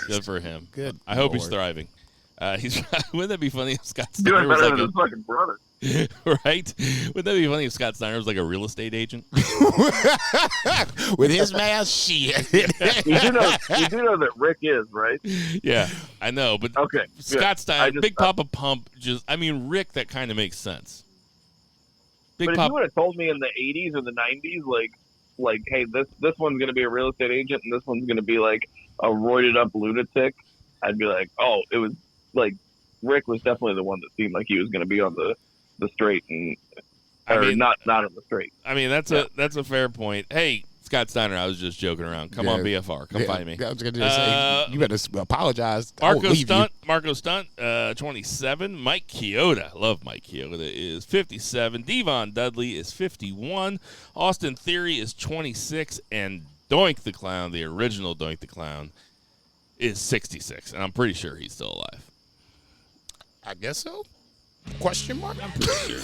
Good for him. Good. I hope he's thriving. Wouldn't that be funny if Scott Steiner was better than his fucking brother. Right? Wouldn't that be funny if Scott Steiner was like a real estate agent? With his mask, shit. You do know that Rick is, right? Yeah, I know. But okay, Scott Steiner, Big Papa Pump, Rick, that kind of makes sense. If you would have told me in the 80s or the 90s, hey, this one's going to be a real estate agent and this one's going to be like a roided up lunatic, I'd be like, oh, it was Rick was definitely the one that seemed like he was going to be on the straight not on the straight. I mean, that's a fair point. Hey, Scott Steiner, I was just joking around. Come on, BFR. Come find me. I was going to say, you better apologize. Marco Stunt, 27. Mike Chioda, love Mike Chioda, is 57. Devon Dudley is 51. Austin Theory is 26. And Doink the Clown, the original Doink the Clown, is 66. And I'm pretty sure he's still alive. I guess so. Question mark? I'm pretty sure.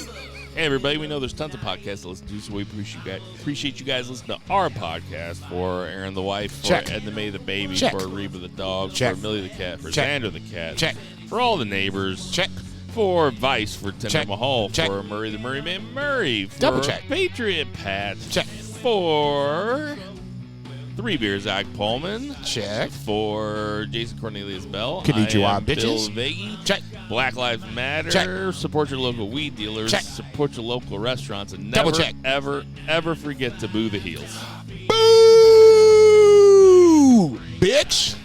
Hey, everybody, we know there's tons of podcasts to listen to, so we appreciate you guys listening to our podcast for Aaron the wife, for Edna May the baby, for Reba the dog, for Millie the cat, for Xander the cat, for all the neighbors, for Vice, for Tinder Mahal, for Murray the Murray Man Murray, for Patriot Pat, for Three Beer Zach Pullman. For Jason Cornelius Bell. Konnichiwa, bitches. Bill Vagey. Black Lives Matter. Support your local weed dealers. Support your local restaurants. And never, ever forget to boo the heels. Boo! Bitch!